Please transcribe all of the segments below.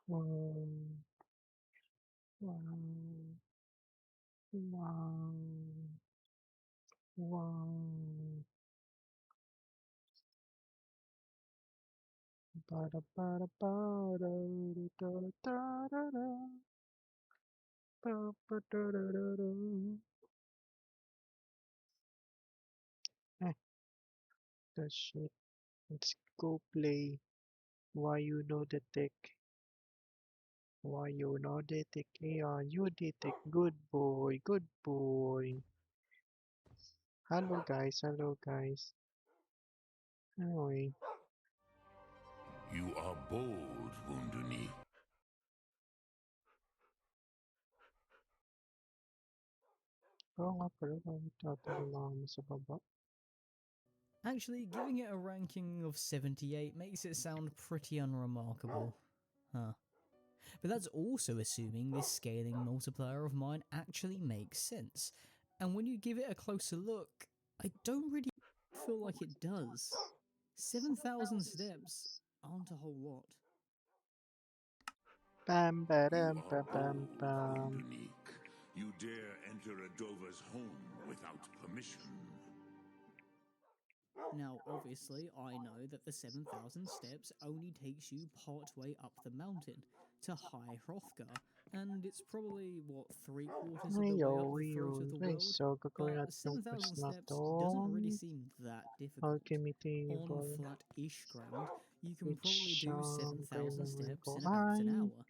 Wow. Wow. Wow. Wow. Ba-da, ba-da, ba-da, da, da, da, da, ba, ba, da, da, da, da. Eh, that's shit. Let's go play. Why you know the tech? Why you know the tech? Yeah, you the tech. Good boy. Good boy. Hello guys. Hello guys. Anyway. You are bold, Wunduni. Oo nga pala. Bakit tatanong mo sa baba? Actually, giving it a ranking of 78 makes it sound pretty unremarkable. Huh. But that's also assuming this scaling multiplier of mine actually makes sense. And when you give it a closer look, I don't really feel like it does. 7,000 steps aren't a whole lot. Bam, You ba-dam, are ba, bam, bold, bam. Wundunique. You dare enter a Dover's home without permission. Now, obviously, I know that the 7,000 steps only takes you part way up the mountain to High Hrothgar, and it's probably, what, 3/4 of the way up the throat of Ayun. the Ay, world? so gagawin But natin yung quest 7,000 na steps to. doesn't really seem that difficult. Alchemy On table. flat-ish ground, you can probably Which, do 7,000 kailangan steps ko in about an ay... hour.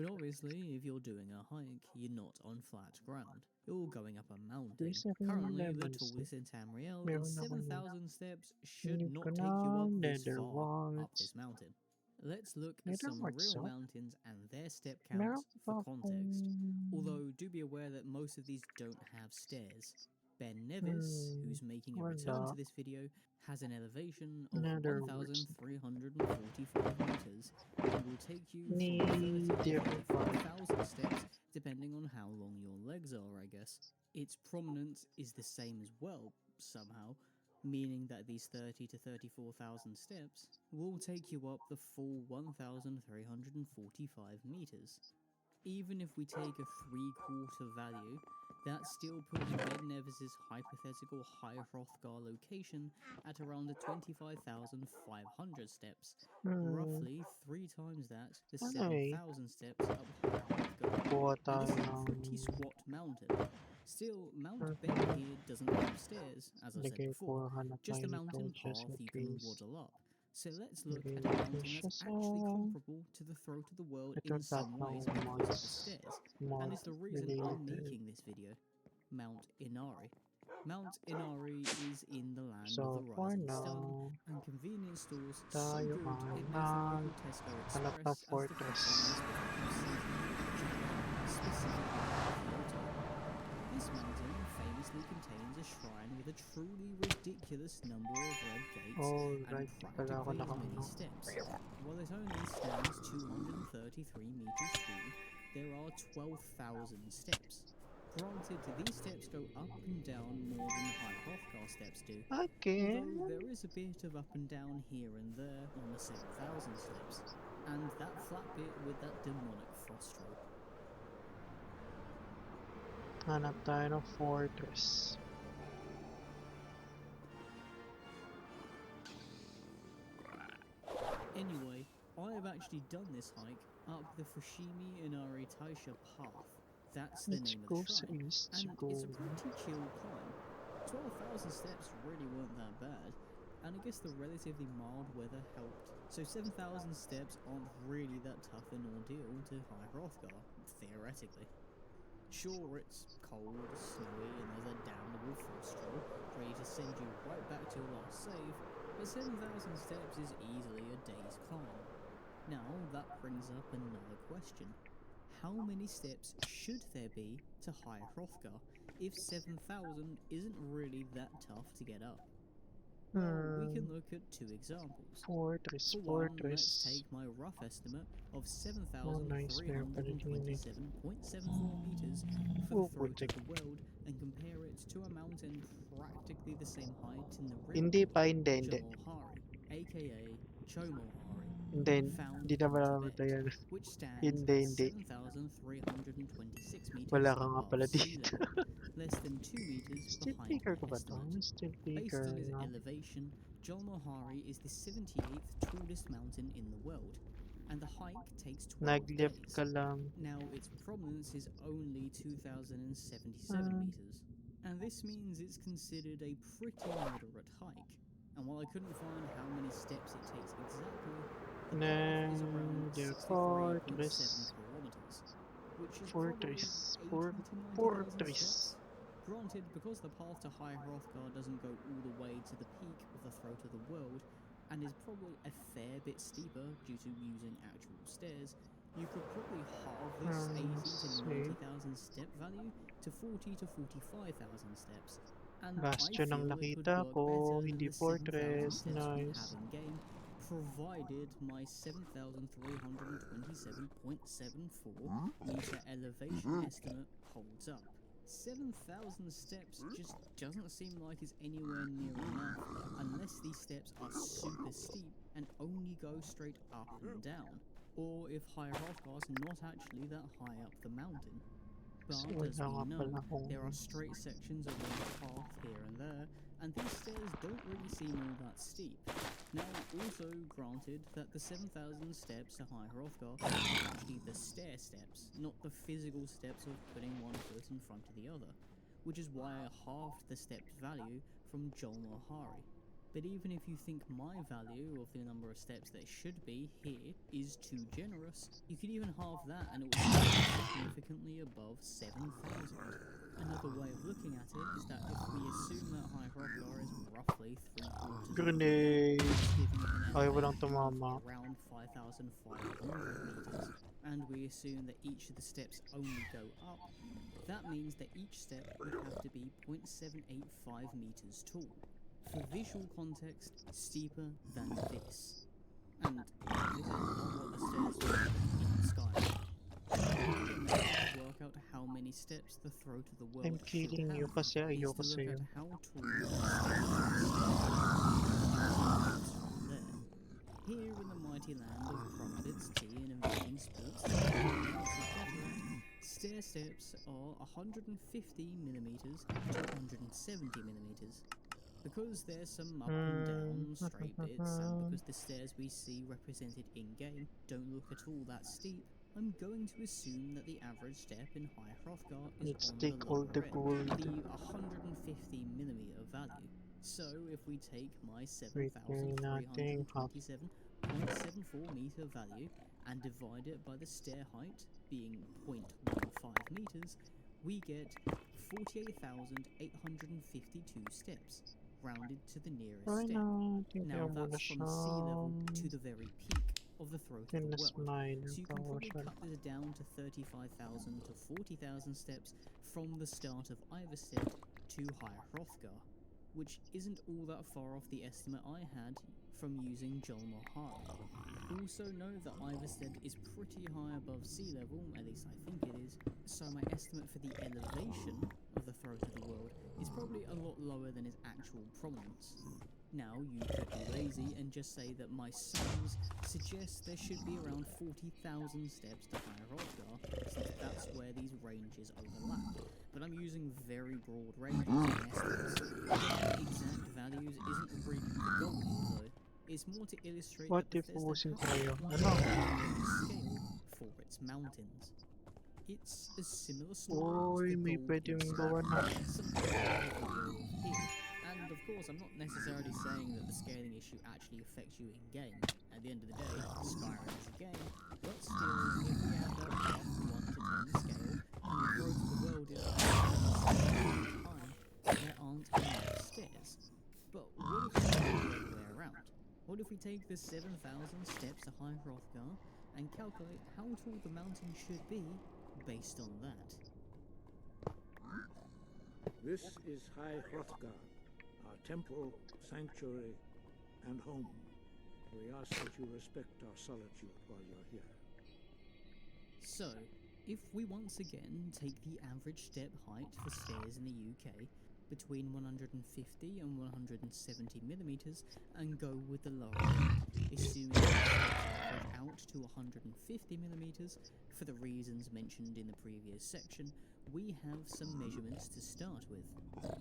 But obviously, if you're doing a hike, you're not on flat ground. You're going up a mountain. Please, ako yung Currently, the lemon seed. tallest in Tamriel is Meron akong 7,000 steps should need ko not na take you up this nether far up warts. this mountain. Let's look at Nether some warts, real so? mountains and their step Meron counts for pa context. akong... Although, do be aware that most of these don't have stairs. Ben Nevis, who's making a return to Wala. this video, has an elevation of Nether warts. 1,345 meters and will take you from 30 to Nether warts. 34,000 steps depending on how long your legs are, I guess. Its prominence is the same as well, somehow, meaning that these 30 to 34,000 steps will take you up the full 1,345 meters. Even if we take a 3/4 value, that still puts Ben Nevis's hypothetical High Hrothgar location at around 25,500 steps, roughly 3 times that, the Ano eh? 7,000 steps up High Hrothgar. Kuha And tayo this is a ng... pretty squat mountain. Still, Mount Ben here doesn't have stairs, as I've said Lagay before, ko, hanap just tayo a nito mountain just path in you can case. waddle up. So let's look Lagay at a natin mountain siya that's sa... actually comparable to the throat of the world Ito in some ways tatawag because of the stairs, and mod is the reason I'm related. making this video. Mount Inari. Mount Inari is in the land of So the for rising sun, now, and convenience stores so tayo good ay it makes the local Tesco hanap ng Express as the fortress. convenience store of the season, specifically Kyoto. This mountain famously contains a shrine with a truly ridiculous number of red gates and Alright, pala ako practically as many nakaano. steps. While it only stands 233 meters tall, there are 12,000 steps. Granted, these steps go up and down more than the High Hrothgar steps do, Again? although there is a bit of up and down here and there on the 7,000 steps, and that flat bit with that demonic frost troll. Hanap tayo ng fortress. Anyway, I have actually done this hike up the Fushimi Inari Taisha path. That's the Let's name of go the sa shrine, east and it's a siguro. pretty chill climb. 12,000 steps really weren't that bad, and I guess the relatively mild weather helped, so 7,000 steps aren't really that tough an ordeal to High Hrothgar, theoretically. Sure, it's cold, snowy, and there's a damnable frost troll ready to send you right back to your last save, but 7,000 steps is easily a day's climb. Now, that brings up another question. How many steps should there be to High Hrothgar if 7,000 isn't really that tough to get up? Well, we can look at 2 examples. Fortress, For one, let's fortress. take my rough estimate of Oh, nice. Meron pala din eh. 7,327.74 meters for Oh, the throat putik. of the world and compare it to a mountain practically the same height in the red Hindi belt, pa, hindi. Jomohari, aka Chomohari. Hindi, found hindi na in Tibet, mamamatay yan. which stands Hindi, at hindi. 7,326 Wala meters ka nga above pala sea dito. level, less than 2 meters Steel behind picker my ko ba to? estimate. Steel Based picker, on its no? elevation, Jolmohari is the 78th tallest mountain in the world, and the hike takes 12 Nag-lift days. ka lang. Now, its prominence is only 2,077 Ah, meters, and this means it's considered a pretty moderate hike. And while I couldn't find how many steps it takes exactly, the path is around the 63.7 kilometers, which is probably 80 to 90,000 steps. Granted, because the path to High Hrothgar doesn't go all the way to the peak of the Throat of the World, and is probably a fair bit steeper due to using actual stairs, you could probably halve this 80 to 90,000 step value to 40 to 45,000 steps. And I Bastion ang feel it could nakita work ko, better than hindi the 7,000 fortress. steps we have Nice. in game, provided my 7,327.74 meter elevation estimate holds up. 7,000 steps just doesn't seem like it's anywhere near enough unless these steps are super steep and only go straight up and down, or if High Hrothgar's not actually that high up the mountain. But as Wala we nga know, pala kung... there are straight sections along the path here and there, and these stairs don't really seem all that steep. Now, also granted that the 7,000 steps to High Hrothgar are actually the stair steps, not the physical steps of putting one foot in front of the other, which is why I halved the steps value from Jolmohari. But even if you think my value of the number of steps there should be here is too generous, you could even halve that and it would be significantly above 7,000. Another way of looking at it is that if we assume that High Hrothgar is roughly 3/4 Grenade! giving it an Ay, walang elevation of tumama. around 5,500 meters, and we assume that each of the steps only go up, that means that each step would have to be 0.785 meters tall. For visual context, steeper than this. And this is not what the stairs look like in the sky. Another method to work out how many steps the Throat of the World I'm should killing you have kasi is ayoko to look sa'yo. at how tall the stairs from there. Here in the mighty land of crumpets, tea, and invading sports, stair steps are 150 millimeters to 170 millimeters. Because there's some up and down straight bits, and because the stairs we see represented in-game don't look at all that steep, I'm going to assume that the average step in High Hrothgar is Let's on take the all lower the end, gold. the 150 millimeter value. So if we take my Wait, natin. 7,327.74 meter value and divide it by the stair height, being 0.15 meters, we get 48,852 steps, rounded to the nearest Ay step. na, Now tingnan mo na that's siya. from sea level to the very peak of the Throat of the World. Tinasmile So you ka can ko probably siya. cut this down to 35,000 to 40,000 steps from the start of Ivarstead to High Hrothgar, which isn't all that far off the estimate I had from using Jolmohari. Also note that Ivarstead is pretty high above sea level, at least I think it is, so my estimate for the elevation of the Throat of the World is probably a lot lower than its actual prominence. Now, you could be lazy and just say that my sums suggest there should be around 40,000 steps to High Hrothgar, since that's where these ranges overlap. But I'm using very broad ranges in estimates. Getting exact values isn't really the goal here, though. It's more to illustrate What that if Bethesda ubusin ko has kayo? quite Ano? a scale for its mountains. It's a similar story Uy, to the may gold pwedeng in gawa na. something like the video here. And of course, I'm not necessarily saying that the scaling issue actually affects you in-game. At the end of the day, Skyrim is a game, but still, if we add up half the 1 to 10 scale, and the Throat of the World is time, there aren't enough stairs. But what if we go the other way around? What if we take the 7,000 steps to High Hrothgar and calculate how tall the mountain should be based on that? This is High Hrothgar, our temple, sanctuary, and home. We ask that you respect our solitude while you're here. So, if we once again take the average step height for stairs in the UK, between 150 and 170 millimeters and go with the lower end, assuming the steps average out to 150 millimeters. For the reasons mentioned in the previous section, we have some measurements to start with.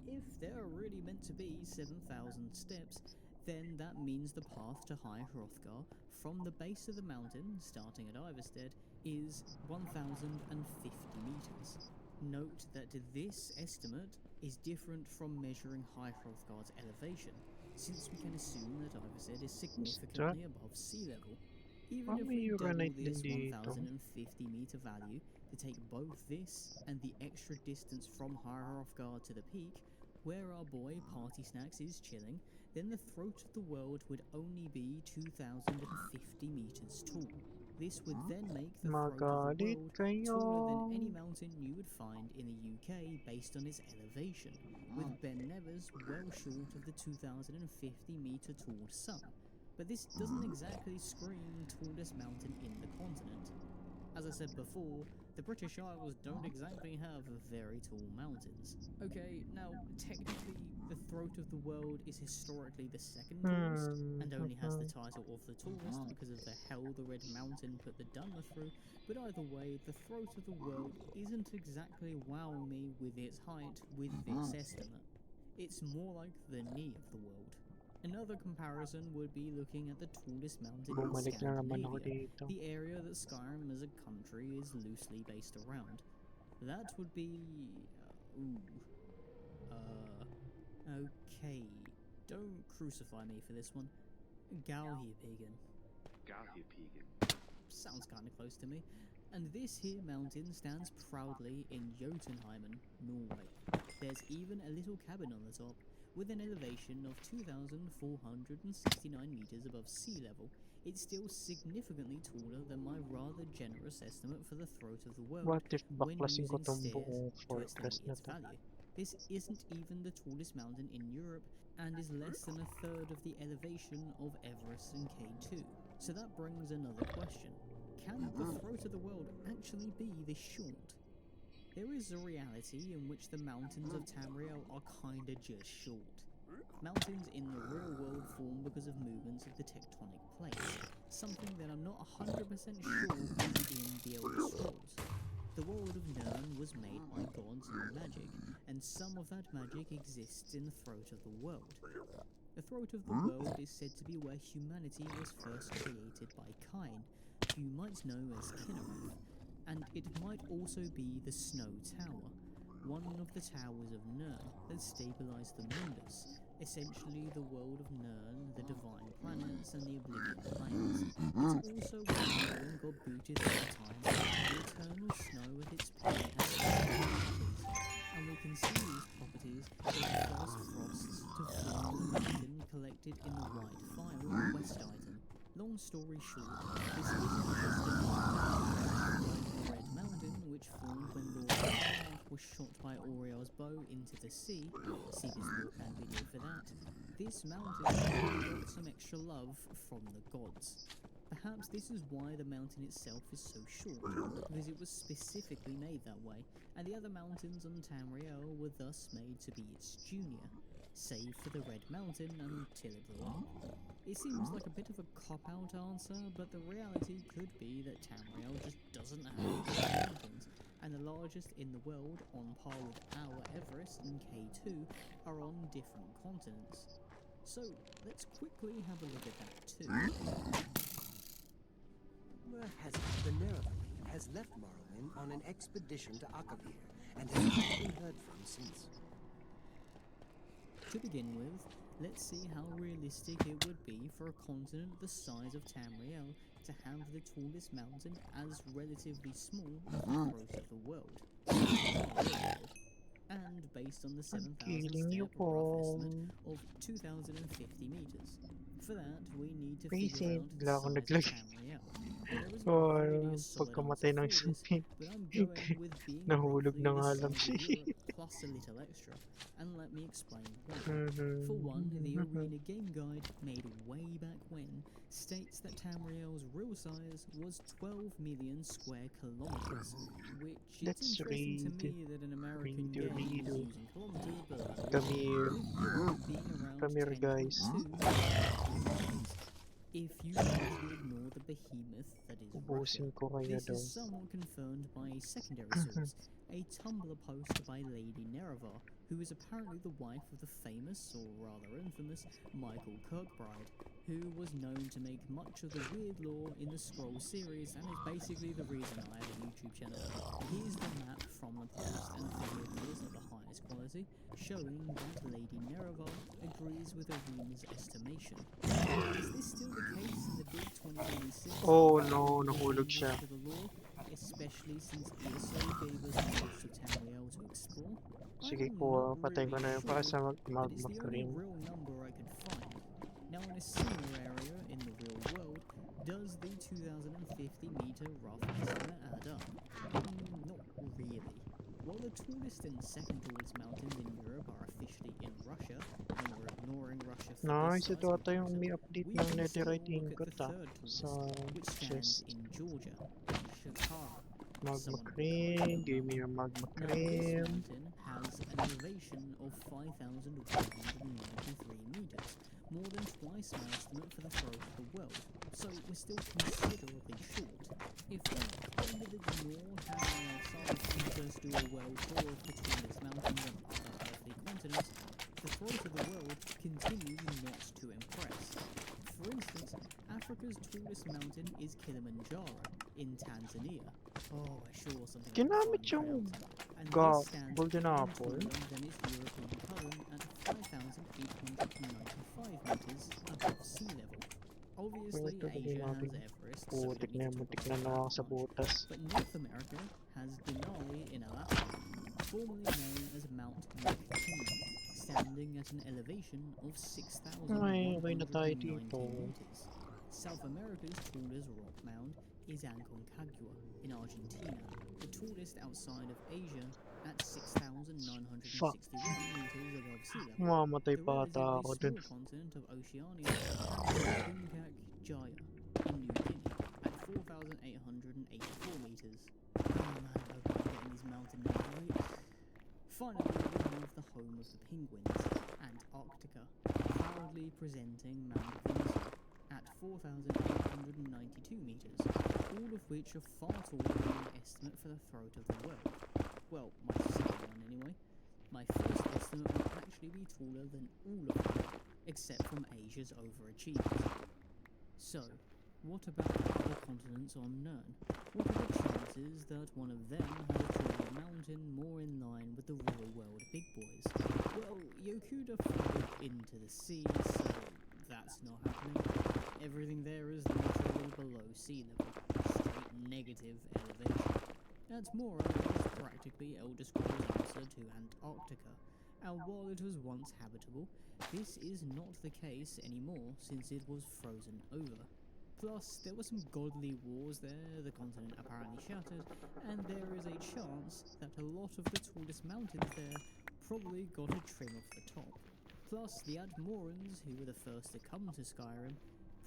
If there are really meant to be 7,000 steps, then that means the path to High Hrothgar from the base of the mountain, starting at Ivarstead, is 1,050 meters. Note that this estimate is different from measuring High Hrothgar's elevation, since we can assume that Ivarstead is significantly above sea level. Even if we double this 1,050 meter value to take both this and the extra distance from High Hrothgar to the peak, where our boy Party Snacks is chilling, then the throat of the world would only be 2,050 meters tall. This would then make the throat of the Magalit world kayo. taller than any mountain you would find in the UK based on its elevation, with Ben Nevis well short of the 2,050 meter tall sun. But this doesn't exactly scream tallest mountain in the continent. As I said before, the British Isles don't exactly have very tall mountains. Okay, now technically the throat of the world is historically the second tallest and only has the title of the tallest because of the hell the Red Mountain put the Dunmer through, but either way, the throat of the world isn't exactly wowing me with its height with this estimate. It's more like the knee of the world. Another comparison would be looking at the tallest mountain in Bumalik na naman ako Scandinavia, dito. the area that Skyrim as a country is loosely based around. That would be... okay, don't crucify me for this one. Galhiepigen. Galhiepigen. Sounds kinda close to me. And this here mountain stands proudly in Jotunheimen, Norway. There's even a little cabin on the top, with an elevation of 2,469 meters above sea level. It's still significantly taller than my rather generous estimate for the throat of the world What if when baklasin ko using tong stairs buong to fortress estimate na its to? value. This isn't even the tallest mountain in Europe and is less than a third of the elevation of Everest and K2. So that brings another question. Can the throat of the world actually be this short? There is a reality in which the mountains of Tamriel are kinda just short. Mountains in the real world form because of movements of the tectonic plates, something that I'm not 100% sure is in the Elder Scrolls. The world of Nirn was made by gods and magic, and some of that magic exists in the throat of the world. The throat of the world is said to be where humanity was first created by Cain, who you might know as Kinnereth, and it might also be the Snow Tower, one of the towers of Nirn that stabilized the Mundus, essentially the world of Nirn, the divine planets, and the Oblivion Plains. It's also where Nirn got booted at the time the eternal snow at its peak has special properties, and we can see these properties in the first frosts to form the mountain collected in the White File quest item. Long story short, this isn't just a mountain. The Red Mountain, which formed when Lord Arnott was shot by Auriel's bow into the sea, see this Lorcan video for that, this mountain got some extra love from the gods. Perhaps this is why the mountain itself is so short, because it was specifically made that way, and the other mountains on Tamriel were thus made to be its junior, save for the Red Mountain until it blew up. It seems like a bit of a cop-out answer, but the reality could be that Tamriel just doesn't have any mountains, and the largest in the world, on par with our Everest and K2, are on different continents. So, let's quickly have a look at that too. Where has it? The Nereid has left Morrowind on an expedition to Akavir, and has not been heard from since. To begin with, let's see how realistic it would be for a continent the size of Tamriel to have the tallest mountain as relatively small as the throat of the world. And based on the 7,000 killing you, step rough estimate Paul. of 2,050 meters. For that, we need to Patient, figure out the bigla akong size of naglagay. Tamriel. There isn't Oh, really a solid pagkamatay answer ng for this, isang but I'm going with being nahulog roughly na the nga size lang of siya. Europe plus a little extra, and let me explain why. For one, the Arena Game Guide, made way back when, states that Tamriel's real size was 12 million square kilometers, which it's Let's interesting to read. me that an American game Dito. using kilometers below Come here. with Europe being around Come here, guys. 10.2 if you largely ignore the behemoth that is Russia. Ubusin ko kayo This daw. is somewhat confirmed by a secondary source, a Tumblr post by Lady Nerevar, who is apparently the wife of the famous, or rather infamous, Michael Kirkbride, who was known to make much of the weird lore in the Scroll series and is basically the reason I have a YouTube channel. Here's the map from the post, and the video is of the highest quality, showing that Lady Nerevar agrees with Arena's estimation. Is this still the case in the big 2026? Oh no, nahulog siya. To the lore, especially since ESO gave us most of Tamriel to explore? Sige I'm ko, not patay ko really na yung para sure, sa but it's the only mag-cream. real number I could find. Now, in a similar area in the real world, does the 2050-meter rough estimate add up? Not really. While the tallest and second tallest mountains in Europe are officially in Russia, and we're ignoring Russia for Nice, this ito size ata yung may comparison, update we ng can still netherite look at ingot the third sa tallest, which stands chest. in Georgia, Shakara. Magma Someone cream, give me your magma Now, this cream. mountain has an elevation of 5,193 meters, more than twice my estimate for the throat of the world, so we're still considerably short. If we kind of ignore how science thinkers do a world tour of the tallest mountains on other earthly continents, the throat of the world continues not to impress. For instance, Africa's tallest mountain is Kilimanjaro in Tanzania. Oh, I sure something I can Ginamit finally yung pronounce it. And ga this stands golden even apple. taller than its European cousin at 5,895 meters above sea level. Obviously, Ito, lagay Asia has natin. Everest, so we Putik don't na need to muntik talk na about nawa that sa much. butas. But North America has Denali in Alaska, formerly known as Mount McKinley, standing at an elevation of 6,119 Okay na tayo dito. meters. South America's tallest rock mound is Aconcagua in Argentina, the tallest outside of Asia at 6,961 meters above sea level. Mamatay The pa ata relatively ako dun. small continent of Oceania has Puncak Jaya in New Guinea at 4,884 meters. Oh man, I hope I'm getting these mountain names right. Finally, we have the home of the penguins, Antarctica, proudly presenting Mount Vinson at 4,892 meters, all of which are far taller than my estimate for the throat of the world. Well, my second one anyway. My first estimate would actually be taller than all of them, except from Asia's overachievers. So, what about the other continents on Nern? What are the chances that one of them has a taller mountain more in line with the real world big boys? Well, Yokuda flooded into the sea, so that's not happening. Everything there is literally below sea level, straight negative elevation. Atmora is practically Elder Scrolls' answer to Antarctica, and while it was once habitable, this is not the case anymore since it was frozen over. Plus, there were some godly wars there, the continent apparently shattered, and there is a chance that a lot of the tallest mountains there probably got a trim off the top. Plus, the Admorans, who were the first to come to Skyrim,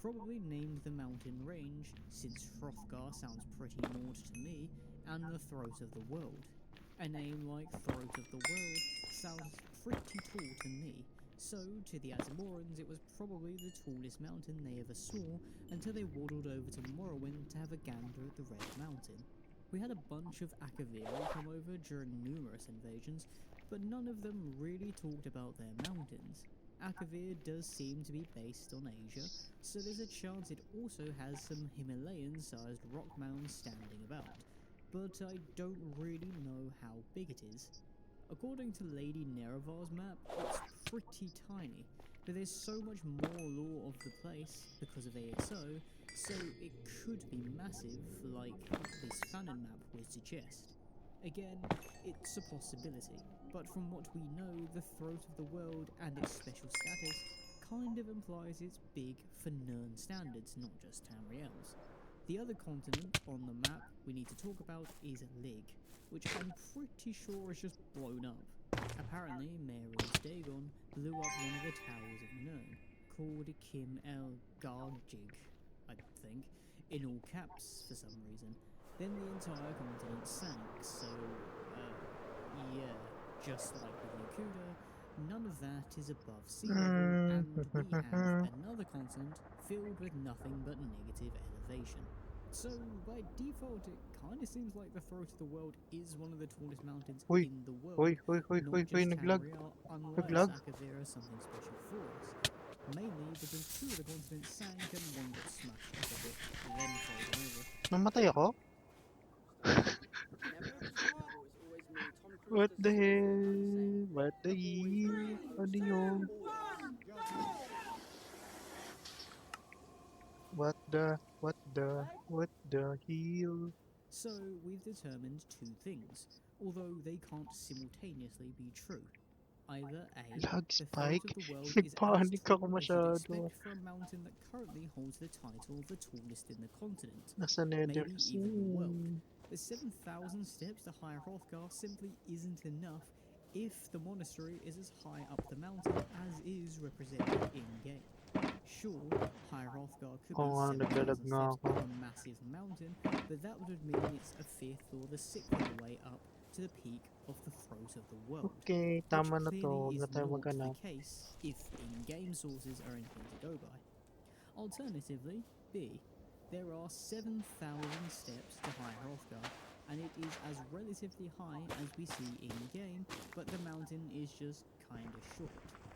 probably named the mountain range, since Hrothgar sounds pretty Nord to me, and the Throat of the World. A name like Throat of the World sounds pretty tall to me, so to the Azmorans it was probably the tallest mountain they ever saw until they waddled over to Morrowind to have a gander at the Red Mountain. We had a bunch of Akavir come over during numerous invasions, but none of them really talked about their mountains. Akavir does seem to be based on Asia, so there's a chance it also has some Himalayan-sized rock mounds standing about, but I don't really know how big it is. According to Lady Nerevar's map, it's pretty tiny, but there's so much more lore of the place because of ASO, so it could be massive like this Fanon map would suggest. Again, it's a possibility, but from what we know, the Throat of the World and its special status kind of implies it's big for Nern standards, not just Tamriel's. The other continent on the map we need to talk about is Lig, which I'm pretty sure is just blown up. Apparently, Mary's Dagon blew up one of the towers of Nern, called Kim El Garjig, I think, in all caps for some reason. Then the entire continent sank, so, yeah, just like with Yakuda, none of that is above sea level, and we have another continent filled with nothing but negative elevation. So, by default, it kinda seems like the Throat of the World is one of the tallest mountains Uy, in the world, Uy, not just naglag. Tamriel, unless Naglag. Akavir is something special for us. Mainly because two of the continents sank and one got smashed up a bit, then frozen over. Namatay ako? What the hell? What the hell? Ano yun? What the hell? So, we've determined two things, although they can't simultaneously be true. Either A, Lag the Throat spike? of the World is as Nagpanik ako tall as you'd masyado. expect for a mountain that currently holds the title of the tallest in the continent, Nasa nether maybe kasi. even the world. The 7,000 steps to High Hrothgar simply isn't enough if the monastery is as high up the mountain as is represented in-game. Sure, High Hrothgar could Oo nga, be 7,000 naglalag nga steps ako. up a massive mountain, but that would mean it's a fifth or the sixth of the way up to the peak of the Throat of the World. Okay, Which tama na to. clearly Huwag is na tayo not maghanap. the case if in-game sources are anything to go by. Alternatively, B. There are 7,000 steps to High Hrothgar, and it is as relatively high as we see in-game, but the mountain is just kinda short,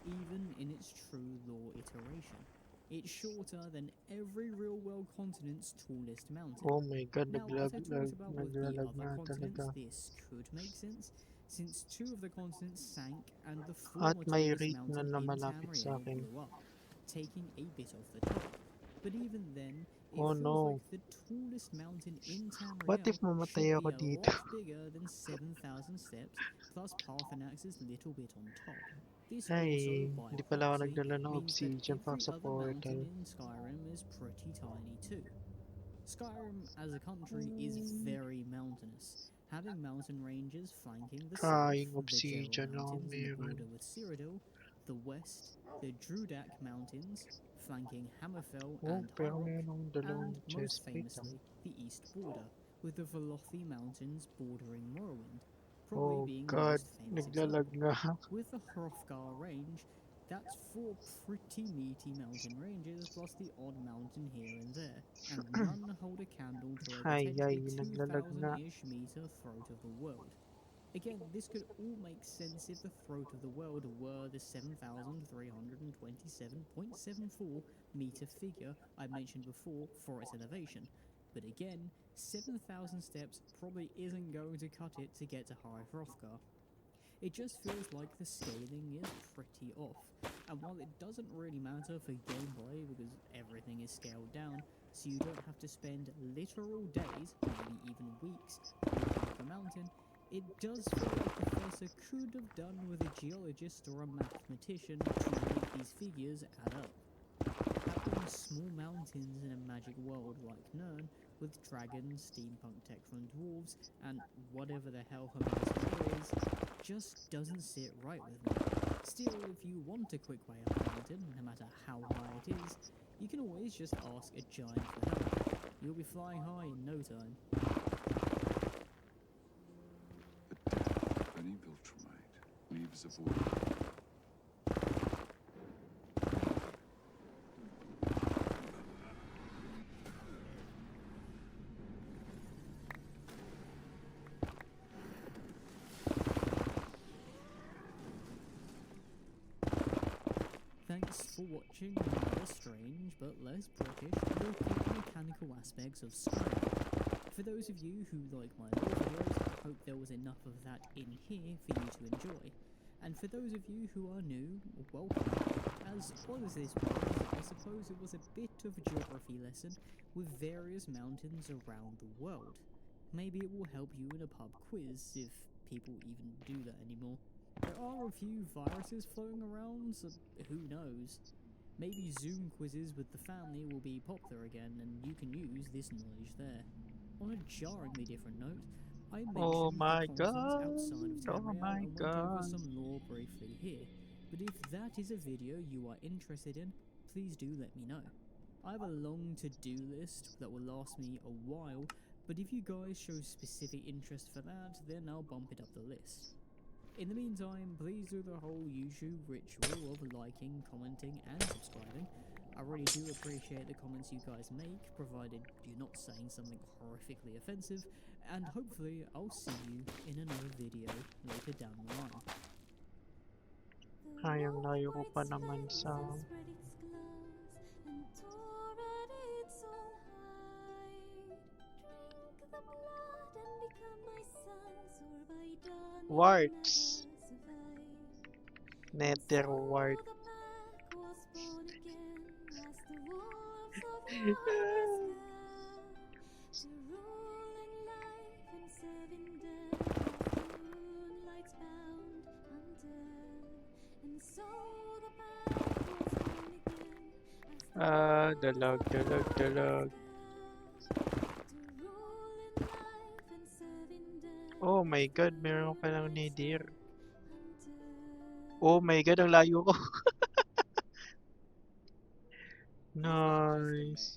even in its true lore iteration. It's shorter than every real-world continent's tallest mountain. Oh my god, Now, as I talked about with the naglalag other nga continents, talaga. this could make sense, since two of the continents sank and the At former may tallest rate na mountain in malapit sa Tamriel akin. blew up, taking a bit off the top. But even then, it Oh feels no. like the tallest mountain in What if Tamriel mamatay should ako be a dito? lot bigger than 7,000 steps, plus Parthenax's little bit on top. This also, Ay, by hindi pala ako proxy, nagdala ng means that obsidian para every sa other mountain portal. in Skyrim is pretty tiny too. Skyrim as a country is very mountainous, having mountain ranges flanking the south, Yung the Geralt obsidian lang Mountains in the meron. border with Cyrodiil, the west, the Drudak Mountains, flanking Hammerfell Oh, and pero Hyrok, meron dalawang and most chestplate lang. famously, the east border, with the Velothi Mountains bordering Morrowind, probably Oh being the god, most famous naglalag example. nga. With the Hrothgar range, that's 4 pretty meaty mountain ranges plus the odd mountain here and there, and none hold a candle to a Ay, potentially naglalag nga. 2,000-ish meter Throat of the World. Again, this could all make sense if the Throat of the World were the 7,327.74 meter figure I mentioned before for its elevation, but again, 7,000 steps probably isn't going to cut it to get to High Hrothgar. It just feels like the scaling is pretty off, and while it doesn't really matter for gameplay because everything is scaled down, so you don't have to spend literal days, maybe even weeks, walking up a mountain, it does feel like Professor could have done with a geologist or a mathematician to make these figures add up. Having small mountains in a magic world like Nirn, with dragons, steampunk tech from dwarves, and whatever the hell Hermes is, just doesn't sit right with me. Still, if you want a quick way up a mountain, no matter how high it is, you can always just ask a giant for help. You'll be flying high in no time. The death of an Viltrumite leaves a void. Thanks for watching another strange but less British look at the mechanical aspects of Skyrim. For those of you who like my lore videos, I hope there was enough of that in here for you to enjoy. And for those of you who are new, welcome. As odd as this was, I suppose it was a bit of a geography lesson with various mountains around the world. Maybe it will help you in a pub quiz, if people even do that anymore. There are a few viruses floating around, so who knows? Maybe Zoom quizzes with the family will be popular again, and you can use this knowledge there. On a jarringly different note, I Oh mentioned my the continents god. outside of Oh my Tamriel and went over god. some lore briefly here, but if that is a video you are interested in, please do let me know. I have a long to-do list that will last me a while, but if you guys show specific interest for that, then I'll bump it up the list. In the meantime, please do the whole YouTube ritual of liking, commenting, and subscribing. I really do appreciate the comments you guys make, provided you're not saying something horrifically offensive, and hopefully I'll see you in another video later down the line. Ang layo ko pa naman sa... Warts! Nether wart. Dalag, dalag, dalag. Oh my god, meron ka lang nether. Oh my god, ang layo ko. Nice.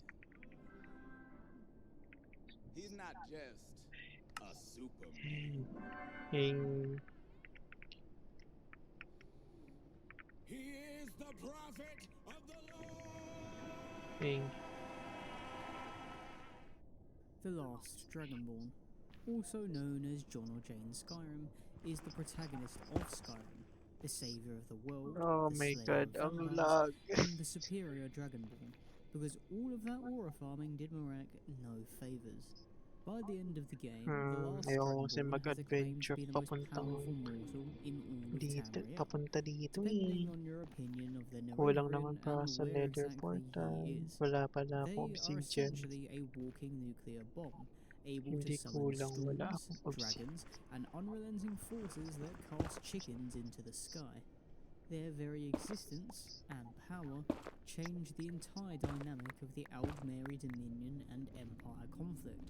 He's not just a superman. Hing. He is the prophet of the Lord. Hing. The Last Dragonborn, also known as John or Jane Skyrim, is the protagonist of Skyrim, the savior of the world, Oh the my slayer god, of ang vampires, lag. and the superior Dragonborn, because all of that aura farming did Morak no favours. By the end of the game, the Last Ayoko kasi Dragonborn has a claim to mag-adventure be the most papuntang powerful mortal in all of dito, Tamriel. papunta dito Depending eh. on your opinion of the Kulang Nereidrian naman pa and sa where nether exactly portal. he is, Wala pala they akong are obsidian. essentially a walking nuclear bomb, able Hindi to summon kulang, wala storms, akong obsidian. dragons, and unrelenting forces that cast chickens into the sky. Their very existence and power change the entire dynamic of the Aldmeri Dominion and Empire conflict,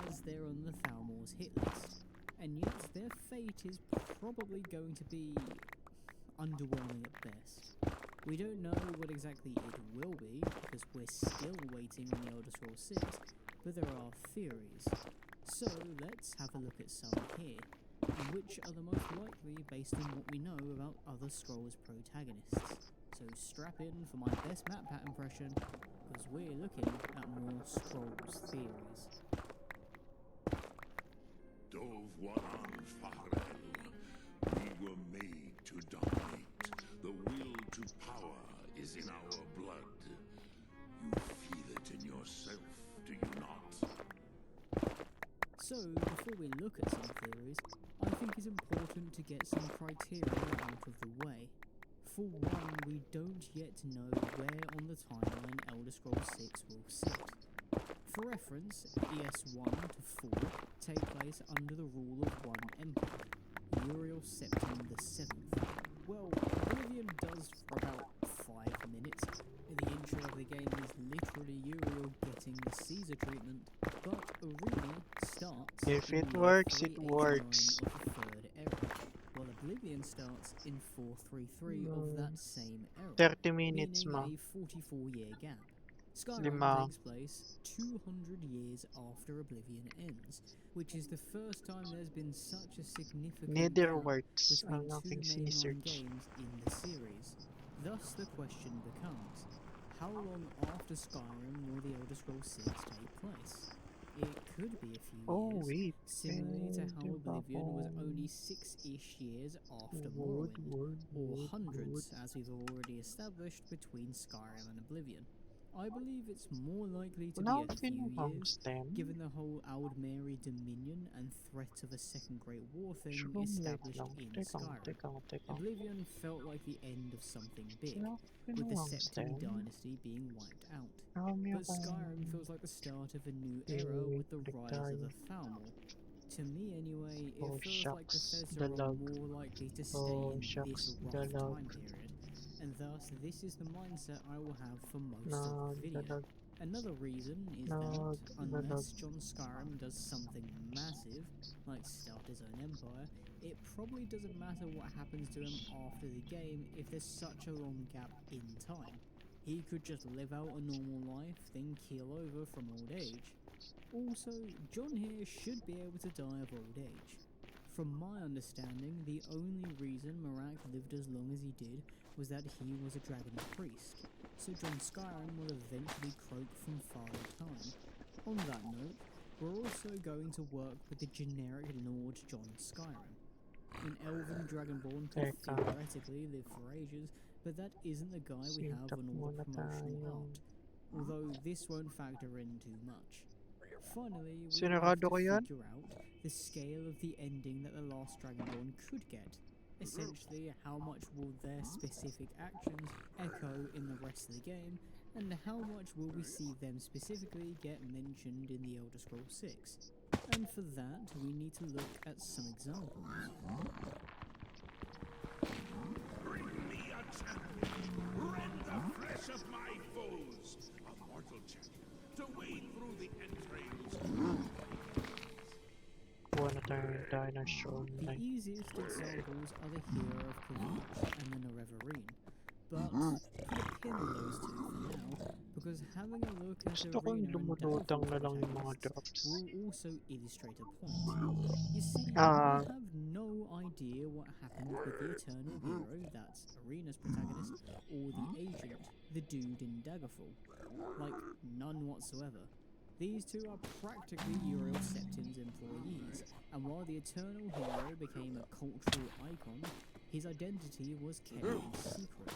as they're on the Thalmor's hit list. And yet their fate is probably going to be underwhelming at best. We don't know what exactly it will be, because we're still waiting on the Elder Scrolls 6, but there are theories. So let's have a look at some here, which are the most likely based on what we know about other Scrolls protagonists. So strap in for my best map pat impression, because we're looking at more Scrolls theories. Dov Waran Farel. We were made to dominate. The will to power is in our blood. You feel it in yourself, do you not? So, before we look at some theories, I think it's important to get some criteria out of the way. For one, we don't yet know where on the timeline Elder Scrolls 6 will sit. For reference, ES1 to 4 take place under the rule of one emperor, Uriel Septim VII. Well, Oblivion does for about 5 minutes. The intro of the game is literally Uriel getting the Caesar treatment, but Arena starts If in it year works, it 389 works. of the Third Era, while Oblivion starts in 433 of that same era, 30 minutes meaning ma. a 44-year gap. Skyrim Lima. takes place 200 years after Oblivion ends, which is the first time there's been such a significant Nether gap warts between ang two aking mainline sinesearch. games in the series. Thus the question becomes, how long after Skyrim will the Elder Scrolls 6 take place? It could be a few Oh years, wait. similarly to how Diba Oblivion was kung only 6-ish years after wood, Morrowind, or wood, hundreds wood. as we've already established between Skyrim and Oblivion. I believe it's more likely to Wala be a akong few kinuhang years, stem. given the whole Aldmeri Dominion and threat of a second Great War thing Sure, wait established lang. in Teka, Skyrim. teka. Oblivion felt like the end of something big, Wala akong with the kinuhang Septim stem. dynasty being wiped out. Marami But Skyrim akong feels like the start of a new era with the rise of the Thalmor. To me anyway, it Oh, feels like shucks, Bethesda are dalag. more likely to stay Oh, in shucks, this rough dalag. time period, and thus this is the mindset I will have for most Nag, of the video. dalag. Another reason is Nag, that dalag. unless John Skyrim does something massive, like start his own empire, it probably doesn't matter what happens to him after the game if there's such a long gap in time. He could just live out a normal life, then keel over from old age. Also, John here should be able to die of old age. From my understanding, the only reason Marak lived as long as he did was that he was a dragon priest, so Jon Skyrim will eventually croak from Father Time. On that note, we're also going to work with the generic Lord Jon Skyrim. An elven dragonborn could Teka. theoretically live for ages, but that isn't the guy we have Sintap on all the muna promotional tayo. art, although this won't factor in too much. Finally, we have Sinarado to ko yan? figure out the scale of the ending that the last Dragonborn could get. Essentially, how much will their specific actions echo in the rest of the game, and how much will we see them specifically get mentioned in the Elder Scrolls 6. And for that, we need to look at some examples. Bring me a champion! Rend the flesh of my foes! A mortal champion to wade through the entrails. Kuha na tayo ng dinosaur The na. easiest examples are the Hero of Kavach and the Nerevarine, but put a pin on those two for now, because having a look at Gusto kong Arena and lumulutang na Daggerfall lang yung mga protagonists drops. will also illustrate a point. You see, we Ah. have no idea what happened with the Eternal Hero, that's Arena's protagonist, or the Agent, the dude in Daggerfall. Like, none whatsoever. These two are practically Uriel Septim's employees, and while the Eternal Hero became a cultural icon, his identity was kept in secret.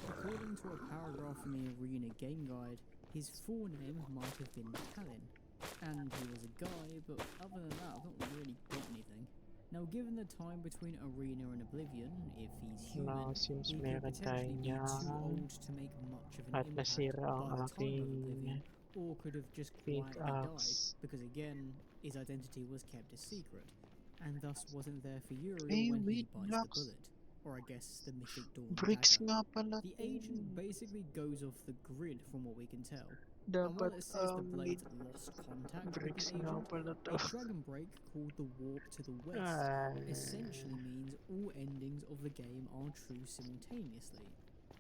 According to a paragraph in the Arena game guide, his full name might have been Talon, and he was a guy, but other than that, I've not really got anything. Now, given the time between Arena and Oblivion, if he's human, No, seems he could meron tayo potentially be too niyan. old to make much of an At impact nasira ang by the time of aking Oblivion, or could have just quietly died, pickaxe. because again, his identity was kept a secret, and thus wasn't there for Uriel Hey, when he wait, bites blocks. the bullet. Or I guess the Mythic Dawn Bricks dagger. nga pala. The agent basically goes off the grid from what we can tell. And Dapat while it says the blade mid lost contact with bricks the nga agent, pala to. a dragon break called the Warp to the West Ah, essentially means all endings of the game are true simultaneously.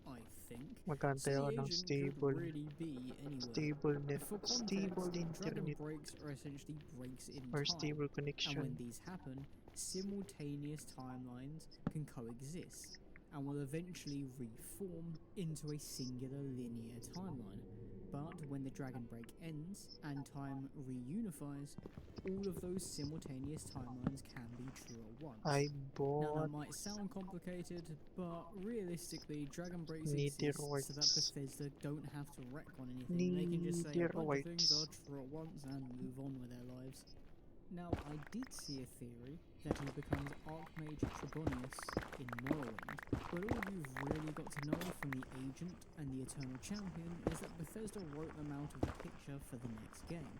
I think. magkantay So ako the ng agent stable. could really be anywhere. Stable net. For Stable context, dragon internet. breaks are essentially breaks in Or time. stable And when connection. these happen, simultaneous timelines can coexist and will eventually reform into a singular linear timeline. But when the dragon break ends and time reunifies, all of those simultaneous timelines can be true at once. I Now bought that might sound complicated, but realistically, Dragon Breaks Nether exist so that Whites. Bethesda don't have to wreck on anything. They can just say a Nether bunch of things are Whites. true at once and move on with their lives. Now, I did see a theory that he becomes Archmage Trebonius in Morrowind, but all you've really got to know from the Agent and the Eternal Champion is that Bethesda wrote them out of the picture for the next game.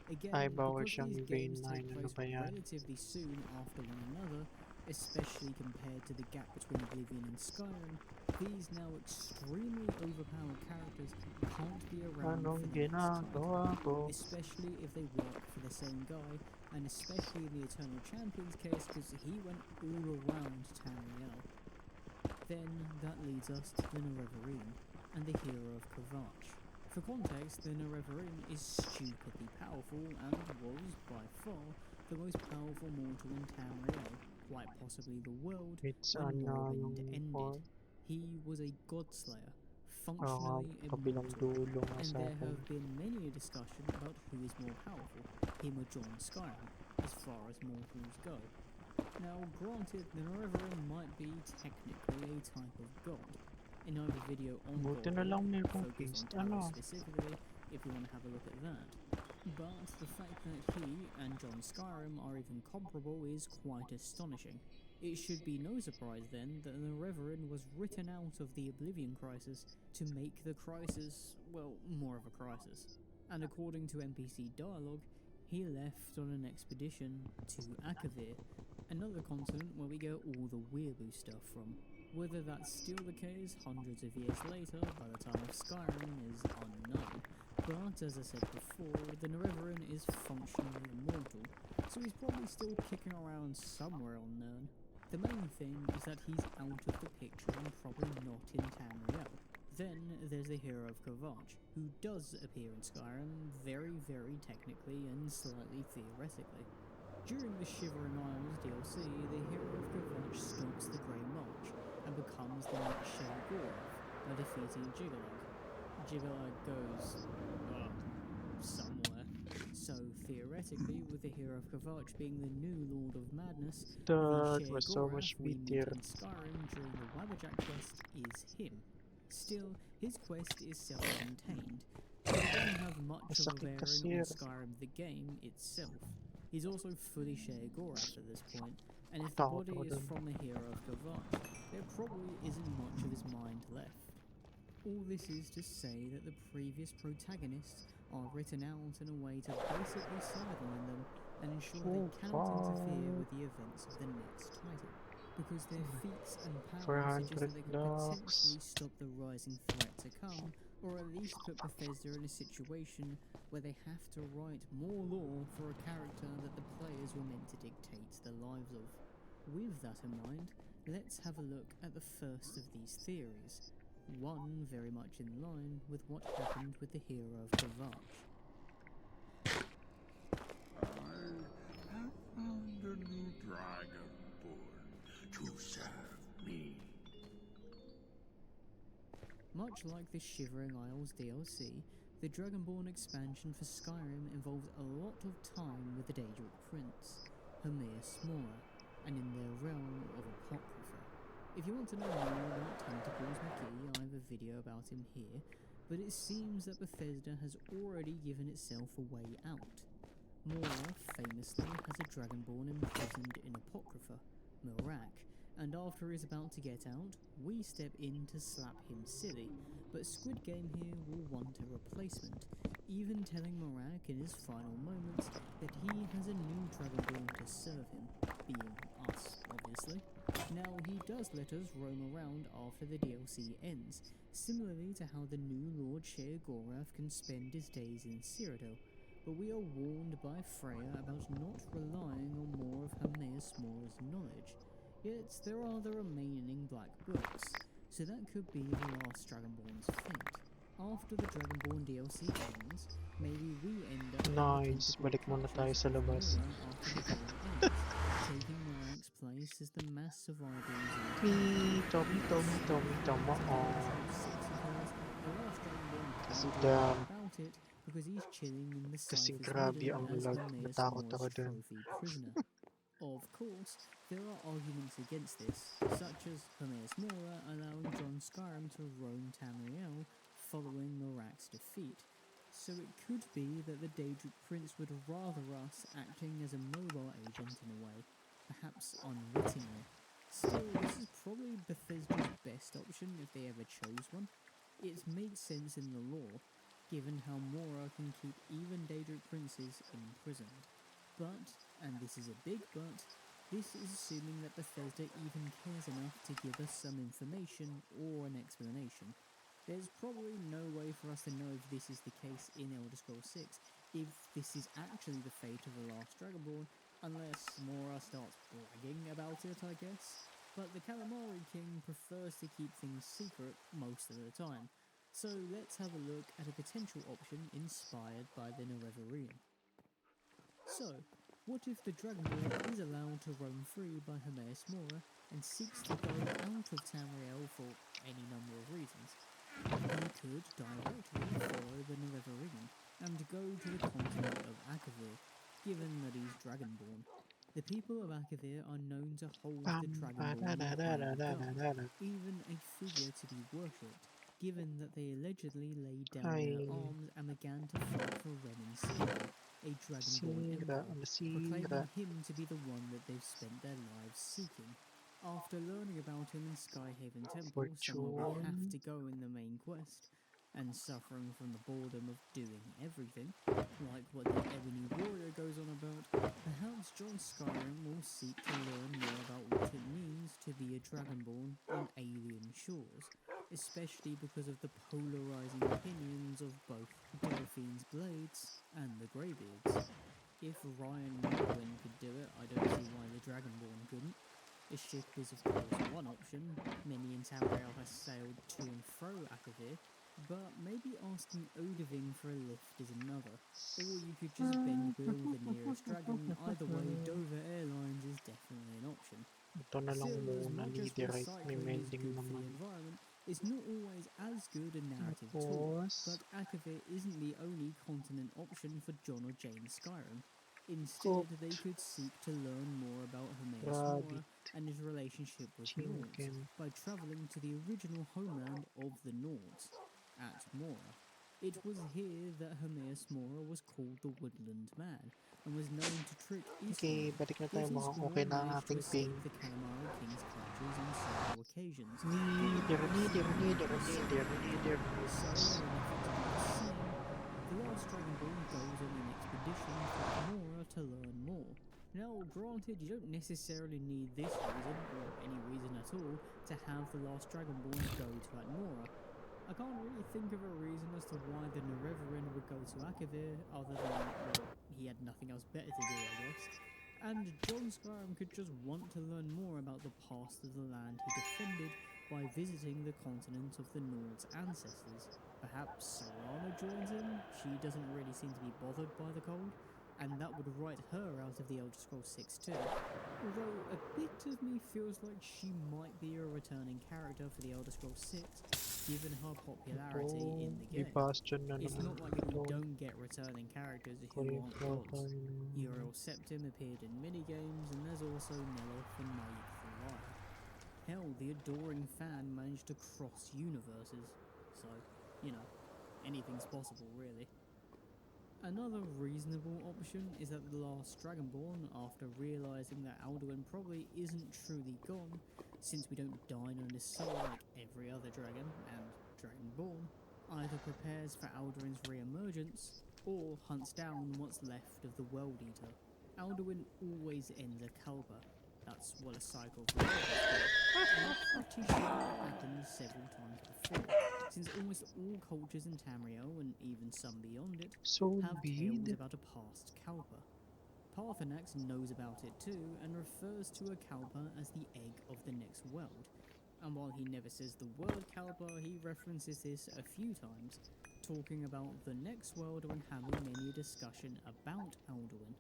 Again, Ay, bawal because siyang these vein games take mine. Ano place ba yan? relatively soon after one another, especially compared to the gap between Oblivion and Skyrim, these now extremely overpowered characters can't be around Anong for the next title, ginagawa ko? especially if they work for the same guy, and especially in the Eternal Champion's case because he went all around Tamriel. Then that leads us to the Nerevarine and the Hero of Kavach. For context, the Nerevarine is stupidly powerful and was, by far, the most powerful mortal in Tamriel, quite possibly the world, It's when ano Morrowind yung for ended. He was a godslayer, mga functionally kabilang immortal, dulo nga and sa there akin. have been many a discussion about who is more powerful, him or Jon Skyrim, as far as mortals go. Now, granted, the Nerevarine might be technically a type of god. In another video on Buti God, na lang may focus conquist. on Talos Ano? specifically, if you want to have a look at that. But the fact that he and Jon Skyrim are even comparable is quite astonishing. It should be no surprise then that the Nerevarine was written out of the Oblivion Crisis to make the crisis, well, more of a crisis. And according to NPC dialogue, he left on an expedition to Akavir, another continent where we get all the weeaboo stuff from. Whether that's still the case hundreds of years later, by the time of Skyrim, is unknown. But as I said before, the Nerevarine is functionally immortal, so he's probably still kicking around somewhere on Nirn. The main thing is that he's out of the picture and probably not in Tamriel. Then there's the Hero of Kavach, who does appear in Skyrim very, very technically and slightly theoretically. During the Shivering Isles DLC, the hero of Gavach stalks the Grey March and becomes the next Shell Gorath by defeating Jiggalug. Jiggalug goes, somewhere. So theoretically, with the hero of Gavach being the new Lord of Madness, the That Share was so Gorath much we meet better. in Skyrim during the Wabberjack quest is him. Still, his quest is self-contained, so it doesn't have much of a Masakit kasi bearing on yun. Skyrim the game itself. He's also fully Share Gorath at this point, and if the Takot body ako is dun. from the hero of Gavach, there probably isn't much of his mind left. All this is to say that the previous protagonists are written out in a way to basically sideline them and ensure they Oh, cannot interfere fuck. with the events of the next title, because their feats and powers suggest that they could $400. potentially stop the rising threat to come, or at least put Bethesda in a situation where they have to write more lore for a character that the players were meant to dictate the lives of. With that in mind, let's have a look at the first of these theories, one very much in line with what happened with the hero of Gavach. I have found a new dragonborn to serve me. Much like the Shivering Isles DLC, the Dragonborn expansion for Skyrim involves a lot of time with the Daedric Prince, Hermaeus Mora, and in their realm of Apocrypha. If you want to know more about Tentacles McGee, I have a video about him here, but it seems that Bethesda has already given itself a way out. Mora famously has a Dragonborn imprisoned in Apocrypha, Morak, and after he's about to get out, we step in to slap him silly, but Squid Game here will want a replacement, even telling Morak in his final moments that he has a new Dragonborn to serve him, being us, obviously. Now, he does let us roam around after the DLC ends, similarly to how the new Lord Share Gorath can spend his days in Cyrodiil, but we are warned by Freya about not relying on more of Hermaeus Mora's knowledge. Yet there are the remaining Black Books, so that could be the last Dragonborn's fate. After the Dragonborn DLC ends, maybe we end up in the Nice. tentacle Balik muna tayo clutches sa of labas. Mora after the game ends, taking Morak's place as the mass survivors in Mito, mito, mito, mito, mo. the last Dragonborn Kasi can't do damn. much about it because he's chilling in the Kasi Cypher's grabe middle ang as lag. Hermaeus Natakot ako Mora's dun. trophy prisoner. Of course, there are arguments against this, such as Hermaeus Mora allowing Jon Skyrim to roam Tamriel following Morak's defeat. So it could be that the Daedric Prince would rather us acting as a mobile agent in a way, perhaps unwittingly. Still, this is probably Bethesda's best option if they ever chose one. It makes sense in the lore, given how Mora can keep even Daedric princes imprisoned. But, and this is a big but, this is assuming that Bethesda even cares enough to give us some information or an explanation. There's probably no way for us to know if this is the case in Elder Scrolls 6, if this is actually the fate of the last Dragonborn, unless Mora starts bragging about it, I guess. But the Calamari King prefers to keep things secret most of the time, so let's have a look at a potential option inspired by the Nerevarine. So, what if the Dragonborn is allowed to roam free by Hermaeus Mora and seeks to go out of Tamriel for any number of reasons? He could directly follow the Nerevarine and go to the continent of Akavir, given that he's Dragonborn. The people of Akavir are known to hold the Dragonborn in high regard, even a figure to be worshipped, given that they allegedly laid down their Ay, arms and began to fight for Renan Sira, a Dragonborn sira, emperor, sira. proclaiming him to be the one that they've spent their lives seeking. After learning about him in Skyhaven Temple, somewhere we have to go in the main quest, and suffering from the boredom of doing everything, like what the Ebony Warrior goes on about, perhaps Jon Skyrim will seek to learn more about what it means to be a Dragonborn on alien shores, especially because of the polarizing opinions of both Delphine's Blades and the Greybeards. If Ryan Morwen could do it, I don't see why the Dragonborn couldn't. A ship is of course one option. Many in Tamriel have sailed to and fro Akavir, But maybe asking Odahviing for a lift is another. Or you could just bend bill the nearest dragon. Either way, Dover Airlines is definitely an option. Ito na lang Still, as muna, much as leaderite. May recycling is mending good for the naman. environment, it's not always as good a narrative tool. Tapos, But Akavir isn't the only continent option for John or Jane Skyrim. Instead, they could seek to learn more about Hermaeus rabbit, Mora and his relationship with Nords chinken. by travelling to the original homeland of the Nords, at Mora. It was here that Hermaeus Mora was called the Woodland Man and was known to trick Okay, eastward. balik na Yet tayo his mga squad okay na ang managed to ating ping. escape the Kalamari King's clutches on several occasions. Leader. So, in an effort to be seen, the last Dragonborn goes on an expedition to Mora to learn more. Now, granted, you don't necessarily need this reason, or any reason at all, to have the last Dragonborn go to Atmora. I can't really think of a reason as to why the Nerevarin would go to Akavir, other than, well, he had nothing else better to do, I guess. And John Skyrim could just want to learn more about the past of the land he defended by visiting the continent of the Nord's ancestors. Perhaps Serana joins him? She doesn't really seem to be bothered by the cold, and that would write her out of the Elder Scrolls 6 too. Although a bit of me feels like she might be a returning character for the Elder Scrolls 6, given her popularity in the game. Bastion na It's naman not like we ito. don't get returning characters who aren't gods. Uriel Septim appeared in minigames, and there's also Nelith and Naik Thalai. Hell, the Adoring Fan managed to cross universes, so, you know, anything's possible really. Another reasonable option is that the last Dragonborn, after realising that Alduin probably isn't truly gone, since we don't dine on his soul like every other dragon and Dragonborn, either prepares for Alduin's re-emergence or hunts down what's left of the World Eater. Alduin always ends a Kalpa. That's what a cycle of life is, and I'm pretty sure that happened several times before, since almost all cultures in Tamriel, and even some beyond it, So have tales big. about a past Kalpa. Parthenax knows about it too, and refers to a Kalpa as the egg of the next world. And while he never says the word Kalpa, he references this a few times, talking about the next world when having many a discussion about Alduin.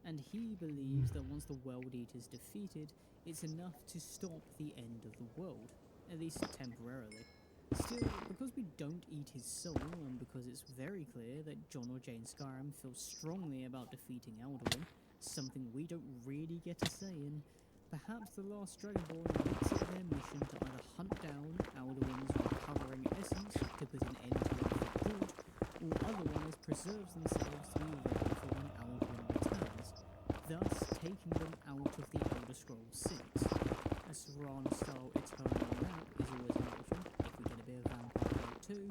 And he believes that once the World Eater's defeated, it's enough to stop the end of the world, at least temporarily. Still, because we don't eat his soul, and because it's very clear that John or Jane Skyrim feels strongly about defeating Alduin, something we don't really get a say in, perhaps the last Dragonborn makes it their mission to either hunt down Alduin's recovering essence to put an end to it for good, or otherwise preserves themselves to be ready for when Alduin returns, thus taking them out of the Elder Scrolls 6. A Serana-style Eternal Map is always an option, if we get a bit of Vampire Knight too,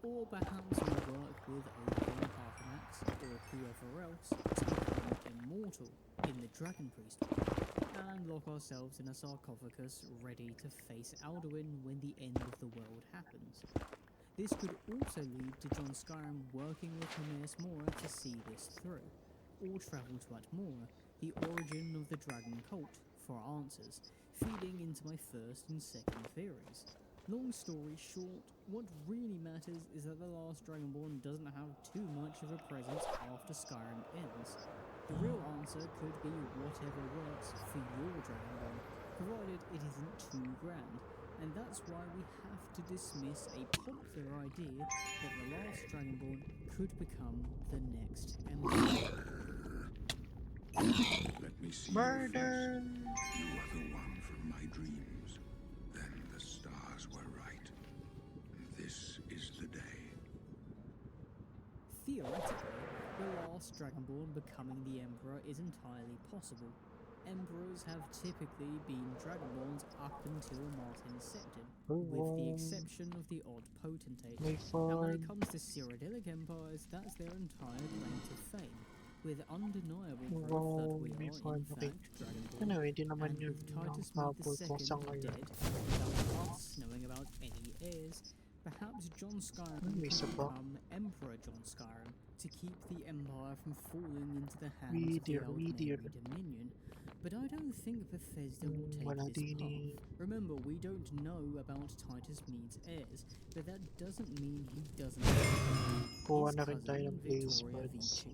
or perhaps we work with Odahviing Parthenax, or whoever else, to become immortal in the Dragon Priest world, and lock ourselves in a sarcophagus ready to face Alduin when the end of the world happens. This could also lead to John Skyrim working with Hermaeus Mora to see this through, or travel to Atmora, the origin of the dragon cult, for answers, feeding into my first and second theories. Long story short, what really matters is that the last Dragonborn doesn't have too much of a presence after Skyrim ends. The real answer could be whatever works for your Dragonborn, provided it isn't too grand, and that's why we have to dismiss a popular idea that the last Dragonborn could become the next Emperor. Let me see your face. Murder! You are the one from my dreams. Then the stars were right. This is the day. Theoretically, the last Dragonborn becoming the Emperor is entirely possible. Emperors have typically been Dragonborns up until Martin Septim, with the exception of the odd potentate. May Now when farm. it comes to Cyrodiilic empires, that's their entire claim to fame, with undeniable proof that we May are farm. in Okay. fact Dragonborn, Ano, hindi naman and yun with ang Titus habol Mede ko sa II ngayon. dead, without us knowing about any heirs, perhaps John Skyrim May could isa pa. become Emperor John Skyrim to keep the Empire from falling into the hands of the Reader. Aldmeri Dominion. But I don't think Bethesda will take Wala this din path. eh. Remember, we don't know about Titus Meade's heirs, but that doesn't mean he doesn't have Kuha his na rin tayo cousin, ng Vittoria placebuds. Vici,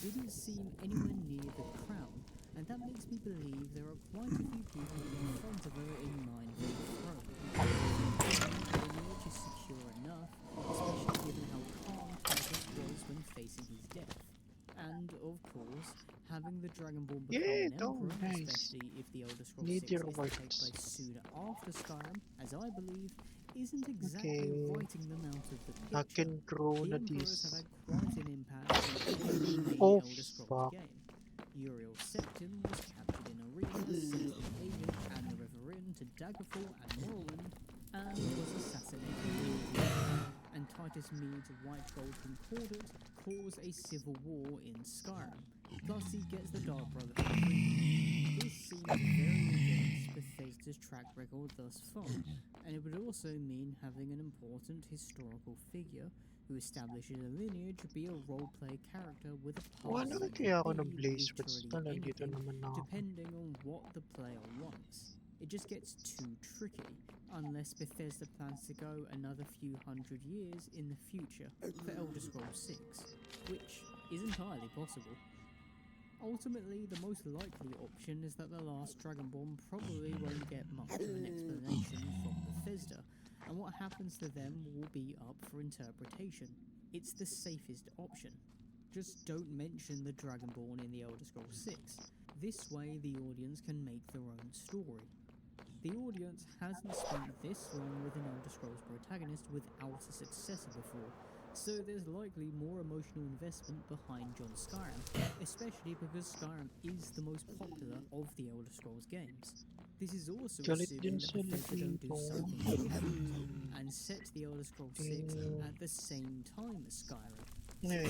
didn't seem anywhere near the crown, and that makes me believe there are quite a few people in front of her in line for the throne. The lineage is secure enough, especially given how calm Titus was when facing his death. And, of course, having the Dragonborn become Yeah, an oh, emperor, nice. especially if the Elder Scrolls Need 6 your is to take words. place sooner after Skyrim, as I believe, isn't exactly Okay. writing them out of the I picture. can grow The na Emperors have this. had quite an impact on every major Oh, Elder Scrolls fuck. game. Uriel Septim was captured in Arena, sent from Haven and the River Inn to Daggerfall and Morrowind, and was assassinated in Arena. And Titus Meade's White Gold Concordat caused a civil war in Skyrim. Plus he gets the Dark Brotherhood free. This seems very against Bethesda's track record thus far, and it would also mean having an important historical figure who establishes a lineage be a roleplay character with a past Wala that kaya ako could ng be blazebuds literally na nandito anything, naman ako. depending on what the player wants. It just gets too tricky, unless Bethesda plans to go another few hundred years in the future for Elder Scrolls 6, which is entirely possible. Ultimately, the most likely option is that the last Dragonborn probably won't get much of an explanation from Bethesda, and what happens to them will be up for interpretation. It's the safest option. Just don't mention the Dragonborn in the Elder Scrolls 6. This way the audience can make their own story. The audience hasn't spent this long with an Elder Scrolls protagonist without a successor before, so there's likely more emotional investment behind Jon Skyrim, especially because Skyrim is the most popular of the Elder Scrolls games. This is also Galit assuming din that sila Bethesda don't do dito. something different and set the Elder Scrolls 6 at the same time as Skyrim. Anyway,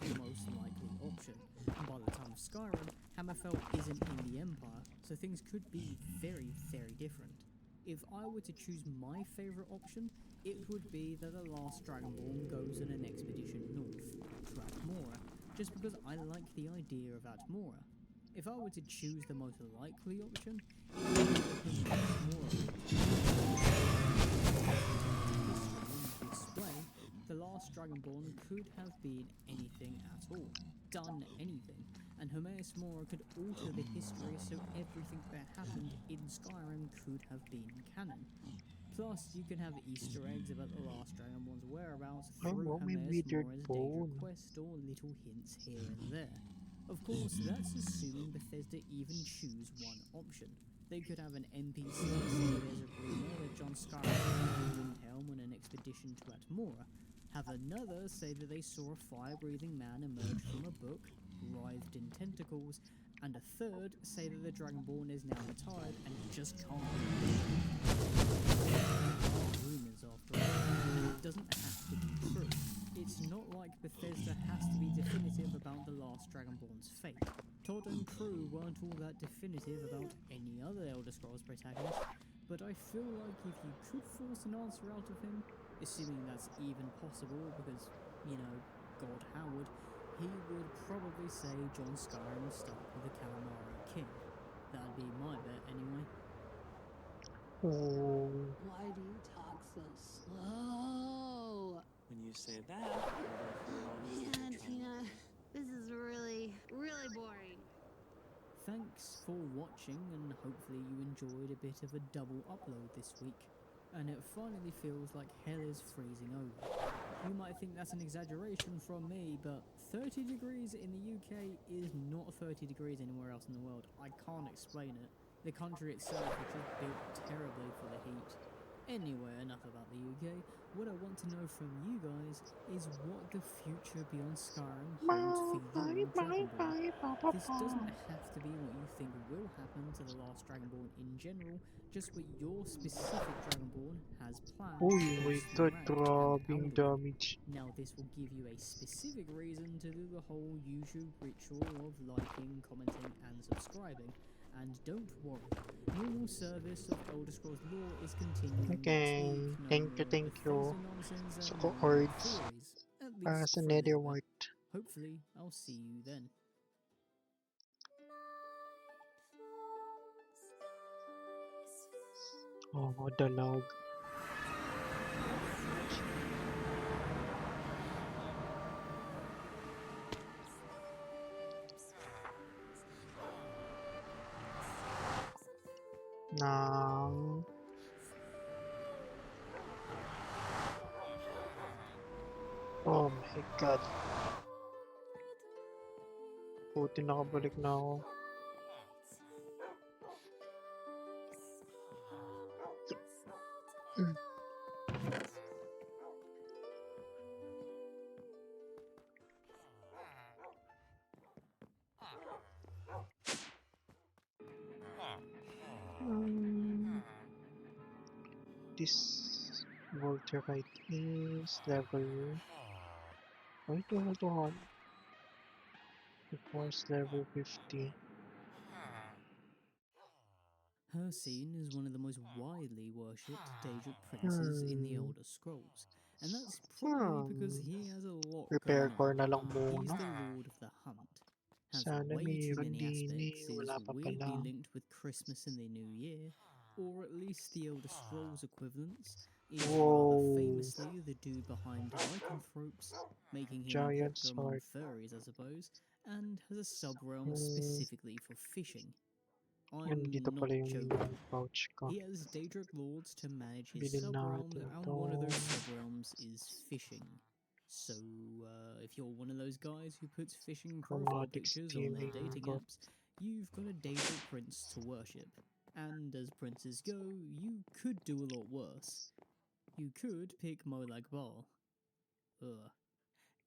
The most likely option. By the time of Skyrim, Hammerfell isn't in the Empire, so things could be very, very different. If I were to choose my favourite option, it would be that the last Dragonborn goes on an expedition north, to Atmora, just because I like the idea of Atmora. If I were to choose the most likely option, it would be the Atmora. Display, the last Dragonborn could have been anything at all, done anything, and Hermaeus Mora could alter the history so everything that happened in Skyrim could have been canon. Plus, you can have Easter eggs about the last Dragonborn's whereabouts through well, may Hermaeus withered Mora's bone. Daedra quest or little hints here and there. Of course, that's assuming Bethesda even choose one option. They could have an NPC say there's a rumor that Jon Skyrim is Windhelm on an expedition to Atmora, have another say that they saw a fire-breathing man emerge from a book, writhed in tentacles, and a third say that the Dragonborn is now retired and just can't be rumors after all. It doesn't have to be true. It's not like Bethesda has to be definitive about the last Dragonborn's fate. Todd and crew weren't all that definitive about any other Elder Scrolls protagonist, but I feel like if you could force an answer out of him, assuming that's even possible because, you know, God Howard, he would probably say Jon Skyrim will start with the Calamari King. That'd be my bet anyway. oh, Why do you talk so slow? When you say that, Man, Tina, this is really, really boring. Thanks for watching, and hopefully you enjoyed a bit of a double upload this week. And it finally feels like hell is freezing over. You might think that's an exaggeration from me, but 30 degrees in the UK is not 30 degrees anywhere else in the world. I can't explain it. The country itself is just built terribly for the heat. Anyway, enough about the UK. What I want to know from you guys is what the future beyond Skyrim holds for you and Dragonborn. This doesn't have to be what you think will happen to the last Dragonborn in general, just what your specific Dragonborn has planned. uy, my god, grabing Alduin. damage. Now this will give you a specific reason to do the whole usual ritual of liking, commenting and subscribing. And don't worry, normal service of Elder Scrolls lore is continuing Okay, next week. No thank you, more thank you. Bethesda nonsense and So, no more Ords, theories, at para least sa for a little bit. Netherwart. Hopefully, I'll see you then. Oh, dalag. No. Oh my god. Buti nakabalik na ako. This Volterite is level... Why level 200? It was level 50. Hircine is one of the most widely worshipped Daedric princes in the Elder Scrolls, and that's probably because he has a lot Repair going core on. na lang He's muna. the Lord of the Hunt, has Sana way too mayroon many din aspects, is wala pa weirdly pala. linked with Christmas and the New Year, or at least the Elder Scrolls equivalents, is rather Whoa. famously the dude behind Lycanthropes, making him Giant popular among sword. furries, I suppose, and has a sub-realm specifically for fishing. Nandito I'm not pala yung joking. pouch ko. He has Daedric lords to manage his Bilhin sub-realms, natin and to. one of those sub-realms is fishing. So, if you're one of those guys who puts fishing profile Chromatic pictures on their steaming dating got. apps, you've got a Daedric prince to worship. And as princes go, you could do a lot worse. You could pick Molag Bal. Ugh.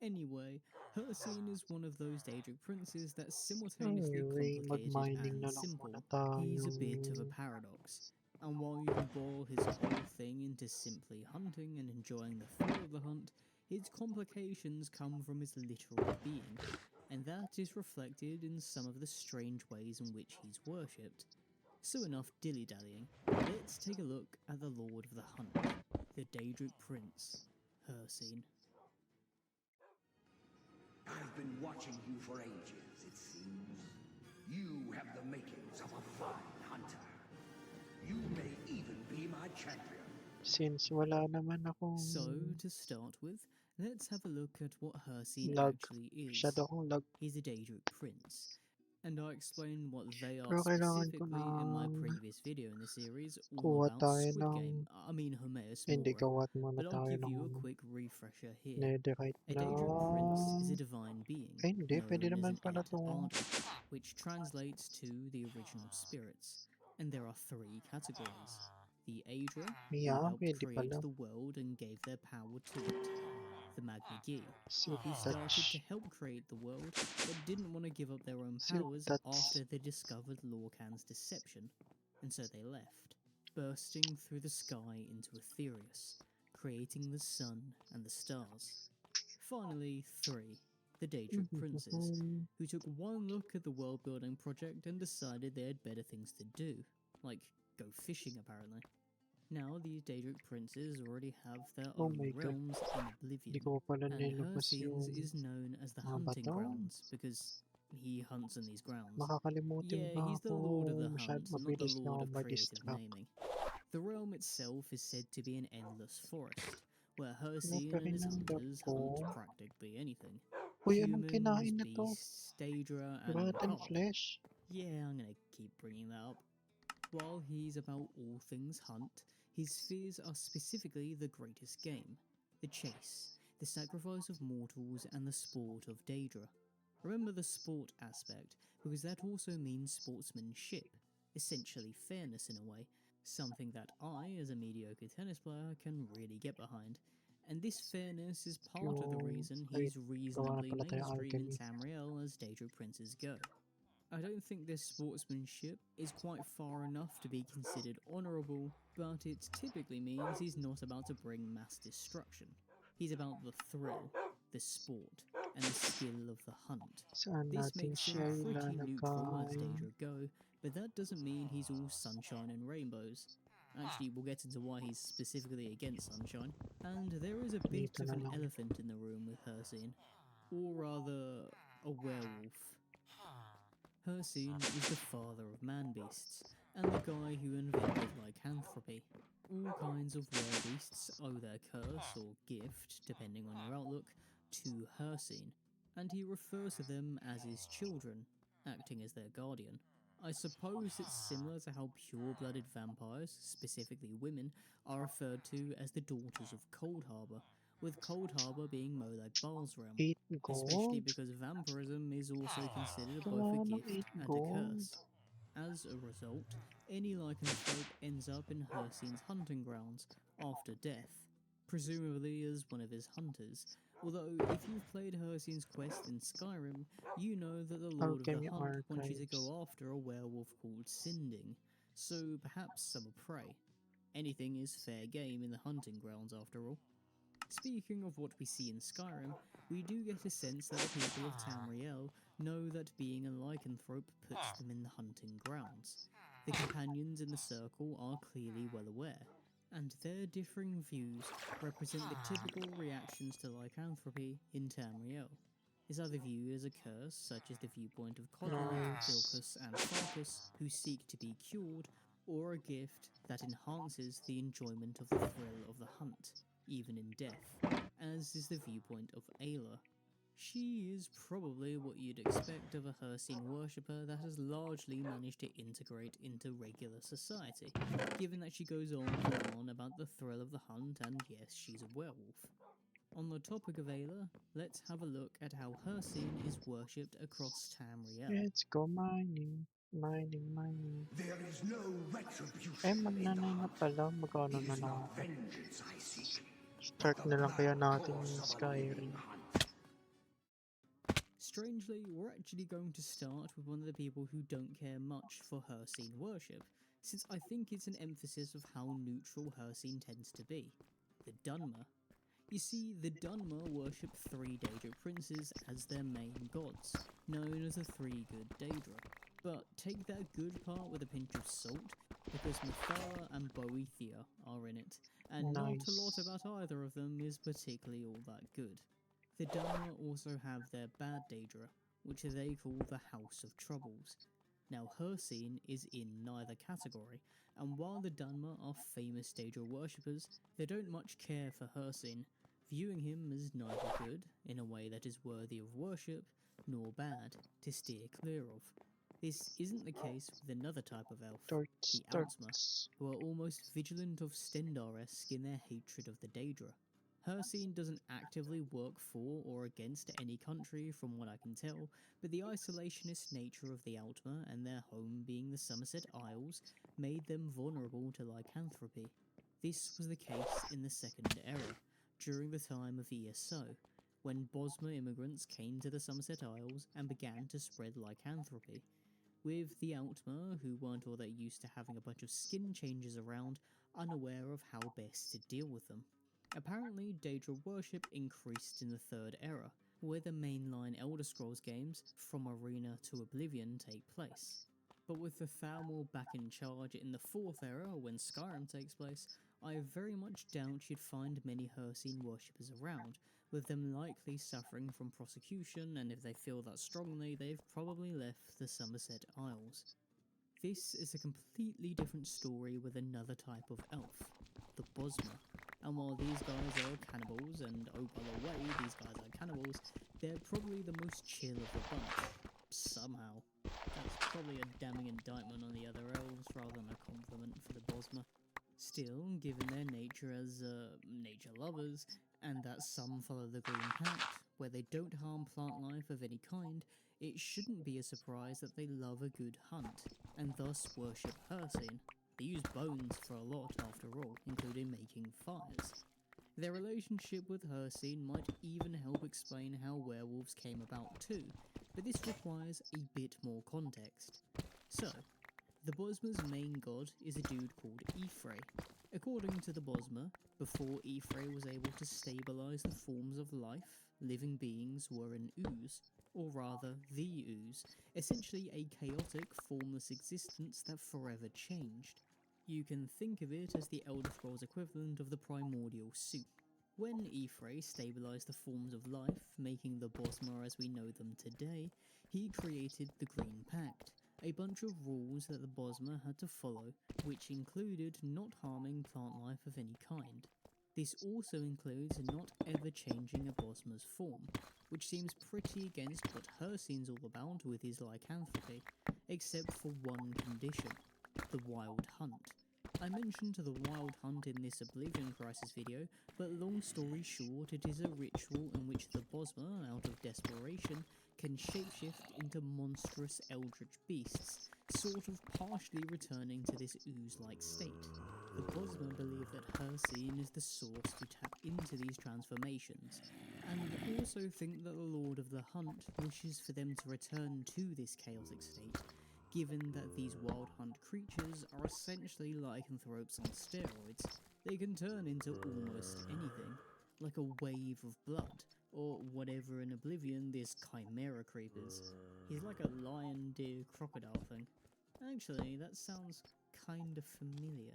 Anyway, Hircine is one of those Daedric princes that's simultaneously Anyway, complicated mag-mining and na lang simple. muna tayo. He's a bit of a paradox. And while you can boil his whole thing into simply hunting and enjoying the thrill of the hunt, his complications come from his literal being, and that is reflected in some of the strange ways in which he's worshipped. So enough dilly-dallying, let's take a look at the Lord of the Hunt, the Daedric Prince, Hircine. I've been watching you for ages, it seems. You have the makings of a fine hunter. You may even be my champion. Since wala naman akong So, to start with, let's have a look at what Hircine lag. actually is. Masyado akong lag. He's a Daedric Prince, and I explained what they are Pero kailangan ko specifically in my ng previous video in the series all kuha about tayo Squid ng... Game, I mean Hermaeus Hindi, Mora, gawa muna but I'll tayo give ng you a quick refresher here. netherite A na... Daedric Prince is a divine being, Ay, hindi. Pwede known as naman an pala Ed to. Arda, which translates to the original spirits, and there are three categories. The Aedra, who Yeah, helped pwede create pala. the world and gave their power to it. The Magni-Gi, Silk who started touch. to help create the world, but didn't want to give up their own Silk powers touch. after they discovered Lorkhan's deception, and so they left, bursting through the sky into Aetherius, creating the sun and the stars. Finally, 3. The Daedric Princes, who took one look at the world-building project and decided they had better things to do, like go fishing apparently. Now these Daedric Princes already have their Oh own my god. realms in Hindi Oblivion, ko pa pala and nilabas yung Hircine's is known as the mga Hunting bato. Grounds because he hunts on these grounds. Makakalimutin Yeah, ba he's the ako? Lord of the Masyad Hunt, not the mabilis na Lord ako of creative ma-distract. naming. The realm itself is said to be an endless forest, where Hircine Ano pa and rin his ang dap hunters ko? hunt practically anything. Uy, anong Humans, kinain na to? beasts, Daedra, and Rotten carp. flesh? Yeah, I'm gonna keep bringing that up. While he's about all things hunt, his spheres are specifically the greatest game, the chase, the sacrifice of mortals, and the sport of Daedra. Remember the sport aspect, because that also means sportsmanship, essentially fairness in a way, something that I, as a mediocre tennis player, can really get behind. And this fairness is part of the reason he's reasonably mainstream in Tamriel as Daedric Princes go. I don't think this sportsmanship is quite far enough to be considered honourable, but it typically means he's not about to bring mass destruction. He's about the thrill, the sport, and the skill of the hunt. Saan This natin makes him siya pretty neutral as ilalagay? Daedra go, but that doesn't mean he's all sunshine and rainbows. Actually, we'll get into why he's specifically against sunshine. And there is a bit Dito of na an lang. elephant in the room with Hircine, or rather, a werewolf. Hircine is the father of man-beasts, and the guy who invented lycanthropy. all kinds of werbeasts owe their curse or gift, depending on your outlook, to Hircine, and he refers to them as his children, acting as their guardian. I suppose it's similar to how pure-blooded vampires, specifically women, are referred to as the daughters of Coldharbour, with Coldharbour being Molag Bal's realm, 8 especially gold. because vampirism is also considered both Wala a ng gift 8 and a gold. curse. As a result, any lycanthrope ends up in Hircine's hunting grounds after death, presumably as one of his hunters. Although, if you've played Hircine's quest in Skyrim, you know that the Lord of the Alchemy Hunt wants you to Archives. go after a werewolf called Sinding, so perhaps some prey. Anything is fair game in the hunting grounds after all. Speaking of what we see in Skyrim, we do get a sense that the people of Tamriel know that being a lycanthrope puts them in the hunting grounds. The companions in the circle are clearly well aware, and their differing views represent the typical reactions to lycanthropy in Tamriel. Is either viewed as a curse, such as the viewpoint of Codron, Nice. Vilcus, and Farkas, who seek to be cured, or a gift that enhances the enjoyment of the thrill of the hunt, even in death, as is the viewpoint of Ayla. She is probably what you'd expect of a Hircine worshipper that has largely managed to integrate into regular society, given that she goes on and on about the thrill of the hunt and yes, she's a werewolf. On the topic of Ayla, let's have a look at how Hircine is worshipped across Tamriel. Let's go mining. Mining. There is no retribution Eh, in the magnanay na hunt. pala. Magkano It na is lang not ako. vengeance I seek, Start but the na lang kaya blood natin course yung of a Skyrim. living hunt. Strangely, we're actually going to start with one of the people who don't care much for Hircine worship, since I think it's an emphasis of how neutral Hircine tends to be: the Dunmer. You see, the Dunmer worship 3 Daedra princes as their main gods, known as the 3 good Daedra. But take that good part with a pinch of salt, because Mithara and Boethia are in it, and not a lot Nice. about either of them is particularly all that good. The Dunmer also have their bad Daedra, which they call the House of Troubles. Now Hircine is in neither category, and while the Dunmer are famous Daedra worshippers, they don't much care for Hircine, viewing him as neither good, in a way that is worthy of worship, nor bad, to steer clear of. This isn't the case with another type of elf, the Outmer, who are almost vigilant of Stendarr-esque in their hatred of the Daedra. Hircine doesn't actively work for or against any country from what I can tell, but the isolationist nature of the Outmer and their home being the Somerset Isles made them vulnerable to lycanthropy. This was the case in the Second Era, during the time of ESO, when Bosmer immigrants came to the Somerset Isles and began to spread lycanthropy, with the Outmer, who weren't all that used to having a bunch of skin changes around, unaware of how best to deal with them. Apparently, Daedra worship increased in the Third Era, where the mainline Elder Scrolls games, From Arena to Oblivion, take place. But with the Thalmor back in charge in the Fourth Era, when Skyrim takes place, I very much doubt you'd find many Hircine worshippers around, with them likely suffering from prosecution, and if they feel that strongly, they've probably left the Somerset Isles. This is a completely different story with another type of elf, the Bosmer. And while these guys are cannibals, and oh by the way, these guys are cannibals, they're probably the most chill of the bunch. Somehow. That's probably a damning indictment on the other elves rather than a compliment for the Bosmer. Still, given their nature as nature lovers, and that some follow the Green Pact, where they don't harm plant life of any kind, it shouldn't be a surprise that they love a good hunt, and thus worship Hircine. They use bones for a lot after all, including making fires. Their relationship with Hircine might even help explain how werewolves came about too, but this requires a bit more context. So, the Bosmer's main god is a dude called Y'ffre. According to the Bosmer, before Y'ffre was able to stabilize the forms of life, living beings were an ooze, or rather the ooze, essentially a chaotic, formless existence that forever changed. You can think of it as the Elder Scrolls equivalent of the primordial soup. When Y'ffre stabilized the forms of life, making the Bosmer as we know them today, he created the Green Pact, a bunch of rules that the Bosmer had to follow, which included not harming plant life of any kind. This also includes not ever changing a Bosmer's form, which seems pretty against what Hircine's all about with his lycanthropy, except for one condition: the Wild Hunt. I mentioned the Wild Hunt in this Oblivion Crisis video, but long story short, it is a ritual in which the Bosmer, out of desperation, can shapeshift into monstrous eldritch beasts, sort of partially returning to this ooze-like state. The Bosmer believe that Hircine is the source to tap into these transformations, and also think that the Lord of the Hunt wishes for them to return to this chaotic state, given that these Wild Hunt creatures are essentially lycanthropes on steroids. They can turn into almost anything, like a wave of blood, or whatever in Oblivion this Chimera creep is. He's like a lion, deer, crocodile thing. Actually, that sounds kinda familiar.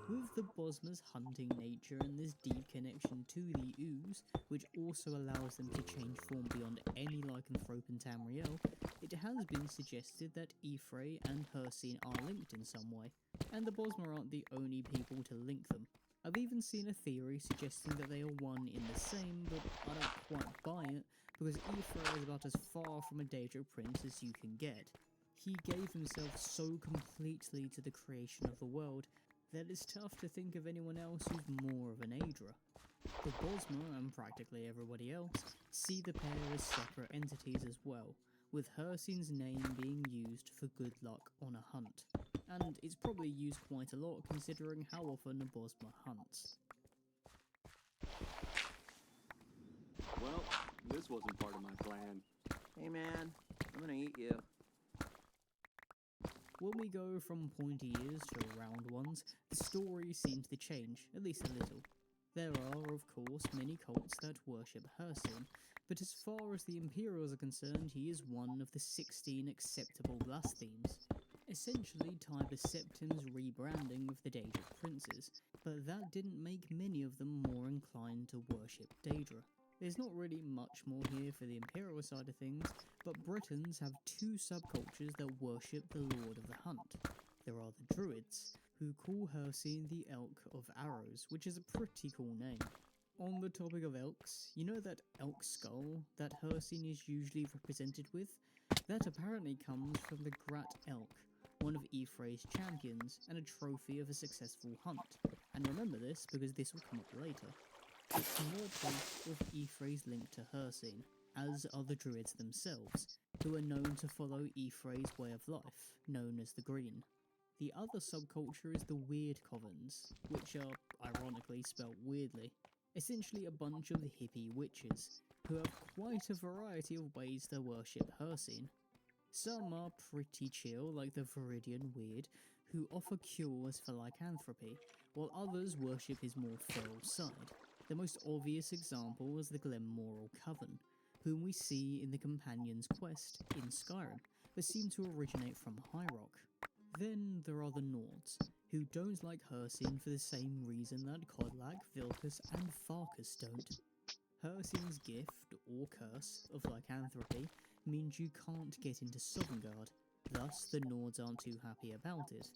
With the Bosmer's hunting nature and this deep connection to the ooze, which also allows them to change form beyond any lycanthrope in Tamriel, it has been suggested that Y'ffre and Hircine are linked in some way, and the Bosmer aren't the only people to link them. I've even seen a theory suggesting that they are one in the same, but I don't quite buy it, because Y'ffre is about as far from a Daedra prince as you can get. He gave himself so completely to the creation of the world that it's tough to think of anyone else who's more of an Aedra. The Bosmer, and practically everybody else, see the pair as separate entities as well, with Hircine's name being used for good luck on a hunt. And it's probably used quite a lot considering how often a Bosmer hunts. Well, this wasn't part of my plan. Hey man, I'm gonna eat you. When we go from pointy ears to round ones, the story seems to change, at least a little. There are, of course, many cults that worship Hircine, but as far as the Imperials are concerned, he is one of the 16 acceptable blasphemes. Essentially Tiber Septim's rebranding of the Daedric princes, but that didn't make many of them more inclined to worship Daedra. There's not really much more here for the Imperial side of things, but Britons have two subcultures that worship the Lord of the Hunt. There are the Druids, who call Hircine the Elk of Arrows, which is a pretty cool name. On the topic of elks, you know that elk skull that Hircine is usually represented with? That apparently comes from the Grat Elk, one of Y'ffre's champions, and a trophy of a successful hunt. And remember this, because this will come up later. It's more proof of Y'ffre's link to Hircine, as are the Druids themselves, who are known to follow Y'ffre's way of life, known as the Green. The other subculture is the Weird Covens, which are ironically spelt weirdly. Essentially a bunch of hippie witches, who have quite a variety of ways to worship Hircine. Some are pretty chill, like the Viridian Weird, who offer cures for lycanthropy, while others worship his more feral side. The most obvious example is the Glenmoral Coven, whom we see in the Companion's Quest in Skyrim, but seem to originate from High Rock. Then there are the Nords, who don't like Hircine for the same reason that Kodlak, Vilkas and Farkas don't. Hircine's gift, or curse, of lycanthropy means you can't get into Sovngarde, thus the Nords aren't too happy about it.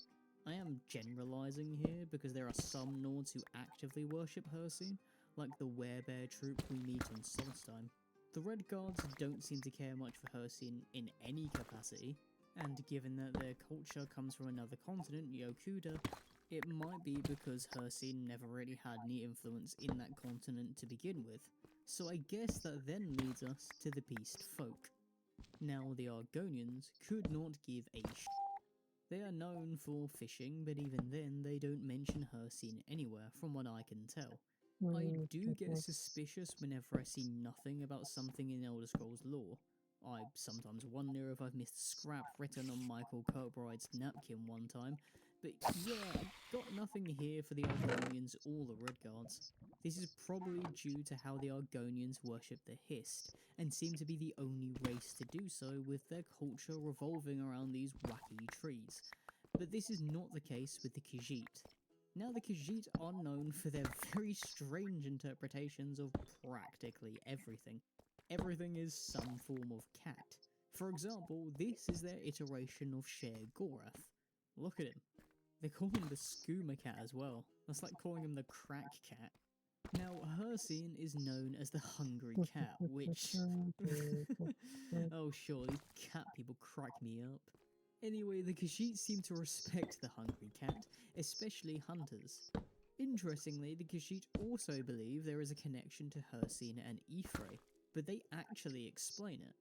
I am generalising here because there are some Nords who actively worship Hircine, like the Werebear troop we meet in Solstheim. The Red Guards don't seem to care much for Hircine in any capacity, and given that their culture comes from another continent, Yokuda, it might be because Hircine never really had any influence in that continent to begin with, so I guess that then leads us to the Beast Folk. Now the Argonians could not give a They are known for fishing, but even then they don't mention Hircine anywhere from what I can tell. I do get suspicious whenever I see nothing about something in Elder Scrolls lore. I sometimes wonder if I've missed a scrap written on Michael Kirkbride's napkin one time, but yeah, I've got nothing here for the Argonians or the Redguards. This is probably due to how the Argonians worship the Hist, and seem to be the only race to do so, with their culture revolving around these wacky trees. But this is not the case with the Khajiit. Now the Khajiit are known for their very strange interpretations of practically everything. Everything is some form of cat. For example, this is their iteration of Sher Gorath. Look at him. They call him the Skooma Cat as well. That's like calling him the Crack Cat. Now, Hircine is known as the Hungry Cat, which... oh sure, these cat people crack me up. Anyway, the Khajiit seem to respect the Hungry Cat, especially hunters. Interestingly, the Khajiit also believe there is a connection to Hircine and Y'ffre, but they actually explain it.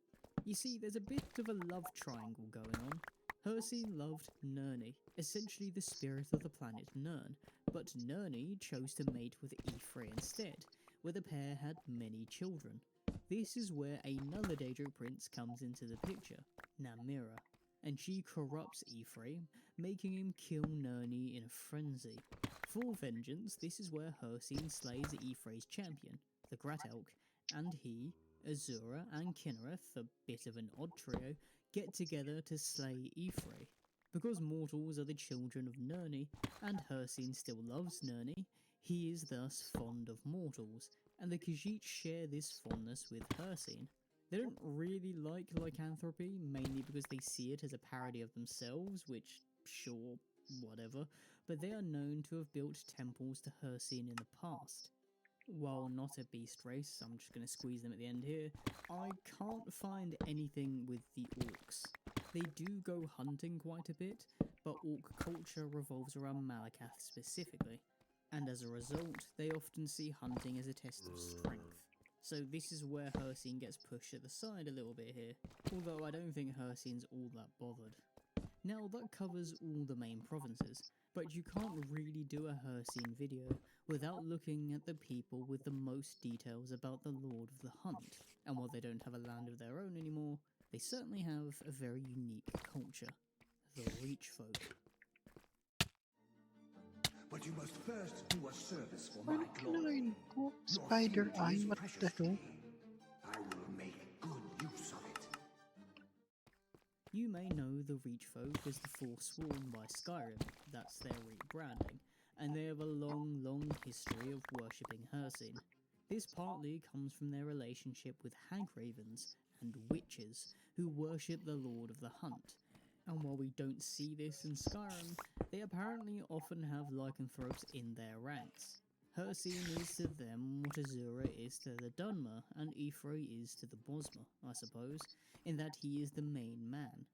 You see, there's a bit of a love triangle going on. Hircine loved Nirni, essentially the spirit of the planet Nirn, but Nirni chose to mate with Y'ffre instead, where the pair had many children. This is where another Daedric prince comes into the picture, Namira, and she corrupts Y'ffre, making him kill Nirni in a frenzy. For vengeance, this is where Hircine slays Y'ffre's champion, the Gratelk, and he, Azura and Kinnereth, a bit of an odd trio, get together to slay Y'ffre. Because mortals are the children of Nirni, and Hircine still loves Nirni, he is thus fond of mortals, and the Khajiit share this fondness with Hircine. They don't really like lycanthropy, mainly because they see it as a parody of themselves, which, sure, whatever, but they are known to have built temples to Hircine in the past. While not a beast race, I'm just going to squeeze them at the end here, I can't find anything with the orcs. They do go hunting quite a bit, but orc culture revolves around Malakath specifically, and as a result, they often see hunting as a test of strength. So this is where Hircine gets pushed at the side a little bit here, although I don't think Hircine's all that bothered. Now that covers all the main provinces, but you can't really do a Hircine video without looking at the people with the most details about the Lord of the Hunt, and while they don't have a land of their own anymore, they certainly have a very unique culture, the Reach Folk. But you must first do a service for my glory. Nine, Your spider future eye, is what precious the to hell? me. I will make good use of it. You may know the Reach Folk as the Forsworn by Skyrim, that's their rebranding, and they have a long history of worshipping Hircine. This partly comes from their relationship with Hagravens and witches, who worship the Lord of the Hunt. And while we don't see this in Skyrim, they apparently often have lycanthropes in their ranks. Hircine is to them what Azura is to the Dunmer, and Y'ffre is to the Bosmer, I suppose, in that he is the main man,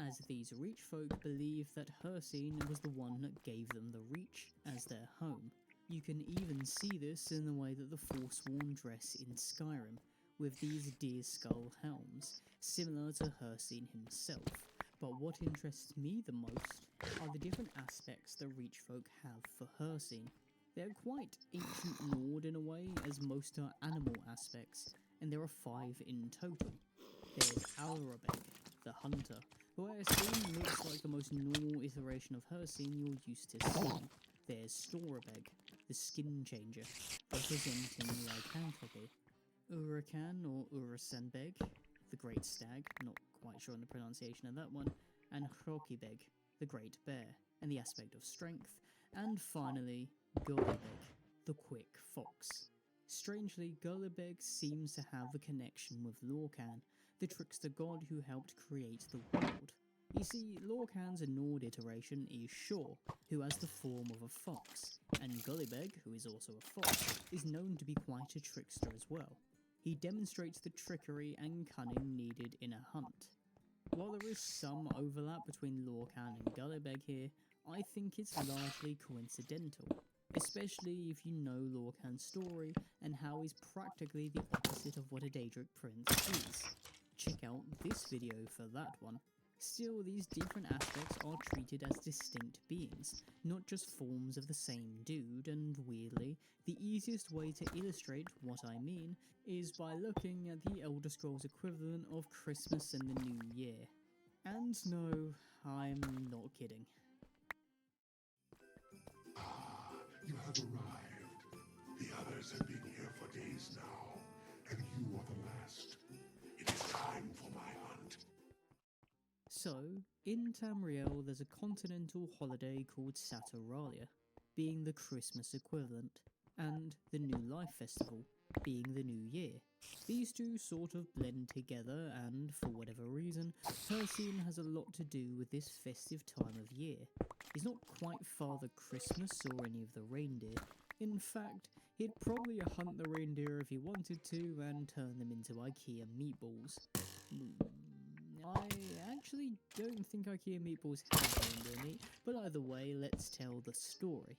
as these Reach folk believe that Hircine was the one that gave them the Reach as their home. You can even see this in the way that the Forsworn dress in Skyrim, with these deer skull helms, similar to Hircine himself. But what interests me the most are the different aspects the Reach folk have for Hircine. They're quite ancient Nord in a way, as most are animal aspects, and there are 5 in total. There's Alrabeg, the hunter, who I assume looks like the most normal iteration of Hircine you're used to seeing. There's Storabeg, the skin changer, representing lycanthropy. Urakan or Urasenbeg, the great stag, not quite sure on the pronunciation of that one, and Hrokibeg, the great bear, and the aspect of strength, and finally, Gullibeg, the quick fox. Strangely, Gullibeg seems to have a connection with Lorcan, the trickster god who helped create the world. You see, Lorcan's Nord iteration is Shor, who has the form of a fox, and Gullibeg, who is also a fox, is known to be quite a trickster as well. He demonstrates the trickery and cunning needed in a hunt. While there is some overlap between Lorcan and Gullibeg here, I think it's largely coincidental, especially if you know Lorcan's story and how he's practically the opposite of what a Daedric prince is. Check out this video for that one. Still, these different aspects are treated as distinct beings, not just forms of the same dude, and weirdly, the easiest way to illustrate what I mean is by looking at the Elder Scrolls equivalent of Christmas and the New Year. And no, I'm not kidding. You have arrived. The others have been here for days now, and you are the last. It is time for my hunt. So, in Tamriel there's a continental holiday called Saturalia, being the Christmas equivalent, and the New Life Festival, being the new year. These two sort of blend together, and for whatever reason, Hircine has a lot to do with this festive time of year. He's not quite Father Christmas or any of the reindeer. In fact, he'd probably hunt the reindeer if he wanted to and turn them into IKEA meatballs. I actually don't think IKEA meatballs have reindeer meat, but either way, let's tell the story.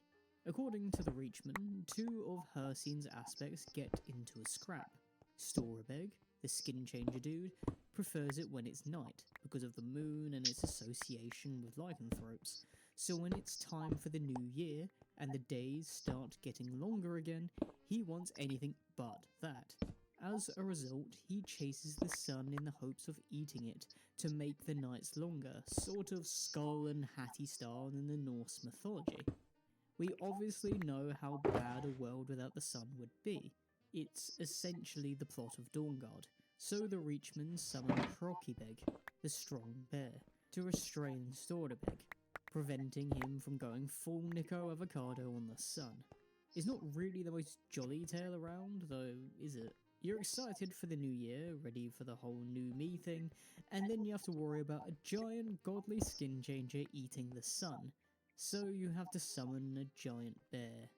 According to the Reachman, two of Hircine's aspects get into a scrap. Storabeg, the skin changer dude, prefers it when it's night because of the moon and its association with lycanthropes. So when it's time for the new year and the days start getting longer again, he wants anything but that. As a result, he chases the sun in the hopes of eating it to make the nights longer, sort of Skull and Hattie style in the Norse mythology. We obviously know how bad a world without the sun would be. It's essentially the plot of Dawnguard. So the Reachman summon Crocibeg, the strong bear, to restrain Storabeg, preventing him from going full Nico Avocado on the sun. It's not really the most jolly tale around, though, is it? You're excited for the new year, ready for the whole new me thing, and then you have to worry about a giant godly skin changer eating the sun. So you have to summon a giant bear.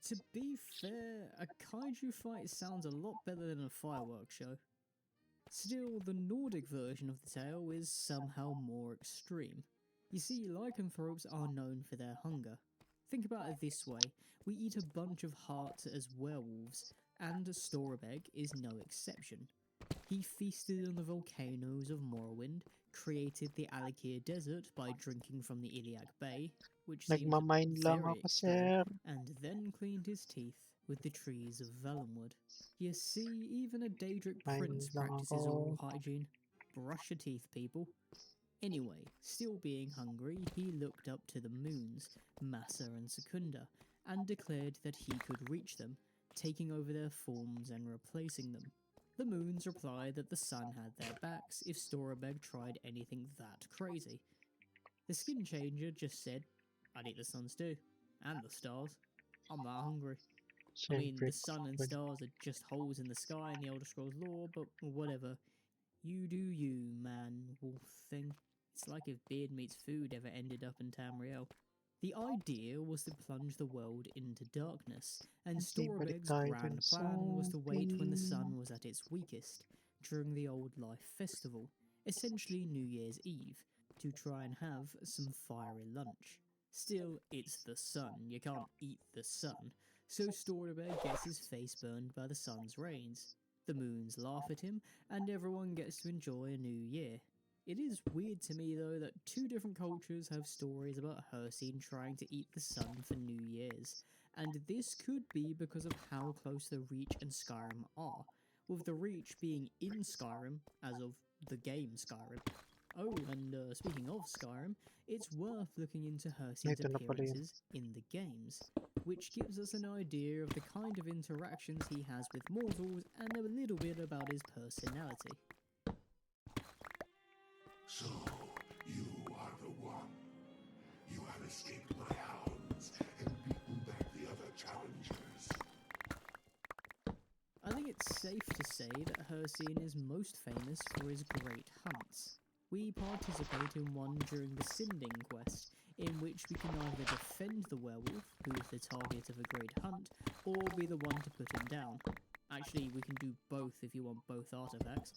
To be fair, a kaiju fight sounds a lot better than a fireworks show. Still, the Nordic version of the tale is somehow more extreme. You see, lycanthropes are known for their hunger. Think about it this way, we eat a bunch of hearts as werewolves, and Storabeg is no exception. He feasted on the volcanoes of Morrowind, created the Alakir Desert by drinking from the Iliac Bay, which seems Nagmamind lang very ako, extreme, sir. and then cleaned his teeth with the trees of Valenwood. You see, even a Daedric prince lang practices oral ako. hygiene. Brush your teeth, people. Anyway, still being hungry, he looked up to the moons, Massa and Secunda, and declared that he could reach them, taking over their forms and replacing them. The moons replied that the sun had their backs if Storabeg tried anything that crazy. The skin changer just said, I'd eat the suns too, and the stars. I'm that hungry. I mean, the sun and stars are just holes in the sky in the Elder Scrolls lore, but whatever. You do you, man, wolf thing. It's like if beard meets food ever ended up in Tamriel. The idea was to plunge the world into darkness, and Storabeg's grand plan was to wait when the sun was at its weakest, during the Old Life Festival, essentially New Year's Eve, to try and have some fiery lunch. Still, it's the sun, you can't eat the sun, so Storabeg gets his face burned by the sun's rays. The moons laugh at him, and everyone gets to enjoy a new year. It is weird to me though that two different cultures have stories about Hircine trying to eat the sun for New Year's, and this could be because of how close the Reach and Skyrim are, with the Reach being in Skyrim as of the game Skyrim. Oh, and speaking of Skyrim, it's worth looking into Hircine's appearances in the games, which gives us an idea of the kind of interactions he has with mortals and a little bit about his personality. So, you are the one. You have escaped my hounds and beaten back the other challengers. I think it's safe to say that Hircine is most famous for his great hunts. We participate in one during the Sinding quest, in which we can either defend the werewolf, who is the target of a great hunt, or be the one to put him down. Actually, we can do both if you want both artifacts.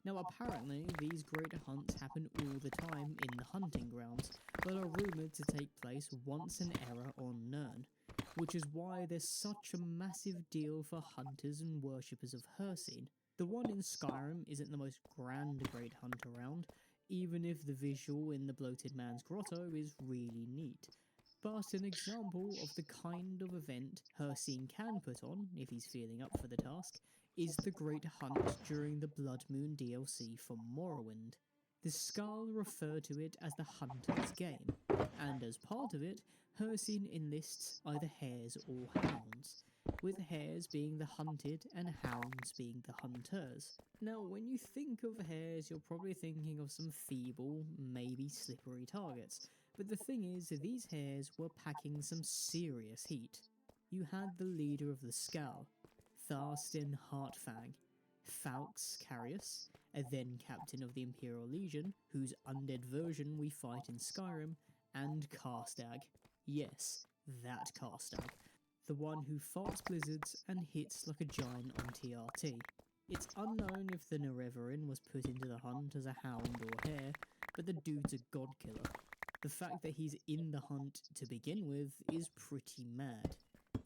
Now apparently, these great hunts happen all the time in the hunting grounds, but are rumoured to take place once an era on Nirn, which is why there's such a massive deal for hunters and worshippers of Hircine. The one in Skyrim isn't the most grand great hunt around, even if the visual in the Bloated Man's Grotto is really neat. But an example of the kind of event Hircine can put on, if he's feeling up for the task, is the Great Hunt during the Blood Moon DLC for Morrowind. The Skull refer to it as the Hunter's Game, and as part of it, Hircine enlists either hares or hounds, with hares being the hunted and hounds being the hunters. Now, when you think of hares, you're probably thinking of some feeble, maybe slippery targets, but the thing is, these hares were packing some serious heat. You had the leader of the Skull, Tharstin Heartfang, Falx Carius, a then captain of the Imperial Legion, whose undead version we fight in Skyrim, and Karstag. Yes, that Karstag. The one who farts blizzards and hits like a giant on TRT. It's unknown if the Nerevarin was put into the hunt as a hound or hare, but the dude's a god killer. The fact that he's in the hunt to begin with is pretty mad.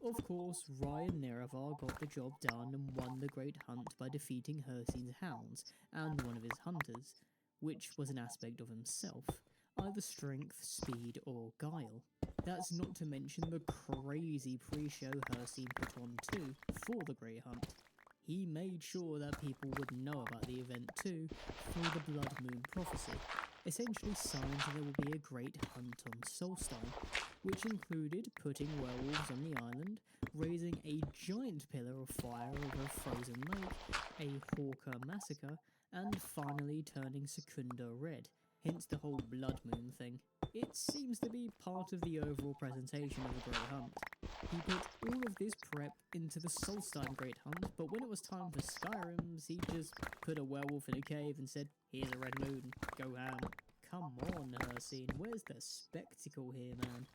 Of course, Ryan Nerevar got the job done and won the Great Hunt by defeating Hircine's hounds and one of his hunters, which was an aspect of himself, either strength, speed, or guile. That's not to mention the crazy pre-show Hircine put on too for the Great Hunt. He made sure that people would know about the event too through the Blood Moon Prophecy, essentially signs that there will be a great hunt on Solstheim, which included putting werewolves on the island, raising a giant pillar of fire over a frozen lake, a Hawker massacre, and finally turning Secunda red, hence the whole Blood Moon thing. It seems to be part of the overall presentation of the Great Hunt. He put all of this prep into the Solstheim Great Hunt, but when it was time for Skyrim's, he just put a werewolf in a cave and said, "Here's a red moon, go ham." Come on, Hircine, where's the spectacle here, man?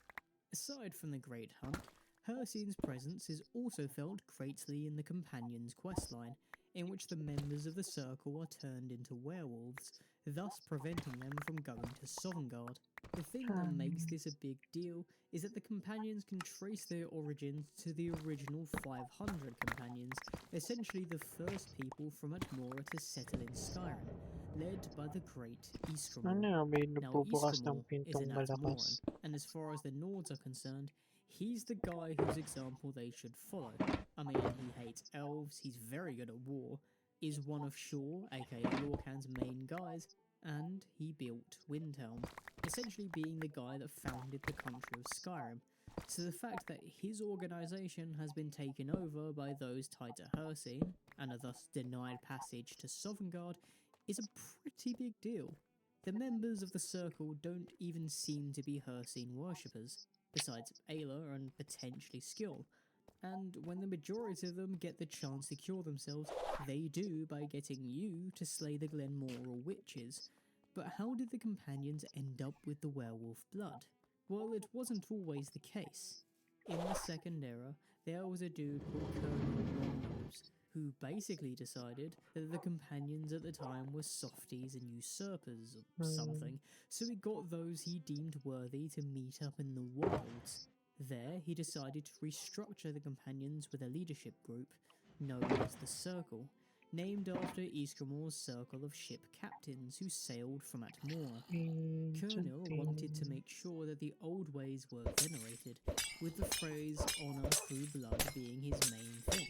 Aside from the Great Hunt, Hircine's presence is also felt greatly in the Companions questline, in which the members of the Circle are turned into werewolves, thus preventing them from going to Sovngarde. The thing that makes this a big deal is that the Companions can trace their origins to the original 500 Companions, essentially the first people from Atmora to settle in Skyrim, led by the great Ysgramor. Ano, may Now, nagbubukas Ysgramor ng is pintong an malakas. Atmoran, and as far as the Nords are concerned, he's the guy whose example they should follow. I mean, he hates elves, he's very good at war, is one of Shor, aka Lorkhan's main guys, and he built Windhelm, essentially being the guy that founded the country of Skyrim. So the fact that his organisation has been taken over by those tied to Hircine, and are thus denied passage to Sovngarde, is a pretty big deal. The members of the Circle don't even seem to be Hircine worshippers, besides Ayla and potentially Skill. And when the majority of them get the chance to cure themselves, they do by getting you to slay the Glenmoral witches. But how did the Companions end up with the werewolf blood? Well, it wasn't always the case. In the Second Era, there was a dude called Colonel Longnose, who basically decided that the Companions at the time were softies and usurpers or something, so he got those he deemed worthy to meet up in the wilds. There, he decided to restructure the Companions with a leadership group, known as the Circle, named after Ysgramor's circle of ship captains who sailed from Atmora. Colonel wanted to make sure that the old ways were venerated, with the phrase "honour through blood" being his main thing.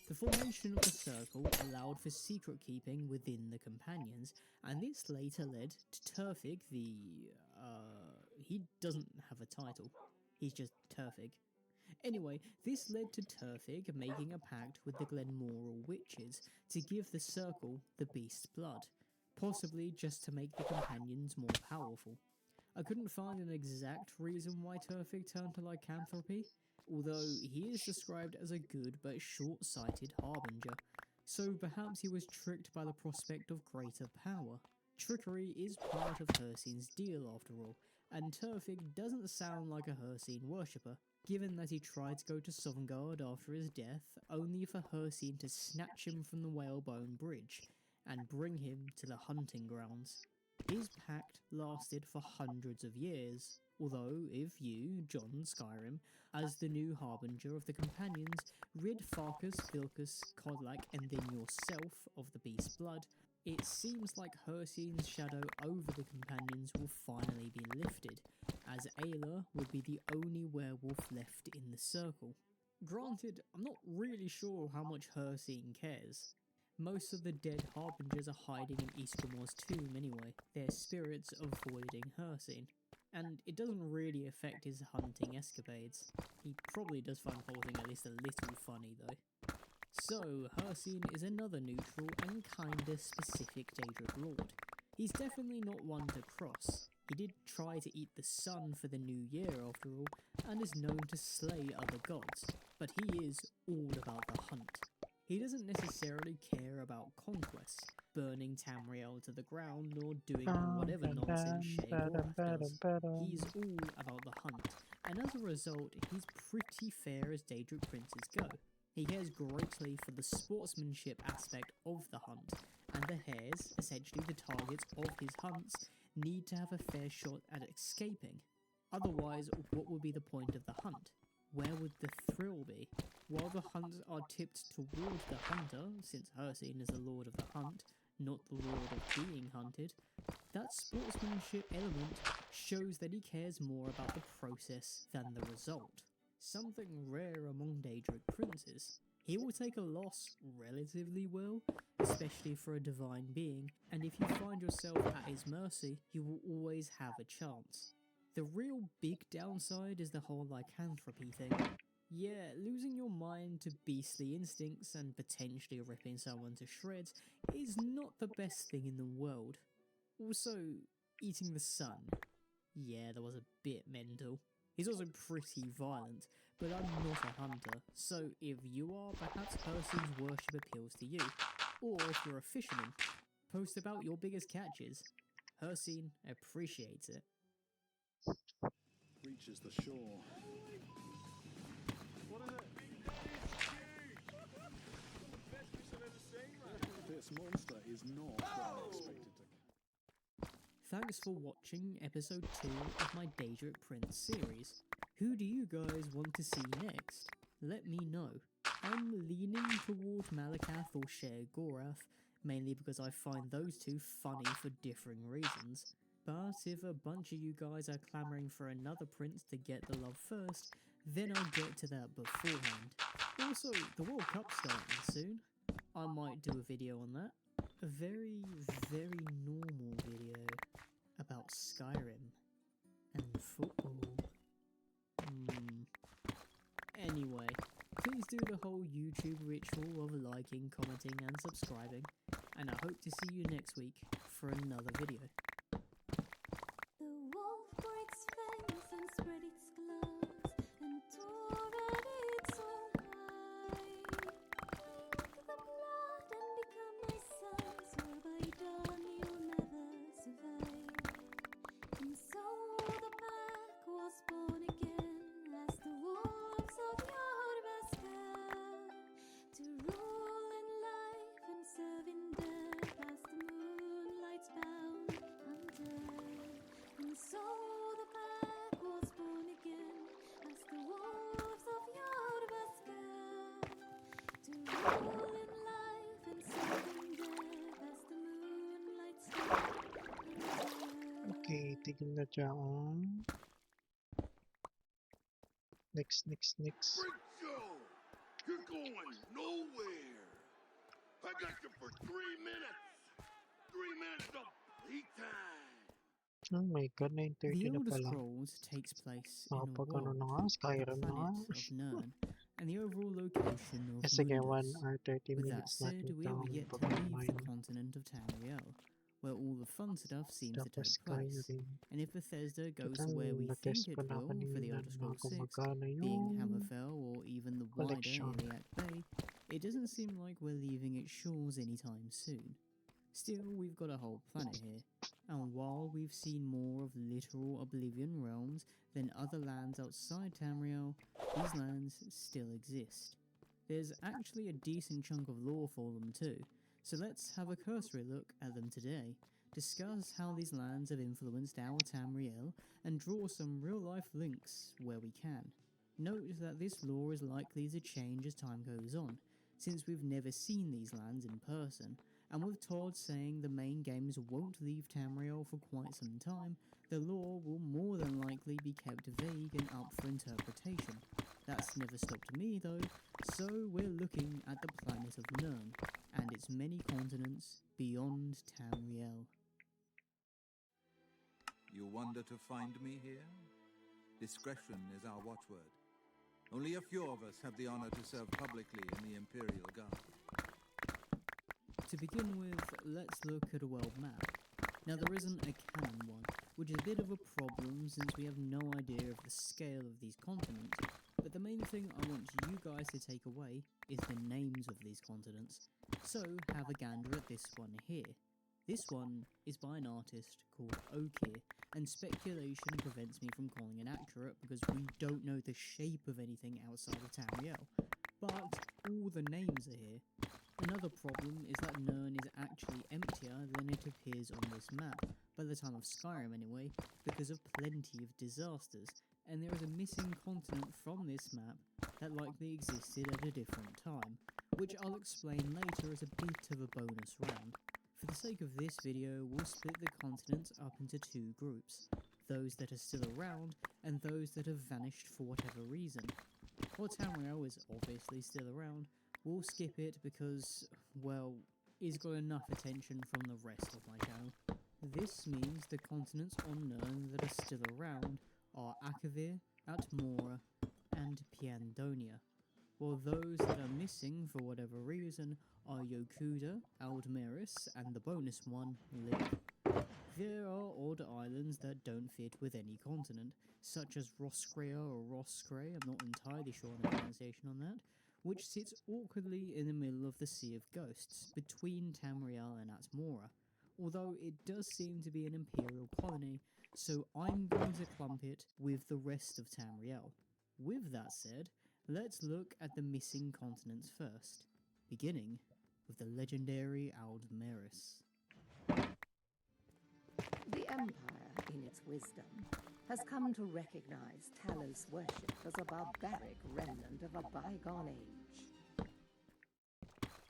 The formation of the Circle allowed for secret keeping within the Companions, and this later led to Turfig he doesn't have a title. He's just Turfig. Anyway, this led to Turfig making a pact with the Glenmoral witches to give the Circle the Beast's blood, possibly just to make the Companions more powerful. I couldn't find an exact reason why Turfig turned to lycanthropy, although he is described as a good but short-sighted harbinger, so perhaps he was tricked by the prospect of greater power. Trickery is part of Hircine's deal after all, and Turfig doesn't sound like a Hircine worshipper, given that he tried to go to Sovngarde after his death, only for Hircine to snatch him from the Whalebone Bridge and bring him to the hunting grounds. His pact lasted for hundreds of years, although if you, John Skyrim, as the new harbinger of the Companions, rid Farkas, Vilkas, Kodlak, and then yourself of the Beast's blood, it seems like Hircine's shadow over the Companions will finally be lifted, as Ayla would be the only werewolf left in the Circle. Granted, I'm not really sure how much Hircine cares. Most of the dead harbingers are hiding in Ysgramor's tomb anyway, their spirits avoiding Hircine, and it doesn't really affect his hunting escapades. He probably does find the whole thing at least a little funny though. So, Hircine is another neutral and kinda specific Daedric Lord. He's definitely not one to cross. He did try to eat the sun for the new year after all, and is known to slay other gods, but he is all about the hunt. He doesn't necessarily care about conquest, burning Tamriel to the ground, or doing whatever nonsense Sheogorath does. He's all about the hunt, and as a result, he's pretty fair as Daedric princes go. He cares greatly for the sportsmanship aspect of the hunt, and the hares, essentially the targets of his hunts, need to have a fair shot at escaping. Otherwise, what would be the point of the hunt? Where would the thrill be? While the hunts are tipped towards the hunter, since Hircine is the lord of the hunt, not the lord of being hunted, that sportsmanship element shows that he cares more about the process than the result. Something rare among Daedric princes. He will take a loss relatively well, especially for a divine being, and if you find yourself at his mercy, you will always have a chance. The real big downside is the whole lycanthropy thing. Yeah, losing your mind to beastly instincts and potentially ripping someone to shreds is not the best thing in the world. Also, eating the sun. Yeah, that was a bit mental. He's also pretty violent, but I'm not a hunter, so if you are, perhaps Hircine's worship appeals to you. Or if you're a fisherman, post about your biggest catches. Hircine appreciates it. Reaches the shore. What is it? This monster is not what I expected to. Thanks for watching episode 2 of my Daedric Prince series. Who do you guys want to see next? Let me know. I'm leaning toward Malakath or Sheogorath, mainly because I find those two funny for differing reasons. But if a bunch of you guys are clamouring for another prince to get the love first, then I'll get to that beforehand. Also, the World Cup's starting soon. I might do a video on that. A very, very normal video about Skyrim and football. Anyway, please do the whole YouTube ritual of liking, commenting and subscribing, and I hope to see you next week for another video. The wolf breaks fangs and spread its claws and tore at its own hide. Drink the blood and become my sons, or by dawn you'll never survive. And so the pack was born again as the wolves of Jorrvaskr, to rule in life and serve in death as the moonlight's bound hunter. And so the pack was born again as the wolves of Jorrvaskr, to rule in life and serve in death as the moonlight's bound hunter. Okay, tigil na dyan. Next. Freak show! You're going nowhere! I got you for 3 minutes! 3 minutes of playtime! Oh my god, The 9:30 na Elder pala. Scrolls takes place in a Pag ano world, na nga, Skyrim na nga. planet of Nirn, and the overall location of Sige, 1 Mundus. hour 30 With that minutes said, natin we have itong yet to leave the pag-mine. continent of Tamriel, where all the fun stuff seems to Tapos take place. Skyrim. And if Bethesda goes Total, where we think na-test it ko na will for the kanina Elder na Scrolls 6, gumagana being yung Hammerfell or even the wider collection. Iliac Bay, it doesn't seem like we're leaving its shores anytime soon. Still, we've got a whole planet here, and while we've seen more of literal Oblivion realms than other lands outside Tamriel, these lands still exist. There's actually a decent chunk of lore for them too, so let's have a cursory look at them today, discuss how these lands have influenced our Tamriel, and draw some real-life links where we can. Note that this lore is likely to change as time goes on, since we've never seen these lands in person, and with Todd saying the main games won't leave Tamriel for quite some time, the lore will more than likely be kept vague and up for interpretation. That's never stopped me though, so we're looking at the planet of Nirn, and its many continents beyond Tamriel. You wonder to find me here? Discretion is our watchword. Only a few of us have the honor to serve publicly in the Imperial Guard. To begin with, let's look at a world map. Now there isn't a canon one, which is a bit of a problem since we have no idea of the scale of these continents, but the main main thing I want you guys to take away is the names of these continents. So have a gander at this one here. This one is by an artist called Okir, and speculation prevents me from calling it accurate because we don't know the shape of anything outside of Tamriel. But all the names are here. Another problem is that Nirn is actually emptier than it appears on this map, by the time of Skyrim anyway, because of plenty of disasters, and there is a missing continent from this map that likely existed at a different time, which I'll explain later as a bit of a bonus round. For the sake of this video, we'll split the continents up into two groups, those that are still around and those that have vanished for whatever reason. While Tamriel is obviously still around, we'll skip it because, well, it's got enough attention from the rest of my channel. This means the continents on Nirn that are still around are Akavir, Atmora, and Piandonia, while those that are missing for whatever reason are Yokuda, Aldmeris, and the bonus one, Lib. There are odd islands that don't fit with any continent, such as Roskrea or Roskray, I'm not entirely sure on the pronunciation on that, which sits awkwardly in the middle of the Sea of Ghosts, between Tamriel and Atmora, although it does seem to be an imperial colony, so I'm going to clump it with the rest of Tamriel. With that said, let's look at the missing continents first, beginning with the legendary Aldmeris. The Empire, in its wisdom, has come to recognize Talos worship as a barbaric remnant of a bygone age.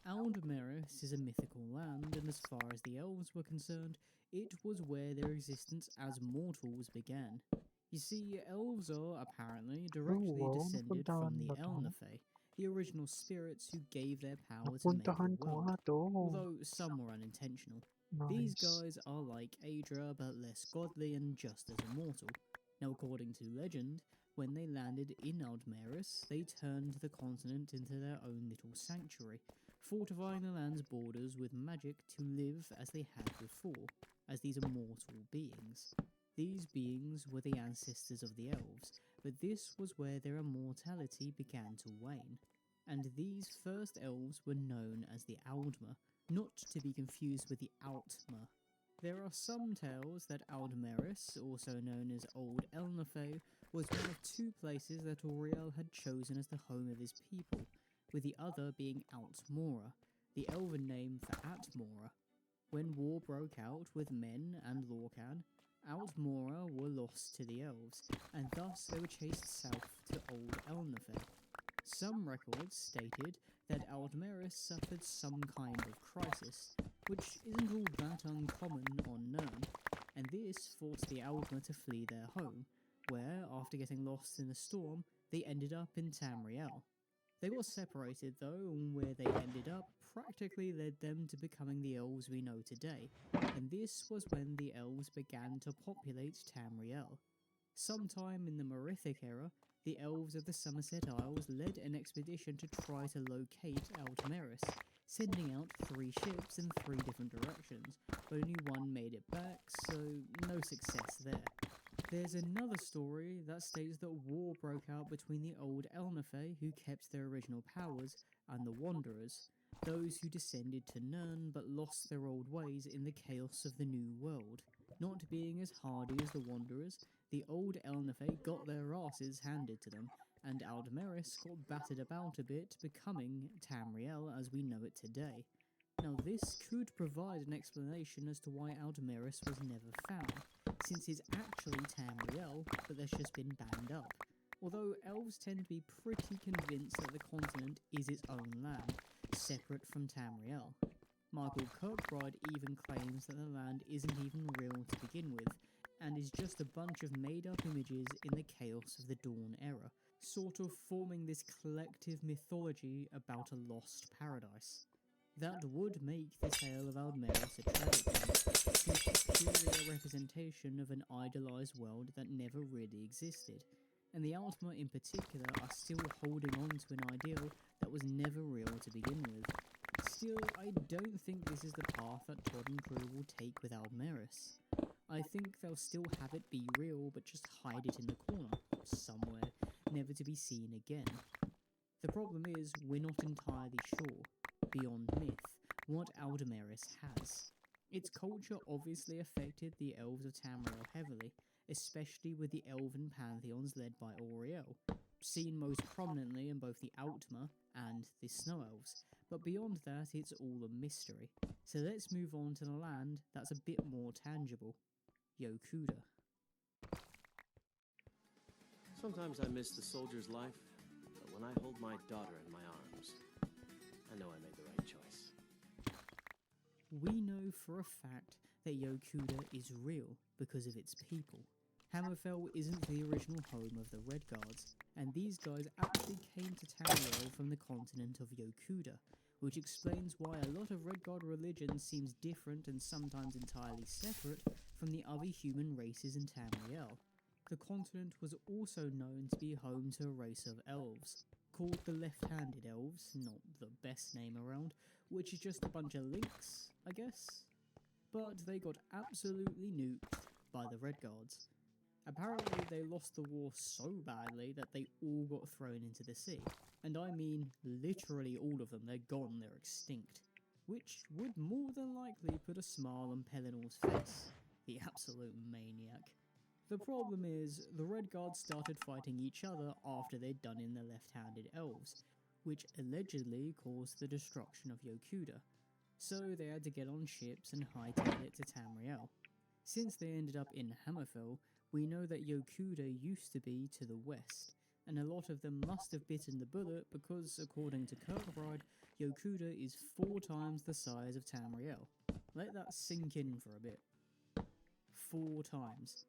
Aldmeris is a mythical land, and as far as the elves were concerned, it was where their existence as mortals began. You see, elves are apparently directly descended from the Elnathay, the original spirits who gave their power to make the world, although some were unintentional. These guys are like Aedra, but less godly and just as immortal. Now, according to legend, when they landed in Aldmeris, they turned the continent into their own little sanctuary, fortifying the land's borders with magic to live as they had before, as these immortal beings. These beings were the ancestors of the elves, but this was where their immortality began to wane, and these first elves were known as the Aldmer, not to be confused with the Altmer. There are some tales that Aldmeris, also known as Old Elnathay, was one of two places that Auriel had chosen as the home of his people, with the other being Altmora, the elven name for Atmora. When war broke out with Men and Lorcan, Altmora were lost to the elves, and thus they were chased south to Old Elnathay. Some records stated that Aldmeris suffered some kind of crisis, which isn't all that uncommon on Nirn, and this forced the Aldmer to flee their home, where, after getting lost in a storm, they ended up in Tamriel. They got separated though, and where they ended up practically led them to becoming the elves we know today, and this was when the elves began to populate Tamriel. Sometime in the Merithic era, the elves of the Somerset Isles led an expedition to try to locate Aldmeris, sending out 3 ships in 3 different directions, but only one made it back, so no success there. There's another story that states that war broke out between the Old Elnathay, who kept their original powers, and the Wanderers, those who descended to Nirn but lost their old ways in the chaos of the New World. Not being as hardy as the Wanderers, the Old Elnathay got their asses handed to them, and Aldmeris got battered about a bit, becoming Tamriel as we know it today. Now this could provide an explanation as to why Aldmeris was never found, since it's actually Tamriel, but there's just been banned up. Although elves tend to be pretty convinced that the continent is its own land, separate from Tamriel. Michael Kirkbride even claims that the land isn't even real to begin with, and is just a bunch of made-up images in the chaos of the Dawn era, sort of forming this collective mythology about a lost paradise. That would make the tale of Aldmeris a tragic one, since it's purely a representation of an idealised world that never really existed, and the Altmer in particular are still holding on to an ideal that was never real to begin with. Still, I don't think this is the path that Todd and crew will take with Aldmeris. I think they'll still have it be real, but just hide it in the corner, somewhere, never to be seen again. The problem is, we're not entirely sure, beyond myth, what Aldemaris has. Its culture obviously affected the elves of Tamriel heavily, especially with the elven pantheons led by Auriel, seen most prominently in both the Altmer and the Snow Elves, but beyond that it's all a mystery. So let's move on to the land that's a bit more tangible, Yokuda. Sometimes I miss the soldier's life, but when I hold my daughter in my arms, I know I made the right choice. We know for a fact that Yokuda is real because of its people. Hammerfell isn't the original home of the Redguards, and these guys actually came to Tamriel from the continent of Yokuda, which explains why a lot of Redguard religion seems different and sometimes entirely separate from the other human races in Tamriel. The continent was also known to be home to a race of elves, called the Left-Handed Elves, not the best name around, which is just a bunch of links, I guess? But they got absolutely nuked by the Redguards. Apparently they lost the war so badly that they all got thrown into the sea. And I mean literally all of them, they're gone, they're extinct. Which would more than likely put a smile on Pelinor's face, the absolute maniac. The problem is, the Redguards started fighting each other after they'd done in the Left-Handed Elves, which allegedly caused the destruction of Yokuda. So they had to get on ships and hightail it to Tamriel. Since they ended up in Hammerfell, we know that Yokuda used to be to the west, and a lot of them must have bitten the bullet because, according to Kirkbride, Yokuda is 4 times the size of Tamriel. Let that sink in for a bit. 4 times.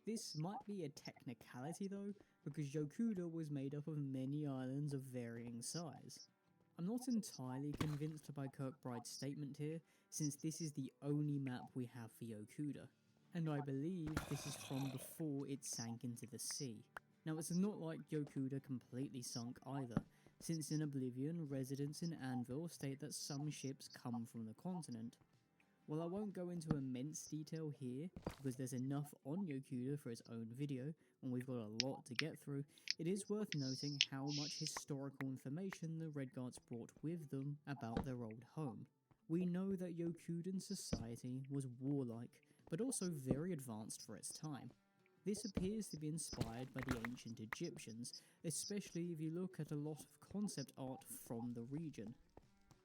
This might be a technicality though, because Yokuda was made up of many islands of varying size. I'm not entirely convinced by Kirkbride's statement here, since this is the only map we have for Yokuda, and I believe this is from before it sank into the sea. Now it's not like Yokuda completely sunk either, since in Oblivion, residents in Anvil state that some ships come from the continent. While I won't go into immense detail here, because there's enough on Yokuda for its own video, and we've got a lot to get through, it is worth noting how much historical information the Redguards brought with them about their old home. We know that Yokudan society was warlike, but also very advanced for its time. This appears to be inspired by the ancient Egyptians, especially if you look at a lot of concept art from the region.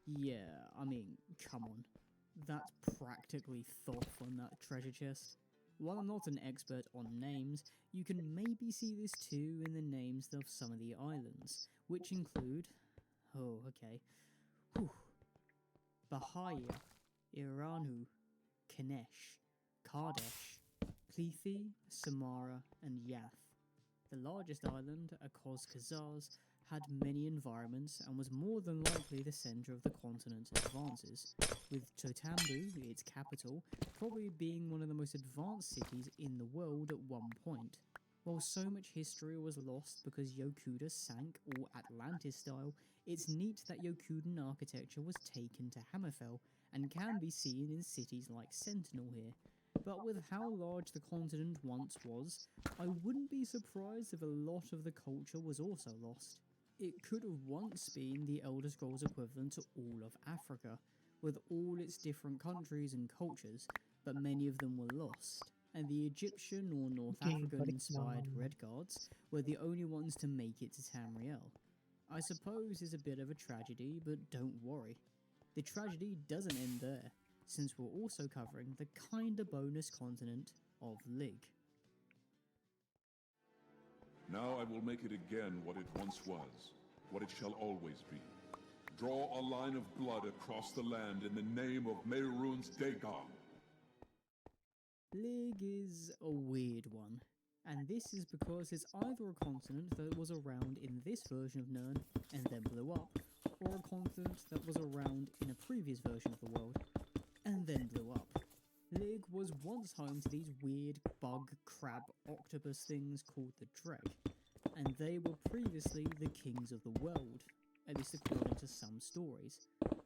Yeah, I mean, come on. That's practically Thoth on that treasure chest. While I'm not an expert on names, you can maybe see this too in the names of some of the islands, which include... oh, okay. Whew. Bahia, Iranu, Kanesh, Kadesh, Plethi, Samara, and Yath. The largest island, Akos Kazaz, had many environments and was more than likely the centre of the continent's advances, with Chotambu, its capital, probably being one of the most advanced cities in the world at one point. While so much history was lost because Yokuda sank, or Atlantis style, it's neat that Yokudan architecture was taken to Hammerfell and can be seen in cities like Sentinel here. But with how large the continent once was, I wouldn't be surprised if a lot of the culture was also lost. It could have once been the Elder Scrolls equivalent to all of Africa, with all its different countries and cultures, but many of them were lost, and the Egyptian or North African-inspired Redguards were the only ones to make it to Tamriel. I suppose it's a bit of a tragedy, but don't worry. The tragedy doesn't end there, since we're also covering the kinda bonus continent of Lig. Now I will make it again what it once was, what it shall always be. Draw a line of blood across the land in the name of Mehrunes Dagon. Lig is a weird one, and this is because it's either a continent that was around in this version of Nirn and then blew up, or a continent that was around in a previous version of the world and then blew up. Lig was once home to these weird bug, crab, octopus things called the Dreg, and they were previously the kings of the world, at least according to some stories.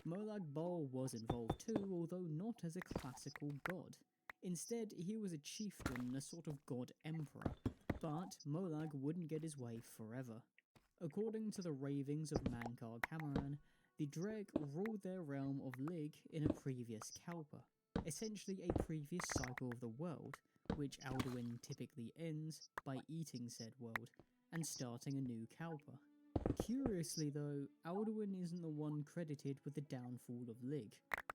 Molag Bal was involved too, although not as a classical god. Instead, he was a chieftain, a sort of god emperor, But Molag wouldn't get his way forever. According to the ravings of Mankar Camoran, the Dreg ruled their realm of Lig in a previous Kalpa, essentially a previous cycle of the world, which Alduin typically ends by eating said world and starting a new Kalpa. Curiously though, Alduin isn't the one credited with the downfall of Lig,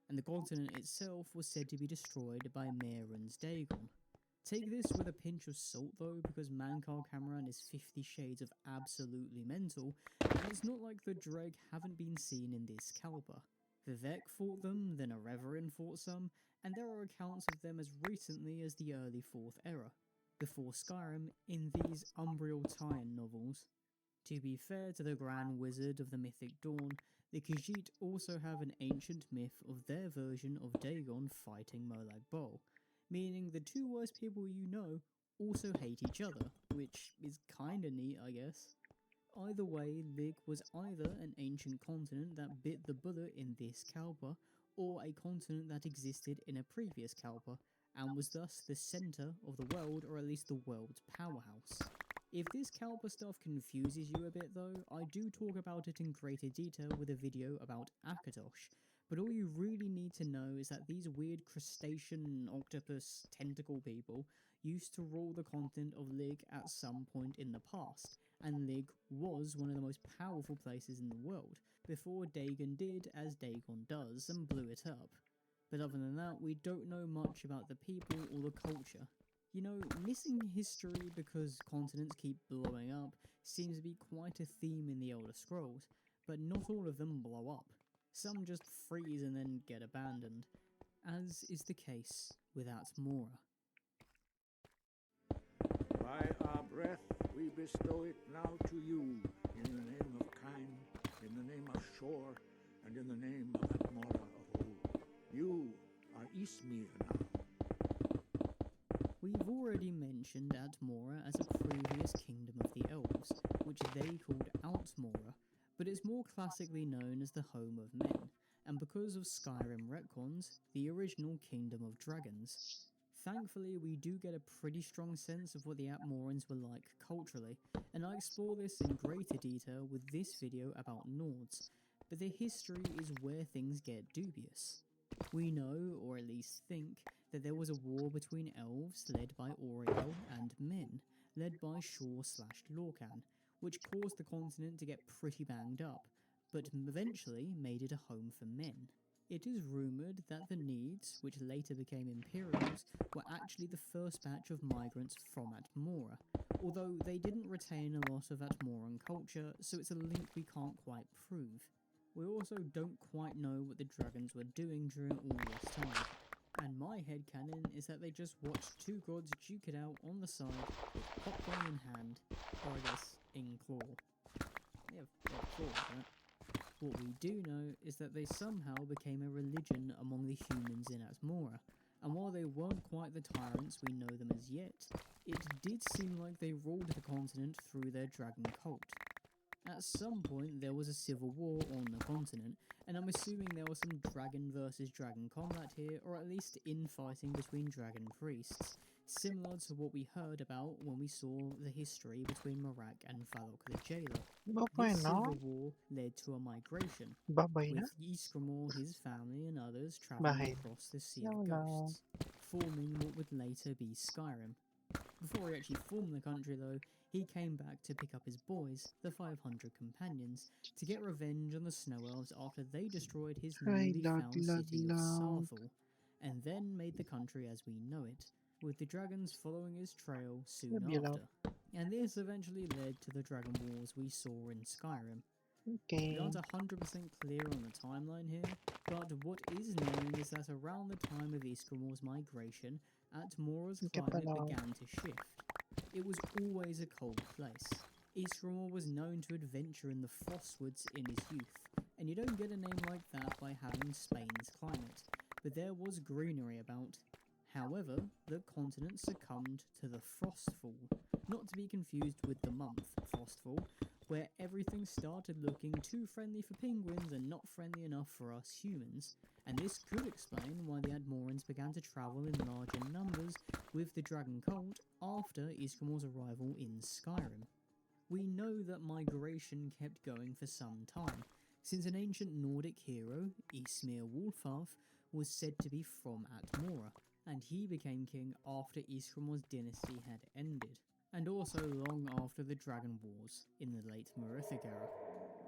and the continent itself was said to be destroyed by Mehrunes Dagon. Take this with a pinch of salt though, because Mankar Camoran is 50 shades of absolutely mental, and it's not like the Dreg haven't been seen in this Kalpa. Vivek fought them, then Erevarin fought some, and there are accounts of them as recently as the early 4th era, before Skyrim in these Umbriel tie-in novels. To be fair to the Grand Wizard of the Mythic Dawn, the Khajiit also have an ancient myth of their version of Dagon fighting Molag Bal, meaning the two worst people you know also hate each other, which is kinda neat, I guess. Either way, Lig was either an ancient continent that bit the bullet in this Kalpa, or a continent that existed in a previous Kalpa, and was thus the centre of the world, or at least the world's powerhouse. If this Kalpa stuff confuses you a bit though, I do talk about it in greater detail with a video about Akatosh, but all you really need to know is that these weird crustacean, octopus, tentacle people used to rule the continent of Lig at some point in the past, and Lig was one of the most powerful places in the world, before Dagon did as Dagon does and blew it up. But other than that, we don't know much about the people or the culture. You know, missing history because continents keep blowing up seems to be quite a theme in the Elder Scrolls, but not all of them blow up. Some just freeze and then get abandoned, as is the case with Atmora. By our breath, we bestow it now to you, in the name of Kine, in the name of Shor, and in the name of Atmora of old. You are Ysmir now. We've already mentioned Atmora as a previous kingdom of the elves, which they called Outmora, but it's more classically known as the Home of Men, and because of Skyrim retcons, the original Kingdom of Dragons. Thankfully, we do get a pretty strong sense of what the Atmorans were like culturally, and I explore this in greater detail with this video about Nords, but the history is where things get dubious. We know, or at least think, that there was a war between elves led by Auriel and men, led by Shor/Lorcan, which caused the continent to get pretty banged up, but eventually made it a home for men. It is rumoured that the Needs, which later became Imperials, were actually the first batch of migrants from Atmora, although they didn't retain a lot of Atmoran culture, so it's a link we can't quite prove. We also don't quite know what the dragons were doing during all this time, and my headcanon is that they just watched two gods duke it out on the side with popcorn in hand, or I guess in claw. They have claws, right? What we do know is that they somehow became a religion among the humans in Atmora, and while they weren't quite the tyrants we know them as yet, it did seem like they ruled the continent through their dragon cult. At some point there was a civil war on the continent, and I'm assuming there was some dragon versus dragon combat here, or at least infighting between dragon priests, similar to what we heard about when we saw the history between Marak and Valok the Jailer. This civil war led to a migration, with Ysgramor, his family and others travelling across the Sea of Ghosts, forming what would later be Skyrim. Before he actually formed the country though, he came back to pick up his boys, the 500 companions, to get revenge on the Snow Elves after they destroyed his newly found city of Sarthal, and then made the country as we know it, with the dragons following his trail soon after. And this eventually led to the Dragon Wars we saw in Skyrim. We aren't 100% clear on the timeline here, but what is known is that around the time of Ysgramor's migration, Atmora's climate began to shift. It was always a cold place. Ysgramor was known to adventure in the Frostwoods in his youth, and you don't get a name like that by having Spain's climate, but there was greenery about. However, the continent succumbed to the Frostfall, not to be confused with the month, Frostfall, where everything started looking too friendly for penguins and not friendly enough for us humans, and this could explain why the Admorans began to travel in larger numbers with the Dragon Cult after Ysgramor's arrival in Skyrim. We know that migration kept going for some time, since an ancient Nordic hero, Ysmir Wulfharth, was said to be from Atmora, and he became king after Ysgramor's dynasty had ended, and also long after the Dragon Wars in the late Merithic era.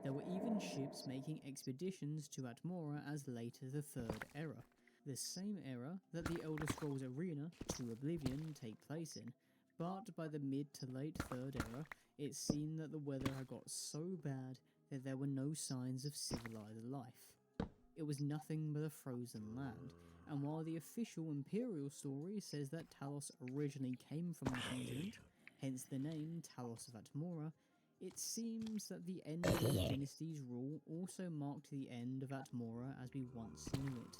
There were even ships making expeditions to Atmora as late as the Third Era, the same era that the Elder Scrolls Arena to Oblivion take place in, but by the mid to late Third Era, it seemed that the weather had got so bad that there were no signs of civilized life. It was nothing but a frozen land, and while the official Imperial story says that Talos originally came from the continent, hence the name Talos of Atmora, it seems that the end of the dynasty's rule also marked the end of Atmora as we once knew it.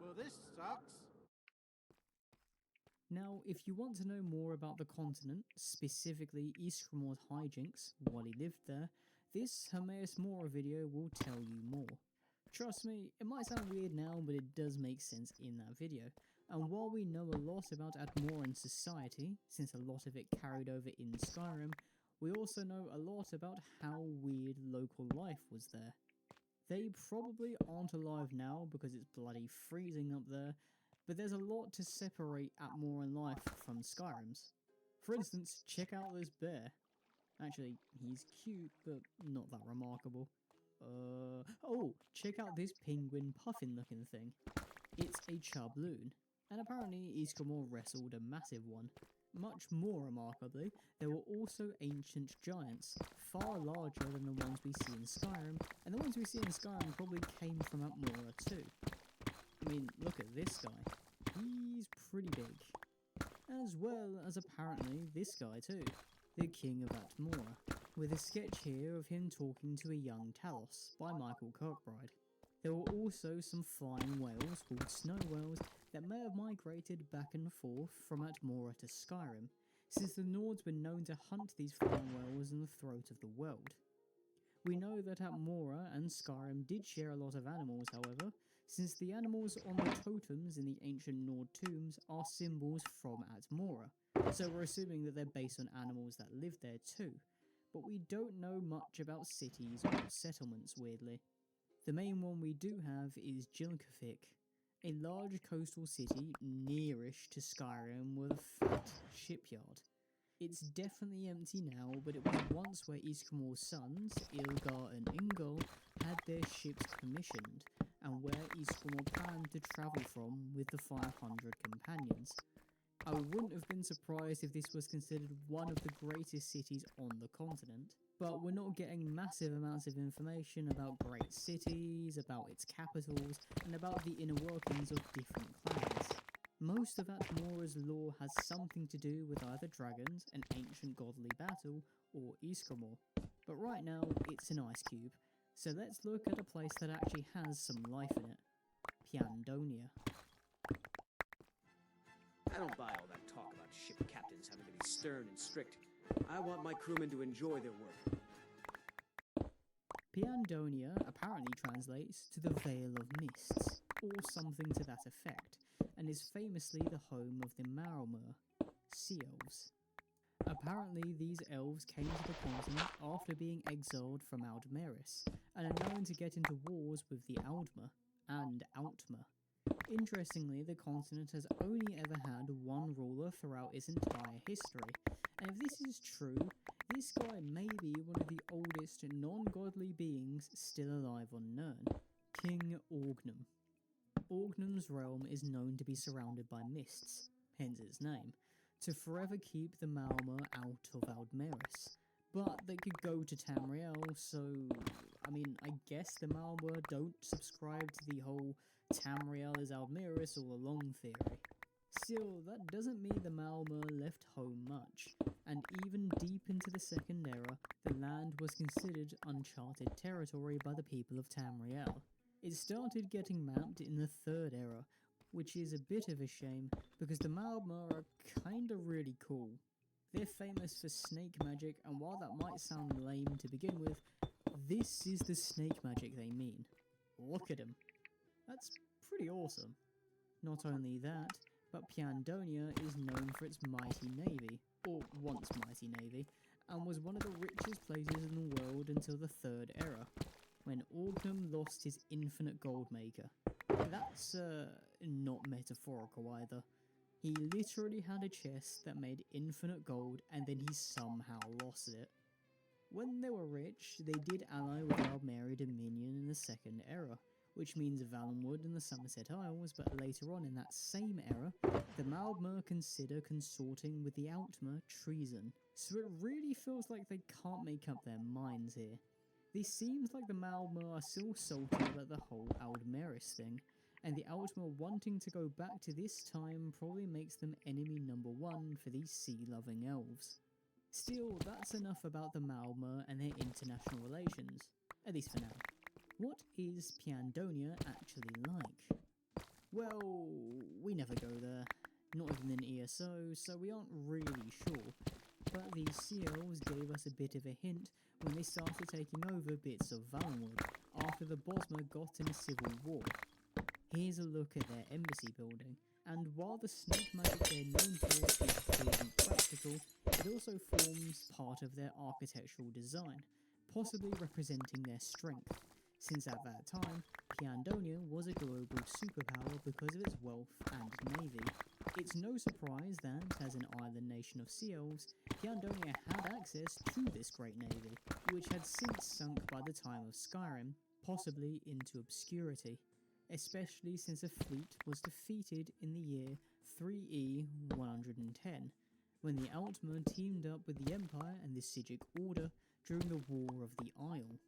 Well, this sucks. Now, if you want to know more about the continent, specifically Ysgramor's hijinks while he lived there, this Hermaeus Mora video will tell you more. Trust me, it might sound weird now, but it does make sense in that video. And while we know a lot about Atmoran society, since a lot of it carried over in Skyrim, we also know a lot about how weird local life was there. They probably aren't alive now because it's bloody freezing up there, but there's a lot to separate Atmoran life from Skyrim's. For instance, check out this bear. Actually, he's cute, but not that remarkable. Oh, check out this penguin puffin looking thing. It's a Chubloon, and apparently Ysgramor wrestled a massive one. Much more remarkably, there were also ancient giants, far larger than the ones we see in Skyrim, and the ones we see in Skyrim probably came from Atmora too. I mean, look at this guy. He's pretty big. As well as apparently this guy too, the King of Atmora, with a sketch here of him talking to a young Talos by Michael Kirkbride. There were also some flying whales called snow whales that may have migrated back and forth from Atmora to Skyrim, since the Nords were known to hunt these flying whales in the throat of the world. We know that Atmora and Skyrim did share a lot of animals, however, since the animals on the totems in the ancient Nord tombs are symbols from Atmora, so we're assuming that they're based on animals that live there too, but we don't know much about cities or settlements, weirdly. The main one we do have is Jilkafik, a large coastal city nearish to Skyrim with a fat shipyard. It's definitely empty now, but it was once where Ysgramor's sons, Ilgar and Ingol, had their ships commissioned, and where Ysgramor planned to travel from with the 500 companions. I wouldn't have been surprised if this was considered one of the greatest cities on the continent, but we're not getting massive amounts of information about great cities, about its capitals, and about the inner workings of different clans. Most of Atmora's lore has something to do with either dragons, an ancient godly battle, or Ysgramor, but right now it's an ice cube, so let's look at a place that actually has some life in it. Piandonia. I don't buy all that talk about ship captains having to be stern and strict. I want my crewmen to enjoy their work. Piandonia apparently translates to the Vale of Mists, or something to that effect, and is famously the home of the Maralmur, Sea Elves. Apparently these elves came to the continent after being exiled from Aldmeris, and are known to get into wars with the Aldmer and Outmer. Interestingly, the continent has only ever had one ruler throughout its entire history, and if this is true, this guy may be one of the oldest non-godly beings still alive on Nirn, King Orgnum. Orgnum's realm is known to be surrounded by mists, hence its name, to forever keep the Malmer out of Aldmeris. But they could go to Tamriel, so I guess the Malmer don't subscribe to the whole Tamriel is Aldmeris all along theory. Still, that doesn't mean the Malmö left home much, and even deep into the Second Era, the land was considered uncharted territory by the people of Tamriel. It started getting mapped in the Third Era, which is a bit of a shame because the Malmö are kinda really cool. They're famous for snake magic, and while that might sound lame to begin with, this is the snake magic they mean. Look at 'em. That's pretty awesome. Not only that, but Piandonia is known for its mighty navy, or once mighty navy, and was one of the richest places in the world until the Third Era, when Orgnum lost his infinite gold maker. That's, not metaphorical either. He literally had a chest that made infinite gold and then he somehow lost it. When they were rich, they did ally with Aldmeri Dominion in the Second Era, which means Valenwood and the Somerset Isles, but later on in that same era, the Malmö consider consorting with the Outmer treason, so it really feels like they can't make up their minds here. This seems like the Malmö are still salty about the whole Aldmeris thing, and the Outmer wanting to go back to this time probably makes them enemy number one for these sea-loving elves. Still, that's enough about the Malmö and their international relations, at least for now. What is Piandonia actually like? Well, we never go there, not even in ESO, so we aren't really sure. But the Sea Elves gave us a bit of a hint when they started taking over bits of Valenwood after the Bosmer got in a civil war. Here's a look at their embassy building, and while the snake magic they're known for is clearly practical, it also forms part of their architectural design, possibly representing their strength, since at that time, Piandonia was a global superpower because of its wealth and navy. It's no surprise that, as an island nation of sea elves, Piandonia had access to this great navy, which had since sunk by the time of Skyrim, possibly into obscurity, especially since a fleet was defeated in the year 3E 110, when the Outmer teamed up with the Empire and the Sigic Order during the War of the Isle.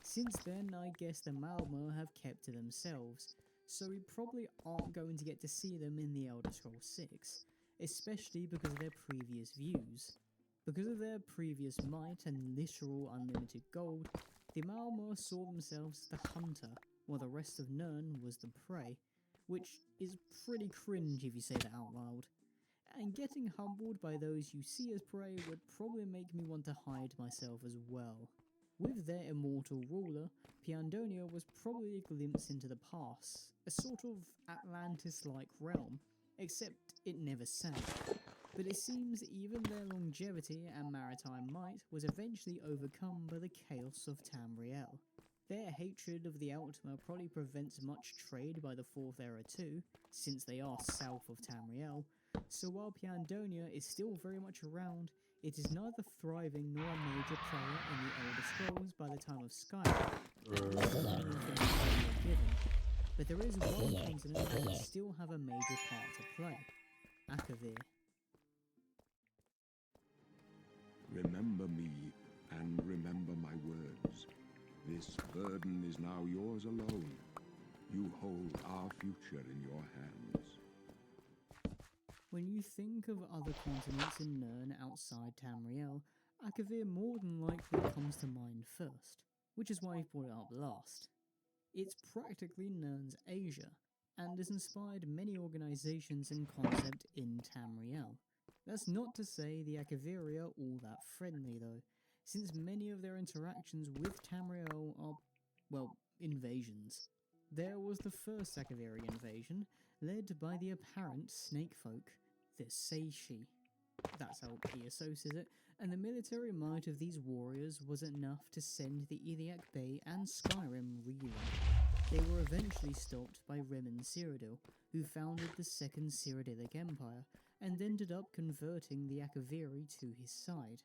Since then, I guess the Malmö have kept to themselves, so we probably aren't going to get to see them in the Elder Scrolls 6, especially because of their previous views. Because of their previous might and literal unlimited gold, the Malmö saw themselves as the hunter, while the rest of Nirn was the prey, which is pretty cringe if you say that out loud. And getting humbled by those you see as prey would probably make me want to hide myself as well. With their immortal ruler, Piandonia was probably a glimpse into the past, a sort of Atlantis-like realm, except it never sank. But it seems even their longevity and maritime might was eventually overcome by the chaos of Tamriel. Their hatred of the Outmer probably prevents much trade by the Fourth Era too, since they are south of Tamriel, so while Piandonia is still very much around, it is neither thriving nor a major player in the Elder Scrolls by the time of Skyrim. But there is one continent that will still have a major part to play: Akavir. Remember me, and remember my words. This burden is now yours alone. You hold our future in your hands. When you think of other continents in Nirn outside Tamriel, Akavir more than likely comes to mind first, which is why I brought it up last. It's practically Nirn's Asia, and has inspired many organisations and concept in Tamriel. That's not to say the Akaviri are all that friendly though, since many of their interactions with Tamriel are, well, invasions. There was the first Akaviri invasion, led by the apparent snake folk, the Seishi. That's how ESO says it, and the military might of these warriors was enough to send the Iliac Bay and Skyrim reeling. They were eventually stopped by Remen Cyrodiil, who founded the Second Cyrodiilic Empire, and ended up converting the Akaviri to his side.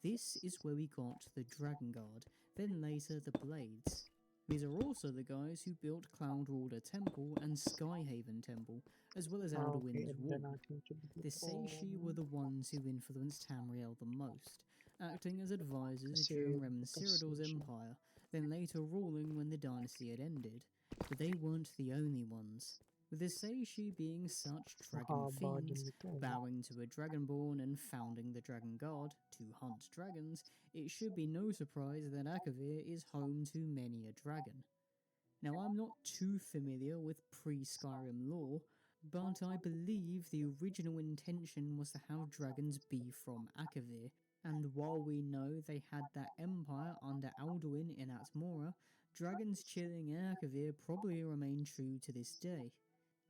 This is where we got the Dragon Guard, then later the Blades. These are also the guys who built Cloudrulder Temple and Skyhaven Temple, as well as Elderwind's Wall. The Seishi were the ones who influenced Tamriel the most, acting as advisors during Remen Cyrodiil's empire, then later ruling when the dynasty had ended. But they weren't the only ones. With the Seishi being such dragon Mahaba fiends, din ito. bowing to a dragonborn and founding the Dragon Guard to hunt dragons, it should be no surprise that Akavir is home to many a dragon. Now, I'm not too familiar with pre-Skyrim lore, but I believe the original intention was to have dragons be from Akavir, and while we know they had that empire under Alduin in Atmora, dragons chilling in Akavir probably remain true to this day.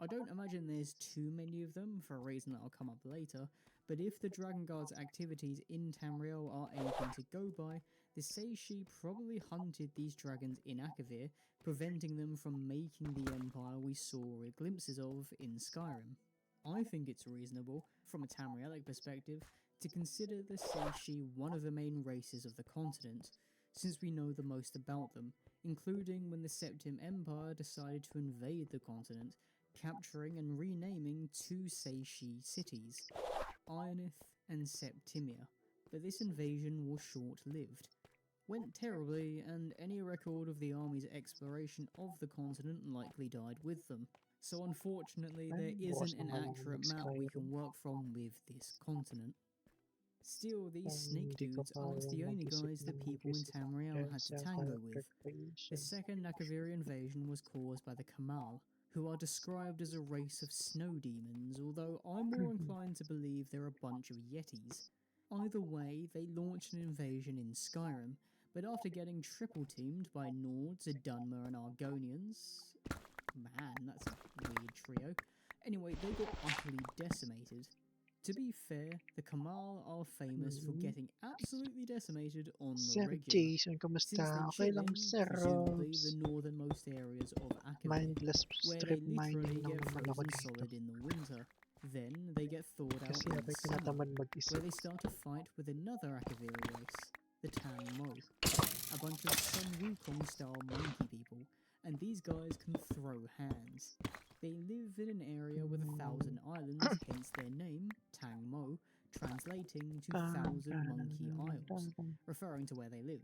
I don't imagine there's too many of them, for a reason that'll come up later, but if the Dragon Guard's activities in Tamriel are anything to go by, the Seishi probably hunted these dragons in Akavir, preventing them from making the empire we saw glimpses of in Skyrim. I think it's reasonable, from a Tamrielic perspective, to consider the Seishi one of the main races of the continent, since we know the most about them, including when the Septim Empire decided to invade the continent, capturing and renaming two Seishi cities, Ionith and Septimia, but this invasion was short-lived. Went terribly, and any record of the army's exploration of the continent likely died with them. So unfortunately, there isn't an accurate map we can work from with this continent. Still, these snake dudes aren't the only guys that people in Tamriel had to tango with. The second Akaviri invasion was caused by the Kamal, who are described as a race of snow demons, although I'm more inclined to believe they're a bunch of yetis. Either way, they launched an invasion in Skyrim, but after getting triple-teamed by Nords, Dunmer and Argonians... Man, that's a weird trio. Anyway, they got utterly decimated. To be fair, the Kamal are famous for getting absolutely decimated on the Sir regular, Jason, since kamusta? they Okay chill lang, in, Sir presumably, Robs. the northernmost areas of Akavir, Mindless where they strip literally mining get naman ako frozen dito. solid in the winter. Then they get thawed out Kasi in ako'y the summer, tinatamad where mag-isip. they start to fight with another Akaviri race, the Tang Mo, a bunch of Sun Wukong-style monkey people, and these guys can throw hands. They live in an area with 1,000 islands, hence their name, Tang Mo, translating to 1,000 Monkey Isles, referring to where they live.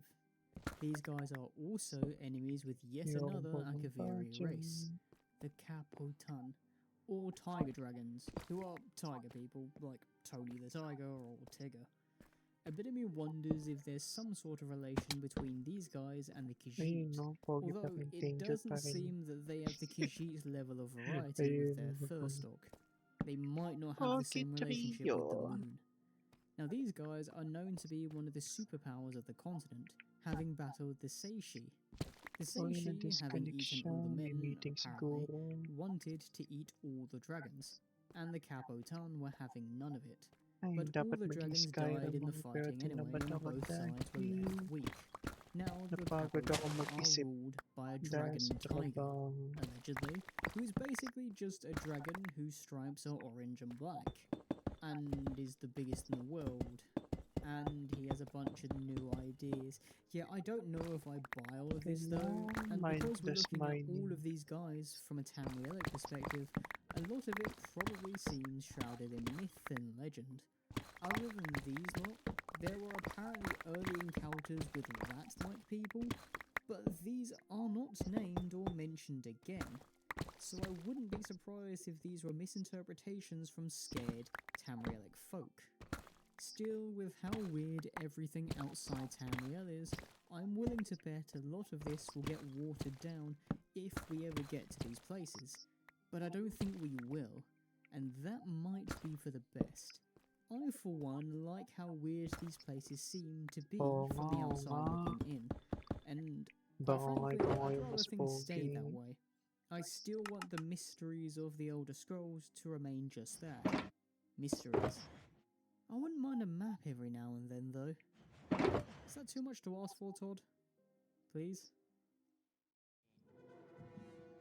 These guys are also enemies with yet another Akaviri race, the Capotan, or Tiger Dragons, who are tiger people, like Tony the Tiger or Tigger. A bit of me wonders if there's some sort of relation between these guys and the Khajiit, although it doesn't seem that they have the Khajiit's level of variety with their fur stock. They might not have the same relationship with the moon. Now these guys are known to be one of the superpowers of the continent, having battled the Seishi. The Seishi, having eaten all the men, apparently, wanted to eat all the dragons, and the Capotan were having none of it. But all the dragons died in the fighting anyway, and both sides were left weak. Now the Capotan are ruled by a dragon tiger, allegedly, who's basically just a dragon whose stripes are orange and black, and is the biggest in the world. And he has a bunch of new ideas. Yeah, I don't know if I buy all of this though, and because we're looking at all of these guys from a Tamrielic perspective, a lot of it probably seems shrouded in myth and legend. Other than these lot, there were apparently early encounters with rat-like people, but these are not named or mentioned again, so I wouldn't be surprised if these were misinterpretations from scared Tamrielic folk. Still, with how weird everything outside Tamriel is, I'm willing to bet a lot of this will get watered down if we ever get to these places, but I don't think we will, and that might be for the best. I, for one, like how weird these places seem to be from the outside looking in, and frankly, I'd rather things stay that way. I still want the mysteries of the Elder Scrolls to remain just that. Mysteries. I wouldn't mind a map every now and then, though. Is that too much to ask for, Todd? Please?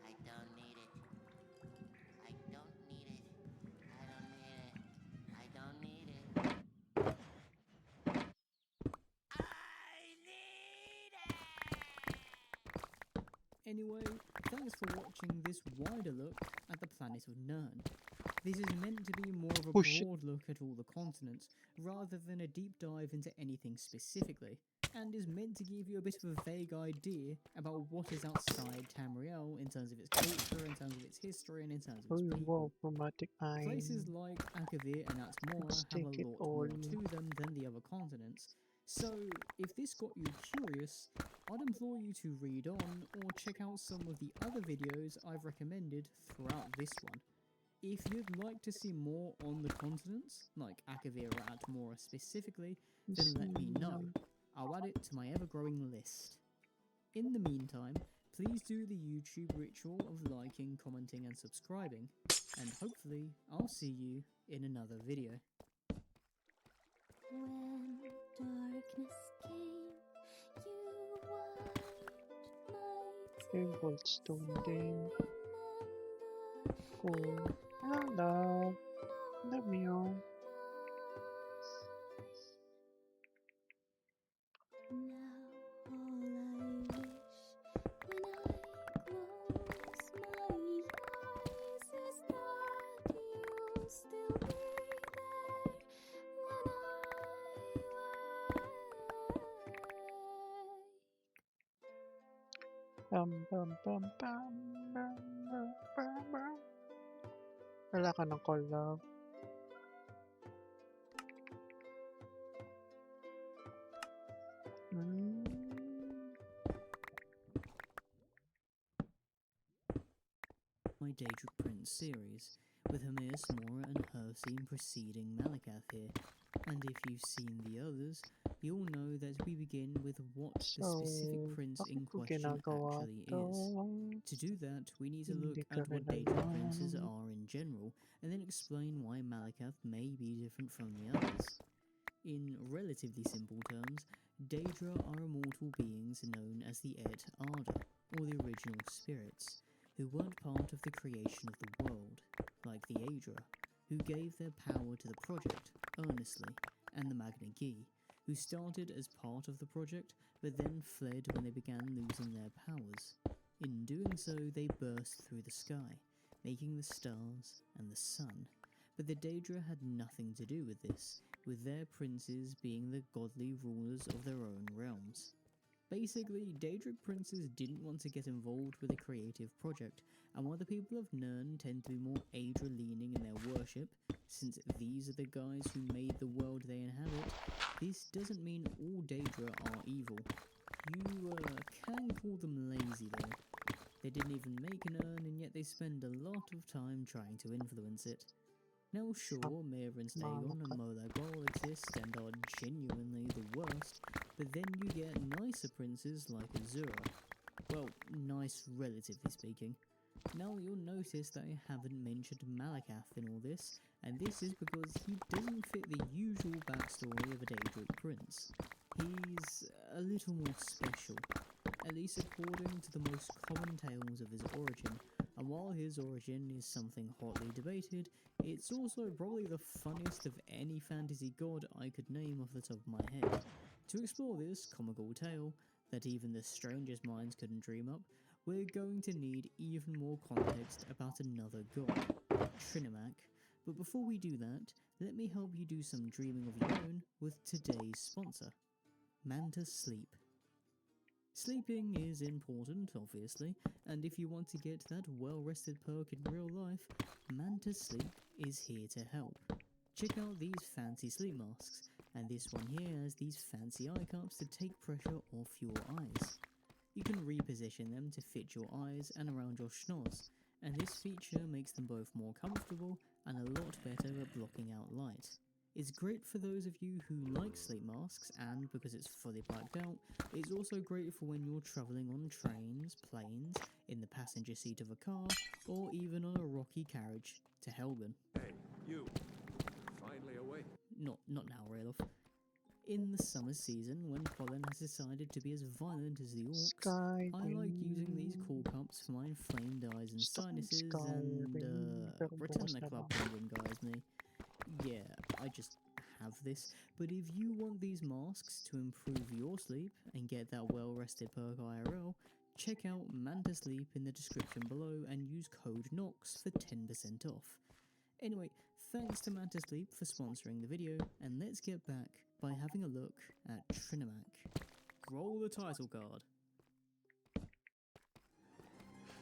I don't need it. I don't need it. I don't need it. I don't need it. Anyway, thanks for watching this wider look at the planet of Nirn. This is meant to be more of a Oh, shit. broad look at all the continents, rather than a deep dive into anything specifically, and is meant to give you a bit of a vague idea about what is outside Tamriel in terms of its culture, in terms of its history, and in terms of Oh, its people. wow, chromatic eye. Places like Akavir and Atmora Let's have take a it lot all more in. to them than the other continents, so if this got you curious, I'd implore you to read on or check out some of the other videos I've recommended throughout this one. If you'd like to see more on the continents, like Akavir or Atmora specifically, then let me know. I'll add it to my ever-growing list. In the meantime, please do the YouTube ritual of liking, commenting and subscribing, and hopefully I'll see you in another video. When darkness came, you wiped my Goldstone Day. Cool. Love. Love you. Now all I wish when I close my eyes is that you'll still be there when I wake. Bum, bum, bum, bum, bum, bum, bum, bum. Wala ka ng call, love. My Daedric Prince series, with Hamir Smora and Hircine preceding Malakath here, and if you've seen the others, you'll know that we begin with what the specific prince in question actually is. To do that, we need to look at what Daedric princes are in general, and then explain why Malakath may be different from the others. In relatively simple terms, Daedra are immortal beings known as the Et Arda, or the original spirits, who weren't part of the creation of the world, like the Aedra, who gave their power to the project earnestly, and the Magna Gi, who started as part of the project but then fled when they began losing their powers. In doing so, they burst through the sky, making the stars and the sun. But the Daedra had nothing to do with this, with their princes being the godly rulers of their own realms. Basically, Daedric princes didn't want to get involved with a creative project, and while the people of Nirn tend to be more Aedra-leaning in their worship, since these are the guys who made the world they inhabit, this doesn't mean all Daedra are evil. You can call them lazy though. They didn't even make Nirn, and yet they spend a lot of time trying to influence it. Now sure, Mir and Stagon and Molagol exist and are genuinely the worst, but then you get nicer princes like Azura. Well, nice relatively speaking. Now you'll notice that I haven't mentioned Malakath in all this, and this is because he doesn't fit the usual backstory of a Daedric prince. He's a little more special, at least according to the most common tales of his origin, and while his origin is something hotly debated, it's also probably the funniest of any fantasy god I could name off the top of my head. To explore this comical tale, that even the strangest minds couldn't dream up, we're going to need even more context about another god, Trinimac. But before we do that, let me help you do some dreaming of your own with today's sponsor, Manta Sleep. Sleeping is important, obviously, and if you want to get that well-rested perk in real life, Manta Sleep is here to help. Check out these fancy sleep masks, and this one here has these fancy eye cups to take pressure off your eyes. You can reposition them to fit your eyes and around your schnoz, and this feature makes them both more comfortable and a lot better at blocking out light. It's great for those of you who like sleep masks, and because it's fully blacked out, it's also great for when you're travelling on trains, planes, in the passenger seat of a car, or even on a rocky carriage to Helgen. Hey, you! Finally awake. Not now, Ralof. In the summer season, when pollen has decided to be as violent as the orcs, I like using these cool cups for my inflamed eyes and sinuses, and pretend they're Club Penguin guys me. Yeah, I just have this, but if you want these masks to improve your sleep and get that well-rested perk IRL, check out Manta Sleep in the description below and use code NOX for 10% off. Anyway, thanks to Mantis Sleep for sponsoring the video, and let's get back by having a look at Trinimac. Roll the title card.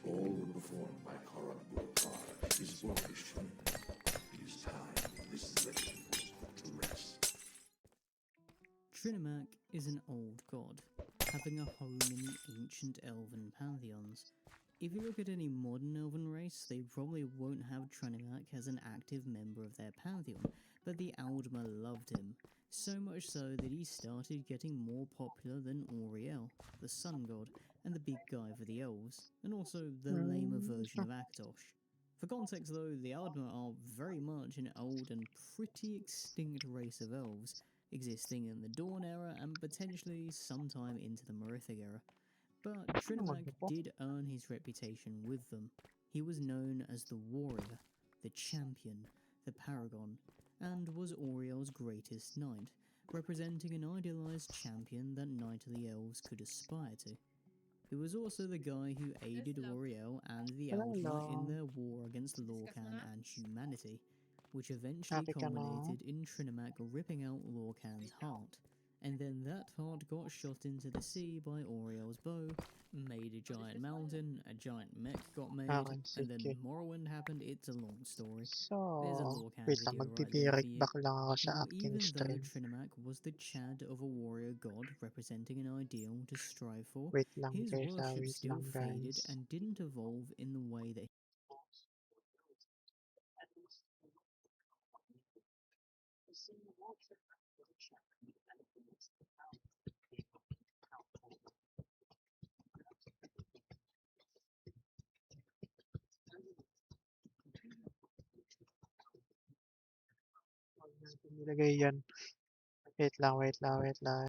All performed by Karan Gulkar is orchestral. It is time for this legend to rest. Trinimac is an old god, having a home in the ancient elven pantheons. If you look at any modern elven race, they probably won't have Trinimac as an active member of their pantheon, but the Aldmer loved him, so much so that he started getting more popular than Auriel, the sun god, and the big guy for the elves, and also the lamer version of Akatosh. For context though, the Aldmer are very much an old and pretty extinct race of elves, existing in the Dawn era and potentially sometime into the Merithic era. But Trinimac did earn his reputation with them. He was known as the warrior, the champion, the paragon, and was Auriel's greatest knight, representing an idealized champion that knightly elves could aspire to. He was also the guy who aided Auriel and the Aldmer in their war against Lorcan and humanity, which eventually culminated in Trinimac ripping out Lorcan's heart, and then that heart got shot into the sea by Auriel's bow, made a giant mountain, a giant mech got made, and then Morrowind happened. It's a long story. There's a So, Lorcan wait lang, video right there magpipirik for you. back lang ako sa Now, acting even though stream. Trinimac was the Chad of a warrior god representing an ideal to strive for, Wait lang, his guys, worship wait still lang, faded guys. and didn't evolve in the way that Huwag natin nilagay yan. Wait lang, wait lang, wait lang.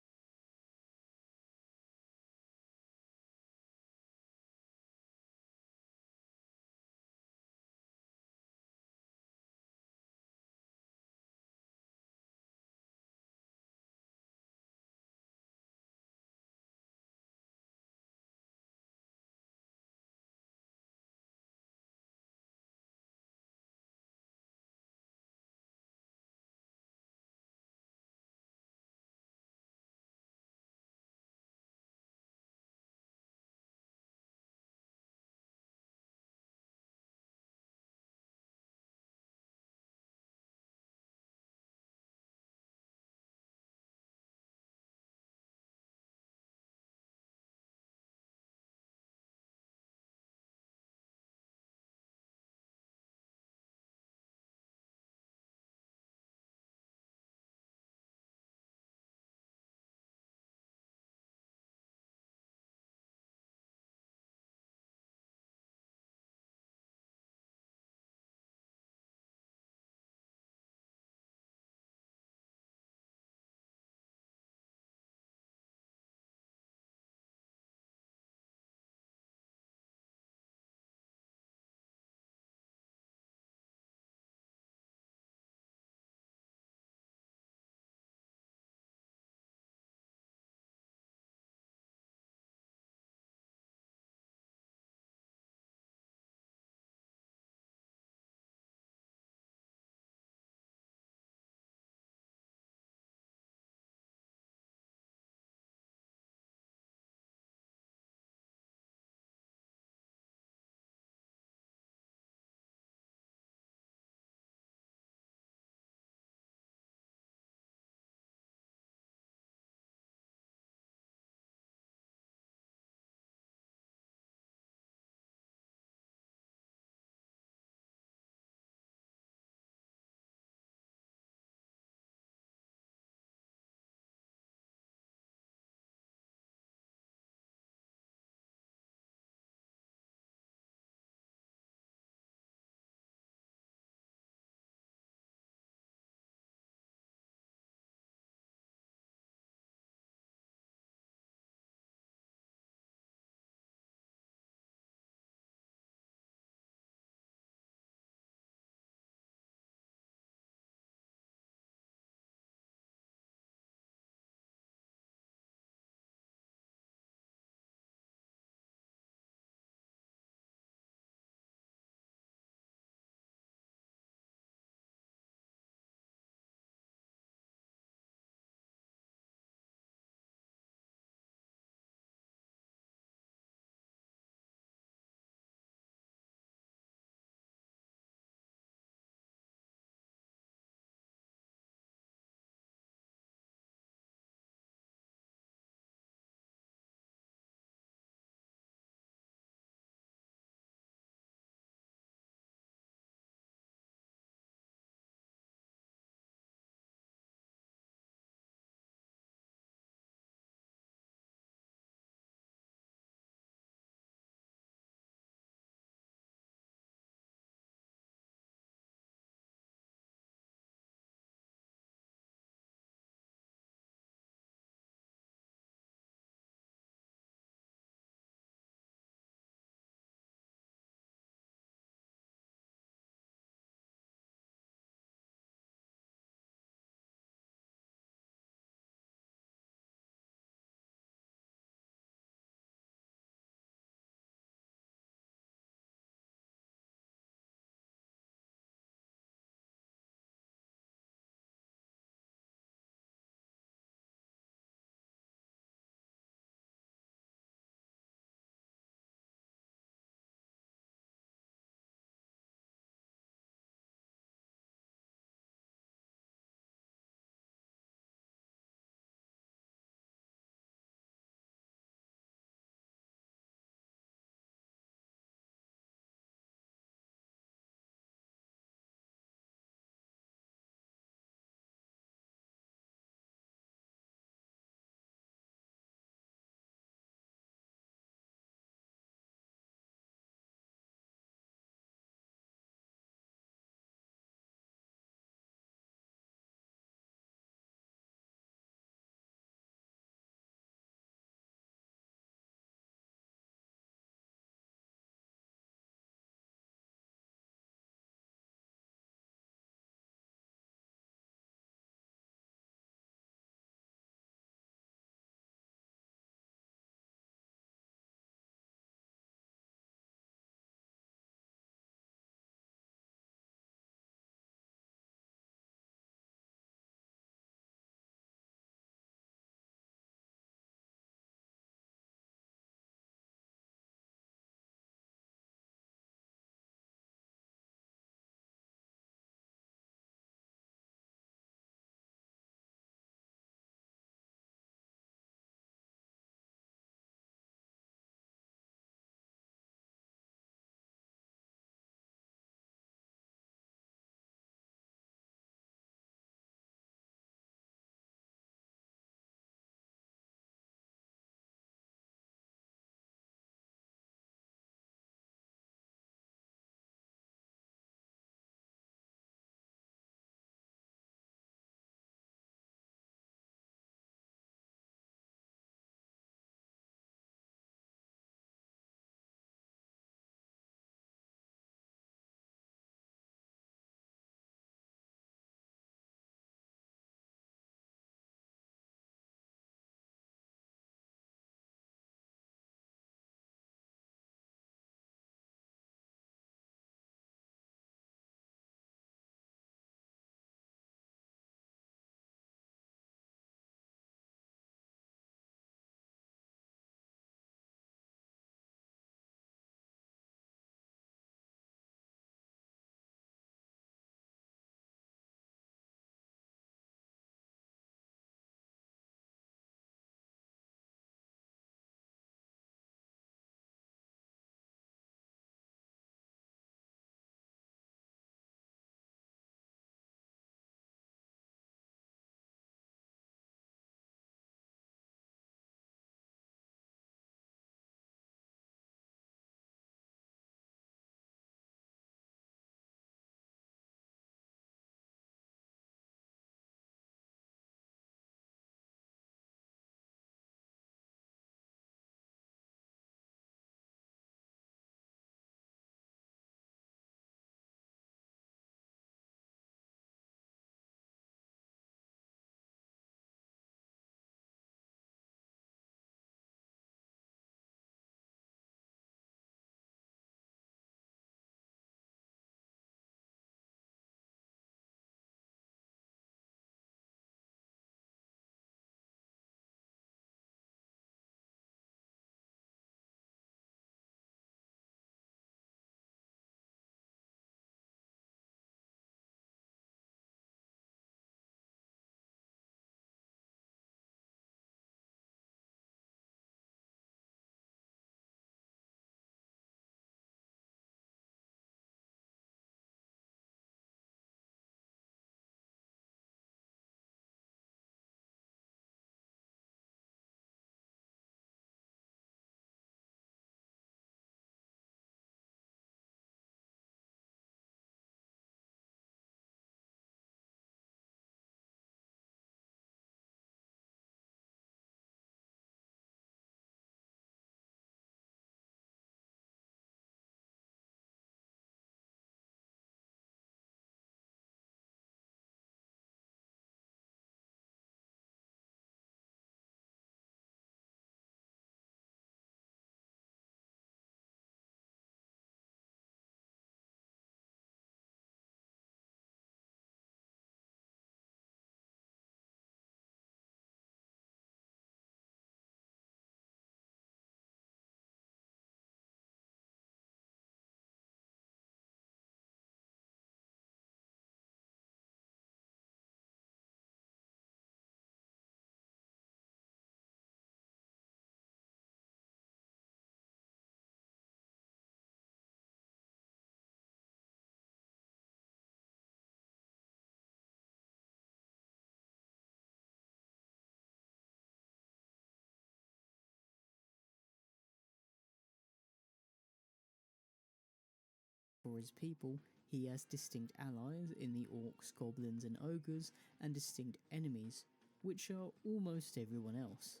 for his people, he has distinct allies in the orcs, goblins, and ogres, and distinct enemies, which are almost everyone else.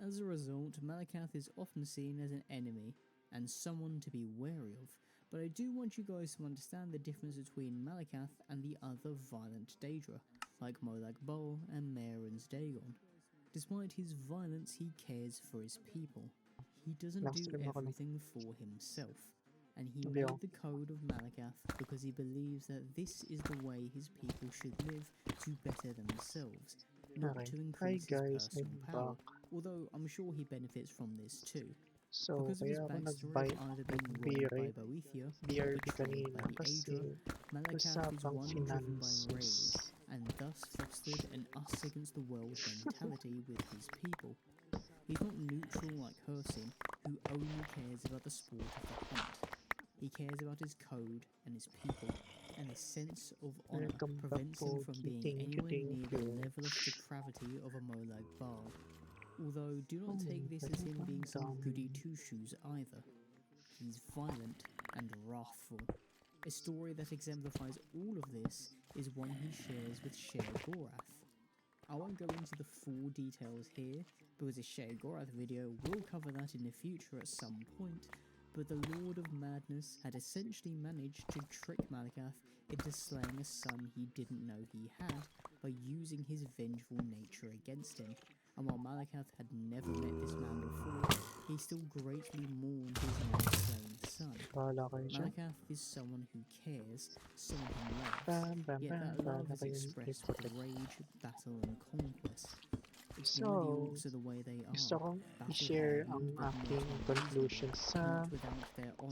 As a result, Malakath is often seen as an enemy and someone to be wary of, but I do want you guys to understand the difference between Malakath and the other violent Daedra, like Molag Bal and Mehrunes Dagon. Despite his violence, he cares for his people. He doesn't do everything for himself, and he made the Code of Malakath because he believes that this is the way his people should live to better themselves, not to increase his personal power, although I'm sure he benefits from this too. So, Because of his kaya ako backstory of either being wronged by Boethia or BRB betrayed kanina by the kasi Aedra, Malakath is usapang one driven by rage, finances. and thus fostered an us against the world mentality with his people. He's not neutral like Hircine, who only cares about the sport of the hunt. He cares about his code and his people, and a sense of honour prevents him from being anywhere near the level of depravity of a Molag Bal. Although, do not take this as him being some goody two-shoes either. He's violent and wrathful. A story that exemplifies all of this is one he shares with Sheogorath. I won't go into the full details here, because a Sheogorath video will cover that in the future at some point, but the Lord of Madness had essentially managed to trick Malakath into slaying a son he didn't know he had by using his vengeful nature against him. And while Malakath had never met this man before, he still greatly mourned his now slain son. Malakath is someone who cares, someone who loves, yet that love is expressed with rage, battle, and conquest. Ignore the orcs are the way they are. Gusto kong i-share ang aking conclusion sa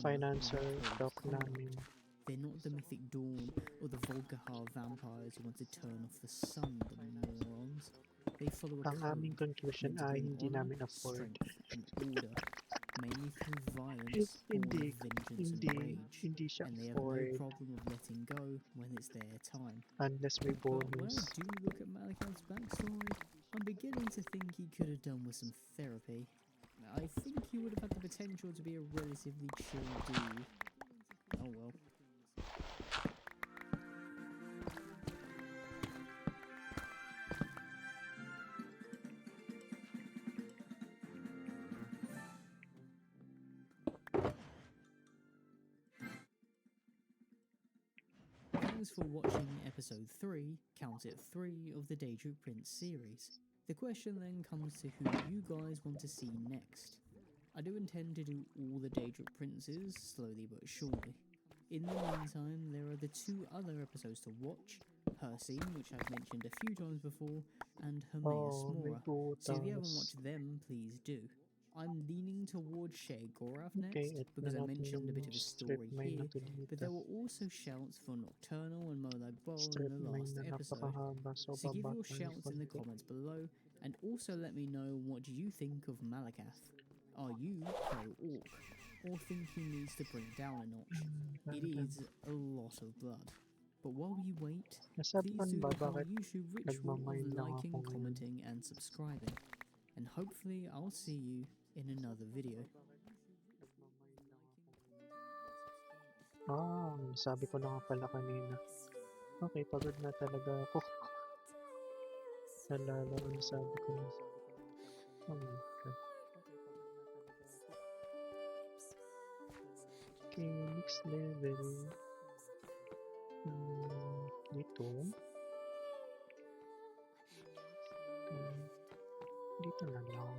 financer talk namin. They're not the Mythic Dawn or the Volkihar vampires who want to turn off the sun, the morons. They follow a Ang aming conclusion ay hindi namin afford. And order, mainly through violence or vengeance and rage, hindi siya and they have no afford problem of letting go when it's their time. unless may But when I bonus. do look at Malakath's backstory, I'm beginning to think he could have done with some therapy. I think he would have had the potential to be a relatively chill dude. Oh well. Thanks for watching episode 3, count it 3, of the Daedric Prince series. The question then comes to who you guys want to see next. I do intend to do all the Daedric Princes, slowly but surely. In the meantime, there are the 2 other episodes to watch, Hircine, which I've mentioned a few times before, and Hermaeus Mora, so if you haven't watched them, please do. I'm leaning towards Sheogorath next, because I mentioned a bit of a story here, but there were also shouts for Nocturnal and Molag Bal in the last episode, so give your shouts in the comments below, and also let me know what you think of Malakath. Are you pro-orc, or think he needs to bring it down a notch? It is a lot of blood. But while you wait, please do the whole YouTube ritual of liking, commenting, and subscribing. And hopefully I'll see you in another video. Sabi ko na nga pala kanina. Okay, pagod na talaga ako. Nalala ko na sabi ko na. Oh my God. Okay, next level. Dito. Dito na lang.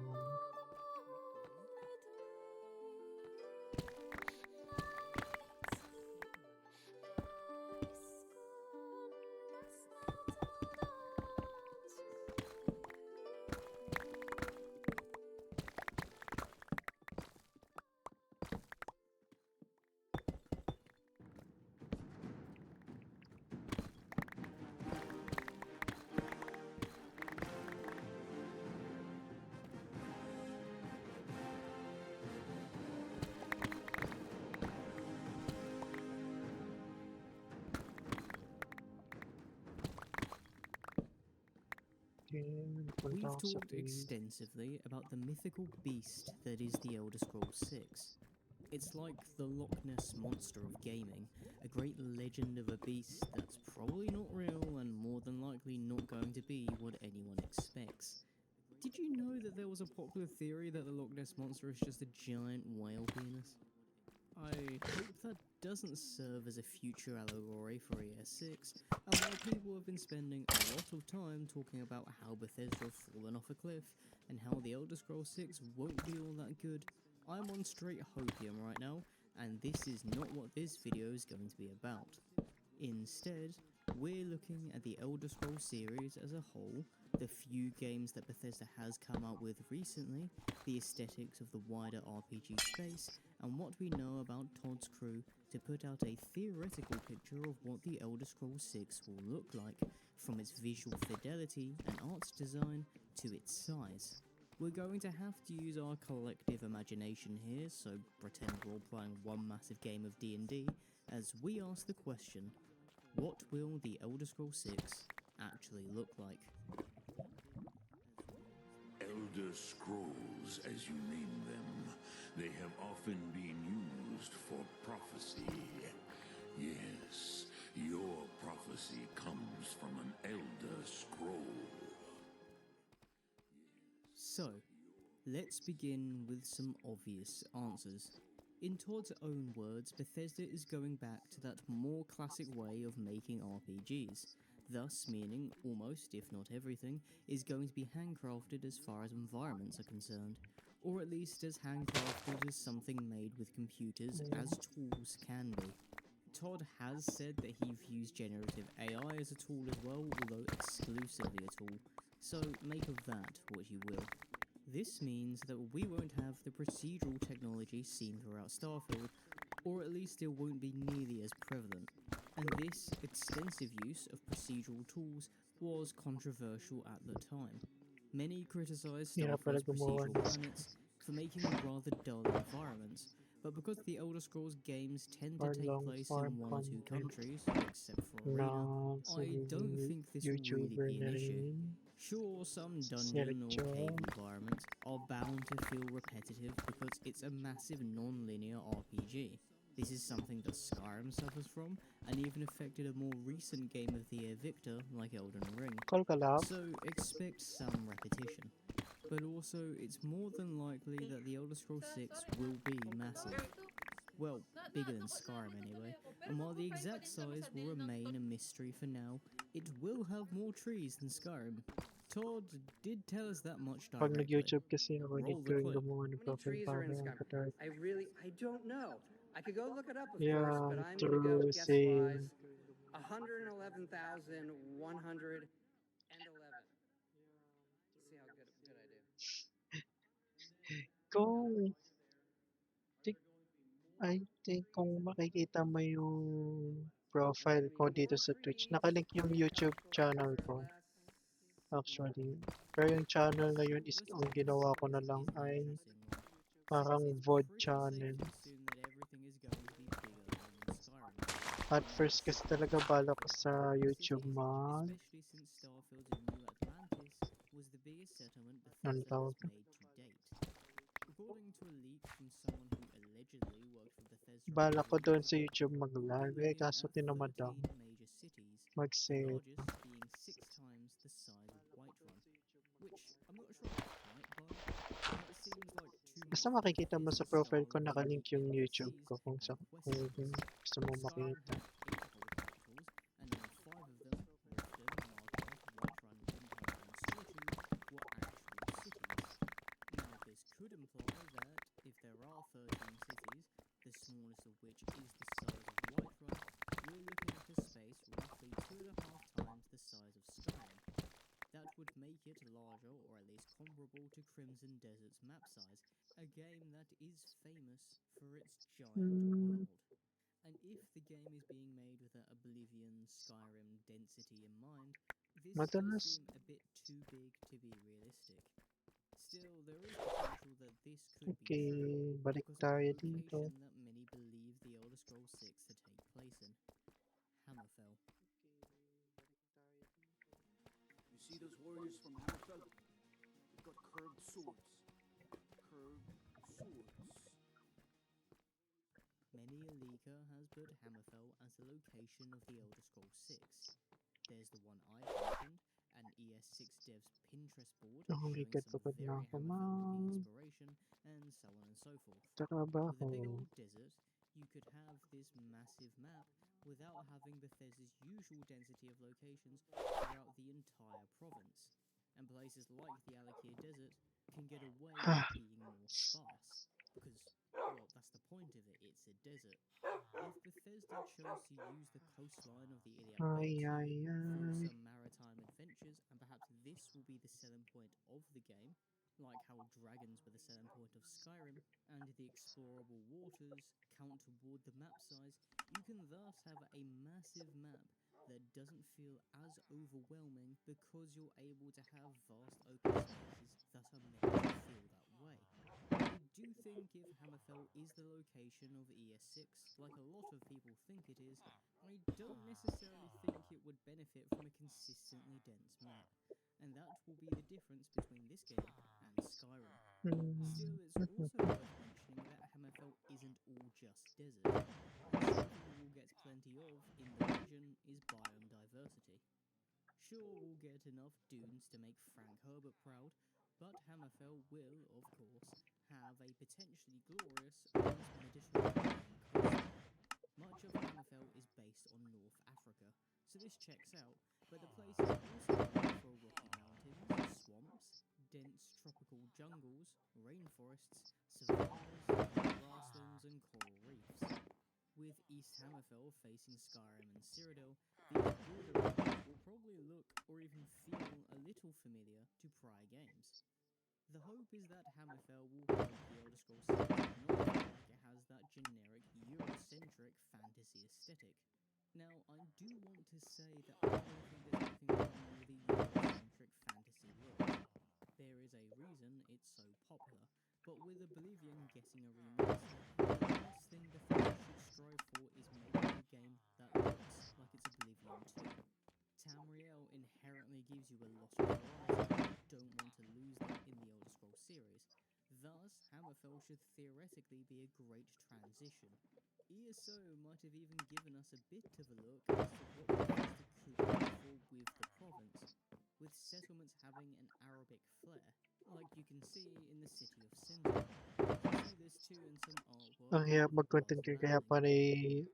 We've talked extensively about the mythical beast that is the Elder Scrolls 6. It's like the Loch Ness Monster of gaming, a great legend of a beast that's probably not real and more than likely not going to be what anyone expects. Did you know that there was a popular theory that the Loch Ness Monster is just a giant whale penis? I hope that doesn't serve as a future allegory for ES6, and while people have been spending a lot of time talking about how Bethesda have fallen off a cliff, and how the Elder Scrolls 6 won't be all that good, I'm on straight hopium right now, and this is not what this video is going to be about. Instead, we're looking at the Elder Scrolls series as a whole, the few games that Bethesda has come out with recently, the aesthetics of the wider RPG space, and what we know about Todd's crew to put out a theoretical picture of what the Elder Scrolls 6 will look like, from its visual fidelity and art design to its size. We're going to have to use our collective imagination here, so pretend we're all playing one massive game of D&D, as we ask the question, what will the Elder Scrolls 6 actually look like? Elder Scrolls, as you name them, they have often been used for prophecy. Yes, your prophecy comes from an Elder Scroll. So, let's begin with some obvious answers. In Todd's own words, Bethesda is going back to that more classic way of making RPGs, thus meaning almost, if not everything, is going to be handcrafted as far as environments are concerned, or at least as handcrafted as something made with computers as tools can be. Todd has said that he views generative AI as a tool as well, although exclusively a tool, so make of that what you will. This means that we won't have the procedural technology seen throughout Starfield, or at least it won't be nearly as prevalent, and this extensive use of procedural tools was controversial at the time. Many criticised Starfield's procedural planets for making rather dull environments, but because the Elder Scrolls games tend to take place in one or two countries, except for Arena, I don't think this will really be an issue. Sure, some dungeon or cave environments are bound to feel repetitive because it's a massive non-linear RPG. This is something that Skyrim suffers from, and even affected a more recent game of the year victor like Elden Ring. So expect some repetition. But also, it's more than likely that the Elder Scrolls 6 will be massive. Well, bigger than Skyrim anyway, and while the exact size will remain a mystery for now, it will have more trees than Skyrim. Todd did tell us that much Pag directly. nag-YouTube kasi ako, need Roll ko the yung clip. gumawa ng profile Trees para are in yung Skyrim. I don't know. I could go look it up, of course, Yeah, but I'm gonna go true, guess same. wise 111,111. See how good I do. Kung, I think kung makikita mo yung profile ko dito sa Twitch, nakalink yung YouTube channel ko. Actually. Pero yung channel na yun is, ang ginawa ko na lang ay parang VOD channel. At first kasi talaga bala ko sa YouTube mag Especially since Starfield's New Atlantis was the biggest settlement ano Bethesda tawag has made to date. According to a leak from someone who allegedly worked for Bethesda, bala ko doon sa YouTube mag-live kaso tinamad ako major cities, mag-set. the largest being 6 times the size of Whiterun, which I'm not sure about right, but it seems like too much. Basta makikita mo sa profile ko nakalink yung YouTube ko kung gusto mo makita. And only 5 of them, Riften, Markarth, Whiterun, Windhelm, and Sawtooth, were actual cities. Now, this could imply that if there are 13 cities, the smallest of which is the size of Whiterun, we're looking at a space roughly 2.5 times the size of Skyrim. That would make it larger, or at least comparable to Crimson Desert's map size, a game that is famous for its giant world. And if the game is being made with that Oblivion, Skyrim density in mind, this does seem a bit too big to be realistic. Still, there is potential that this could be true Balik because of tayo the dito. location that many believe the Elder Scrolls 6 to take place in, Hammerfell. You see those warriors from Hammerfell? They've got curved swords. Curved swords. linear leaker has put Hammerfell as the location of the Elder Scrolls 6. There's the one I mentioned, an ES6 dev's Pinterest board showing some Pagod na very ako, Hammerfell-looking inspiration, and so on and so forth. With a big trabaho. old desert, you could have this massive map without having Bethesda's usual density of locations throughout the entire province. And places like the Alakir Desert can get away with being more sparse, because, well, that's the point of it, it's a desert. If Bethesda chose to use the coastline of the Iliad Ay, Belt ay, for ay. some maritime adventures, and perhaps this will be the selling point of the game, like how dragons were the selling point of Skyrim, and the explorable waters count toward the map size, you can thus have a massive map that doesn't feel as overwhelming because you're able to have vast open spaces that are meant to feel that way. I do think if Hammerfell is the location of ES6, like a lot of people think it is, I don't necessarily think it would benefit from a consistently dense map. And that will be the difference between this game and Skyrim. Still, it's also worth mentioning that Hammerfell isn't all just desert. Something we'll get plenty of in the region is biome diversity. Sure, we'll get enough dunes to make Frank Herbert proud, but Hammerfell will, of course, have a potentially glorious almost Mediterranean coastline. Much of Hammerfell is based on North Africa, so this checks out, but the place is also known for rocky mountains, swamps, dense tropical jungles, rainforests, savannas, grasslands, and coral reefs. With East Hammerfell facing Skyrim and Cyrodiil, these border areas will probably look or even feel a little familiar to prior games. The hope is that Hammerfell will help the Elder Scrolls series not feel like it has that generic Eurocentric fantasy aesthetic. Now, I do want to say that I don't think there's anything wrong with a Eurocentric fantasy look. There is a reason it's so popular, but with Oblivion getting a remaster, the last thing Bethesda should strive for is making a game that looks like it's Oblivion 2. Tamriel inherently gives you a lot of variety, and you don't want to lose that in the Elder Scrolls series. Thus, Hammerfell should theoretically be a great transition. ESO might have even given us a bit of a look as to what Bethesda could go for with the province, with settlements having an Arabic flair, like you can see in the city of Sinjar. You can see this too in some artwork. Ang hirap mag-content kaya pala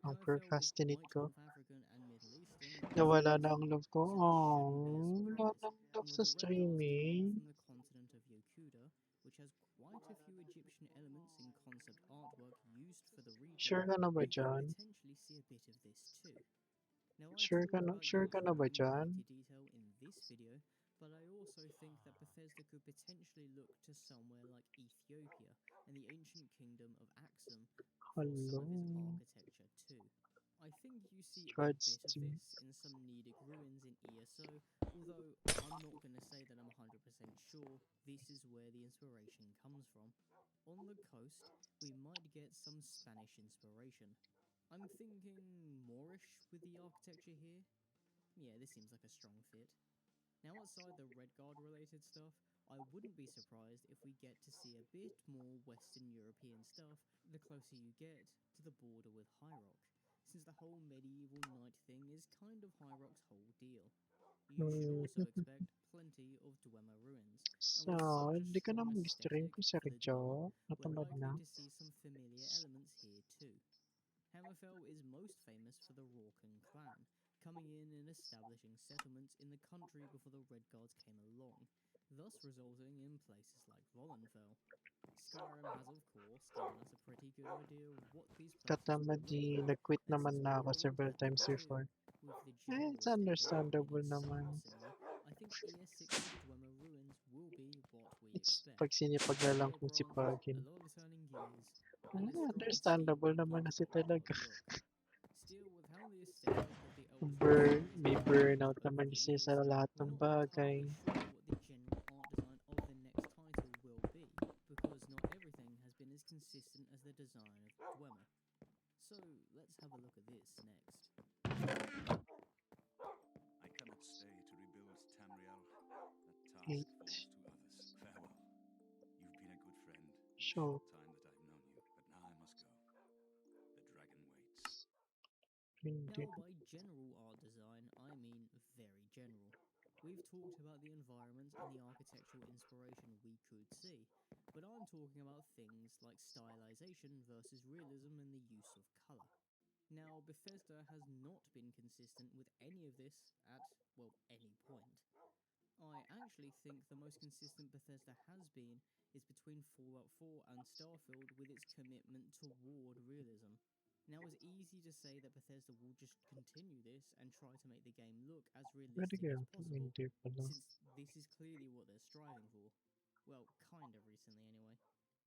ang procrastinate ko. North African and Middle Eastern, Nawala na ang love ko. Oh, wala nang love sa streaming. from the continent of Yokuda, which has quite a few Egyptian elements in concept artwork used for the region. Sure ka na ba You can dyan? potentially see a bit of this too. Now, I Sure ka talked na, about sure ka na ba Yokuda in dyan? plenty detail in this video, but I also think that Bethesda could potentially look to somewhere like Ethiopia and the ancient kingdom of Axum for some of its Hello. architecture too. I think you see a God bit of stream. this in some Nidic ruins in ESO, although I'm not going to say that I'm 100% sure this is where the inspiration comes from. On the coast, we might get some Spanish inspiration. I'm thinking Moorish with the architecture here. Yeah, this seems like a strong fit. Now, outside the Redguard related stuff, I wouldn't be surprised if we get to see a bit more Western European stuff the closer you get to the border with High Rock, since the whole medieval knight thing is kind of High Rock's whole deal. You should also expect plenty of Dwemer ruins, and with So, such a hindi ka na strong mag-stream aesthetic ko, for the Sergio. game, we're Natamad likely na. to see some familiar elements here too. Hammerfell is most famous for the Rorcan clan, coming in and establishing settlements in the country before the Redguards came along, thus resulting in places like Vollenfell. Skyrim has, of course, given us a pretty good idea of what these places Katamad will look like, nag-quit and naman since na we're ako all several glad they times did, before. with the general It's aesthetic understandable being naman. somewhat similar, I think ES6's Dwemer ruins will be what we It's expect. pag sinipag na lang kung si A Pagin. lot of turning gears, and a strong Understandable steampunk naman na si talaga. look. Still, with how the aesthetic of the Elder Scrolls Burn, series may has burnout evolved over naman the siya years, sa lahat we're ng not bagay. entirely sure what the general art design of the next title will be, because not everything has been as consistent as the design of Dwemer. So, let's have a look at this next. I cannot stay to rebuild Tamriel. That task Eight. falls to others. Farewell. You've been a good friend in the Sure. short time that I've known you, but now I must go. The dragon did. by general art design, I mean very general. We've talked about the environments and the architectural inspiration we could see, but I'm talking about things like stylization versus realism and the use of colour. Now, Bethesda has not been consistent with any of this at, well, any point. I actually think the most consistent Bethesda has been is between Fallout 4 and Starfield with its commitment toward realism. Now, it's easy to say that Bethesda will just continue this and try to make the game look as realistic as possible, since this is clearly what they're striving for. Well, kinda recently anyway.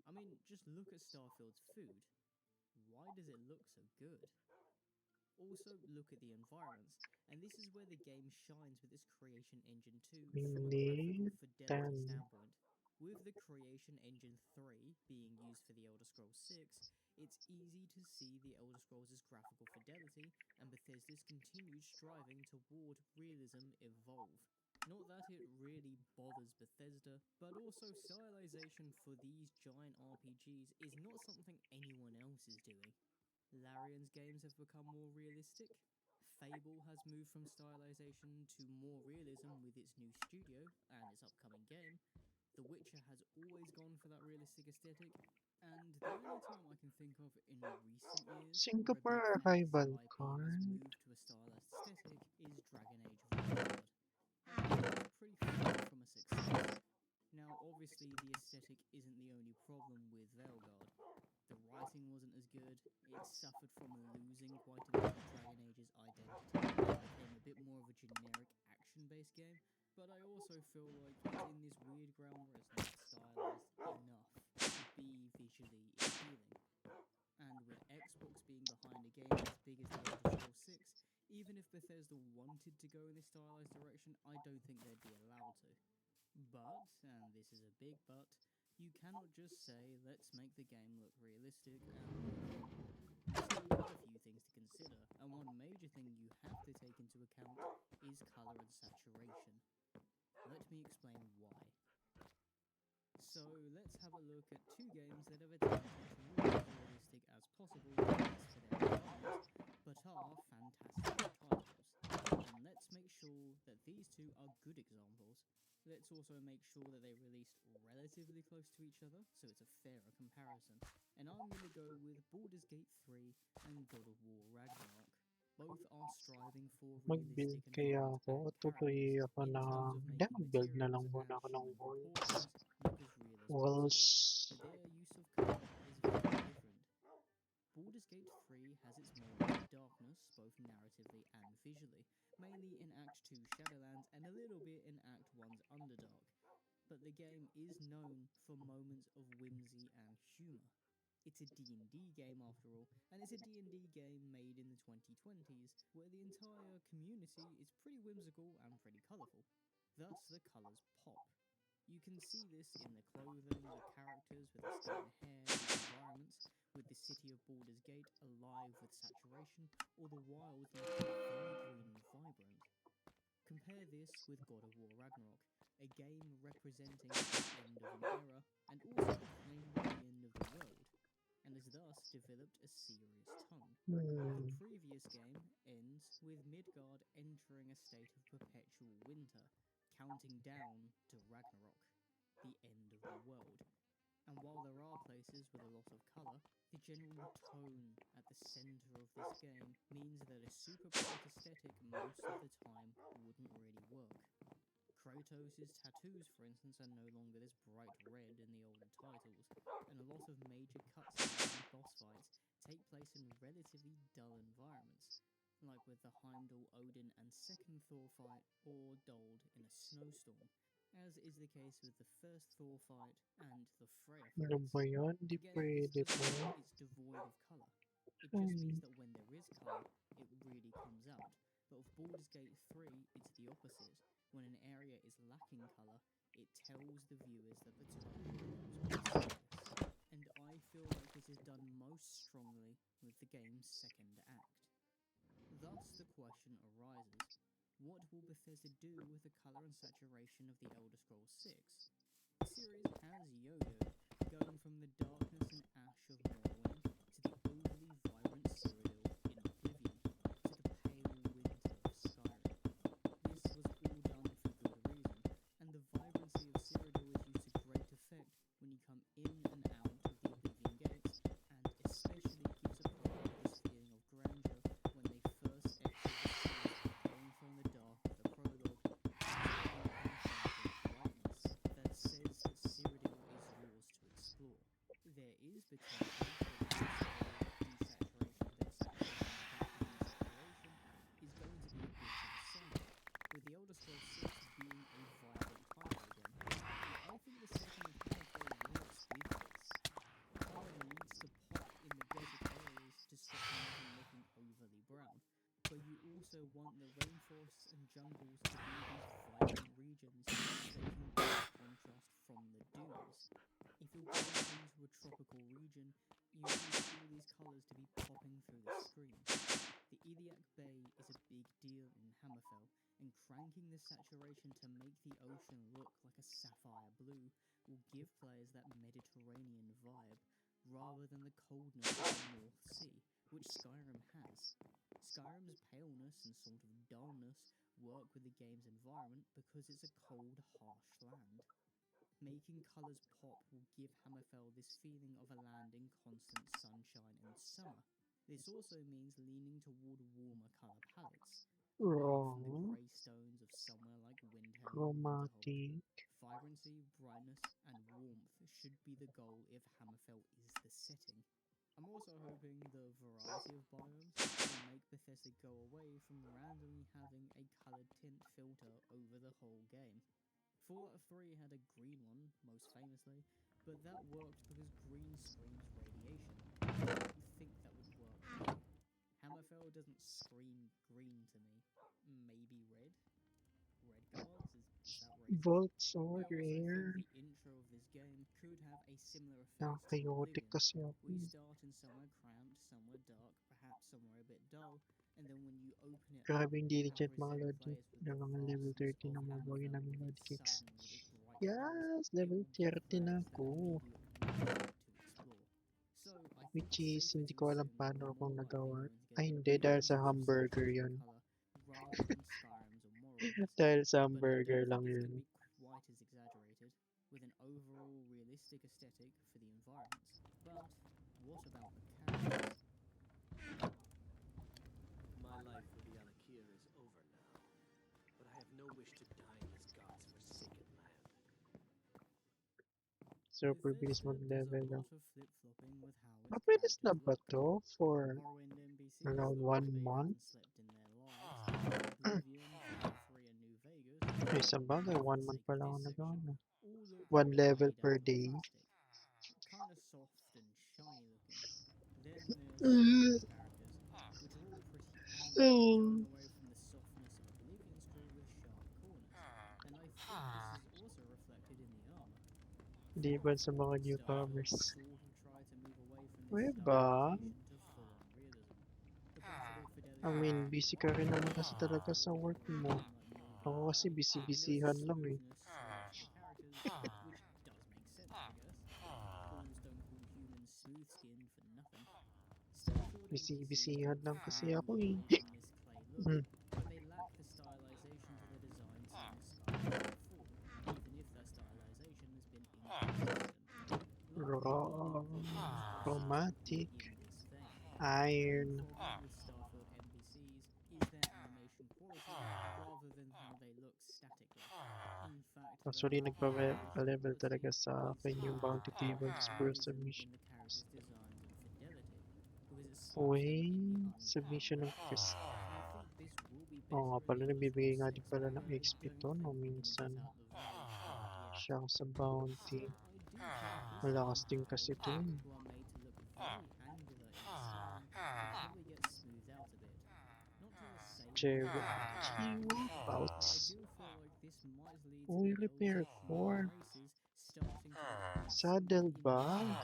I mean, just look at Starfield's food. Why does it look so good? Also, look at the environments, and this is where the game shines with its Creation Engine 2 from a graphical fidelity standpoint. With the Creation Engine 3 being used for the Elder Scrolls 6, it's easy to see the Elder Scrolls' graphical fidelity and Bethesda's continued striving toward realism evolve. Not that it really bothers Bethesda, but also stylization for these giant RPGs is not something anyone else is doing. Larian's games have become more realistic. Fable has moved from stylization to more realism with its new studio and its upcoming game. The Witcher has always gone for that realistic aesthetic, and the only time I can think of in recent years Singapore where a big arrival fantasy IP has card. moved to a stylized aesthetic is Dragon Age Vanguard. And it's pretty far from a success. Now, obviously, the aesthetic isn't the only problem with Veilguard. The writing wasn't as good, it suffered from losing quite a bit of Dragon Age's identity, and became a bit more of a generic action-based game, but I also feel like it's in this weird ground where it's not stylized enough to be visually appealing. And with Xbox being behind a game as big as The Elder Scrolls 6, even if Bethesda wanted to go in this stylized direction, I don't think they'd be allowed to. But, and this is a big but, you cannot just say, let's make the game look realistic and still have a few things to consider, and one major thing you have to take into account is colour and saturation. Let me explain why. So let's have a look at two games that have attempted to look as realistic as possible for their environment, but are fantastic titles. And let's make sure that these two are good examples. Let's also make sure that they released relatively close to each other, so it's a fairer comparison. And I'm going to go with Baldur's Gate 3 and God of War Ragnarok. Both are striving for Mag-build realistic kaya environments ako. and Tuloy characters ako in na... terms of Hindi, making mag-build na lang materials, muna ako action, ng and walls. proportions look as real as Walls. possible, but their use of colour is very different. Baldur's Gate 3 has its moments of darkness, both narratively and visually, mainly in Act 2 Shadowlands and a little bit in Act 1's Underdark. But the game is known for moments of whimsy and humour. It's a D&D game after all, and it's a D&D game made in the 2020s, where the entire community is pretty whimsical and pretty colourful. Thus, the colours pop. You can see this in the clothing, the characters with the skin hair, the environments, with the city of Baldur's Gate alive with saturation, or the wilds looking very green and vibrant. Compare this with God of War Ragnarok, a game representing the end of an era, and also claiming the end of the world, and has thus developed a serious tone. The previous game ends with Midgard entering a state of perpetual winter, counting down to Ragnarok, the end of the world. And while there are places with a lot of colour, the general tone at the centre of this game means that a super bright aesthetic most of the time wouldn't really work. Kratos' tattoos, for instance, are no longer this bright red in the older titles, and a lot of major cutscenes and boss fights take place in relatively dull environments, like with the Heimdall, Odin and second Thor fight, or dulled in a snowstorm, as is the case with the first Thor fight and the Freya Ano fights. ba yan? Di Again, pwede this doesn't to. mean it's devoid of colour. It just means that when there is colour, it really comes out. But with Baldur's Gate 3, it's the opposite. When an area is lacking colour, it tells the viewers that the tone is serious. And I feel like this is done most strongly with the game's second act. Thus the question arises, what will Bethesda do with the colour and saturation of The Elder Scrolls 6? The series has yo-yoed, going from the darkness and ash of Morrowind to the overly vibrant Cyrodiil in Oblivion, to the want the rainforests and jungles to be these vibrant regions so they can be a contrast from the dunes. If you're going into a tropical region, you need all these colours to be popping through the screen. The Iliac Bay is a big deal in Hammerfell, and cranking the saturation to make the ocean look like a sapphire blue will give players that Mediterranean vibe, rather than the coldness of the North Sea, which Skyrim has. Skyrim's paleness and sort of dullness work with the game's environment because it's a cold, harsh land. Making colours pop will give Hammerfell this feeling of a land in constant sunshine and summer. This also means leaning toward warmer colour palettes, away from the Wrong. grey stones of somewhere like Windhelm or Winterhold. Chromatic. Vibrancy, brightness, and warmth should be the goal if Hammerfell is the setting. I'm also hoping the variety of biomes will make Bethesda go away from randomly having a coloured tint filter over the whole game. Fallout 3 had a green one, most famously, but that worked because green screams radiation. You'd think that would work here. Hammerfell doesn't scream green to me. Maybe red? Red guards? Is that racist? Volts I also order. think the intro of this game could have a similar effect to Chaotic Oblivion. kasi ako. We start in somewhere cramped, somewhere dark, perhaps somewhere a bit dull, and then when you open it up, Grabe hindi you legit present mga loading. players with Yung the mga level vastness 30 of na mga bagay Hammerfell namin with load its kicks. sudden with its bright colours. Yes, It level will give 30 na players that ako. immediate warmth to explore. So I think Which it's is, safer hindi to ko alam assume that paano we're akong more likely nagawa. going to get Ay, a hindi, dahil sa range of hamburger saturated yun. colour rather than Skyrim's or Morrowind's. Dahil sa But I hamburger don't lang think it's yun. going to be quite as exaggerated, with an overall realistic aesthetic for the environments. But what about the characters? My life with the Alakir is over now, but I have no wish to die in this god's forsaken land. Super bilis Bethesda does a mag-level up. lot of flip-flopping with how its Mabilis na characters ba look. to for Morrowind NPCs around look like 1 they month? haven't slept in their lives. Oblivion, Fallout 3 and New Vegas, Ay, sa bagay, for 1 the month sake pa of lang ako this nagawa section, na. all look 1 level made per out of day. plastic. Kind of soft and shiny looking. Then there's the characters, which are all pretty angry, going away from the softness of Oblivion's crew with sharp corners. And I think this is also reflected in the armor. Di ba sa mga Starfield newcomers? sort of tried to move away from Uy this ba? stylization to full-on realism. The graphical fidelity I mean, of busy the ka rin naman art kasi talaga sa work mo. Ako kasi and there's busy-busyhan lang eh. smoothness to the characters, which does make sense, I guess. Fools don't call humans smooth-skinned for nothing. Starfield NPCs Busy-busyhan lang look kasi fine ako with eh. the this clay look, Mm. but they lack the stylization to the design seen in Skyrim before, even if that stylization has been inconsistent. Raw, chromatic, In this vein. iron. The problem with Starfield NPCs is their animation quality rather than how they look statically. In fact, Actually, the nagpa-level talaga sa akin yung bounty table for in submission. the characters' designs and fidelity, because it's such Uy, an submission of quest. I think this will be Oo nga better pala, in the nagbibigay nga Elder din Scrolls pala ng 6, XP but to, no? don't think we're gonna Minsan. get out the valley quite yet. Siya sa bounty. So I do think Malakas din kasi to eh. who are made to look very angular in style will probably get smoothed out a bit. Not to the same Bouts. I do feel like this might lead to Uy, the repair elder core. human races starting to Saddlebag.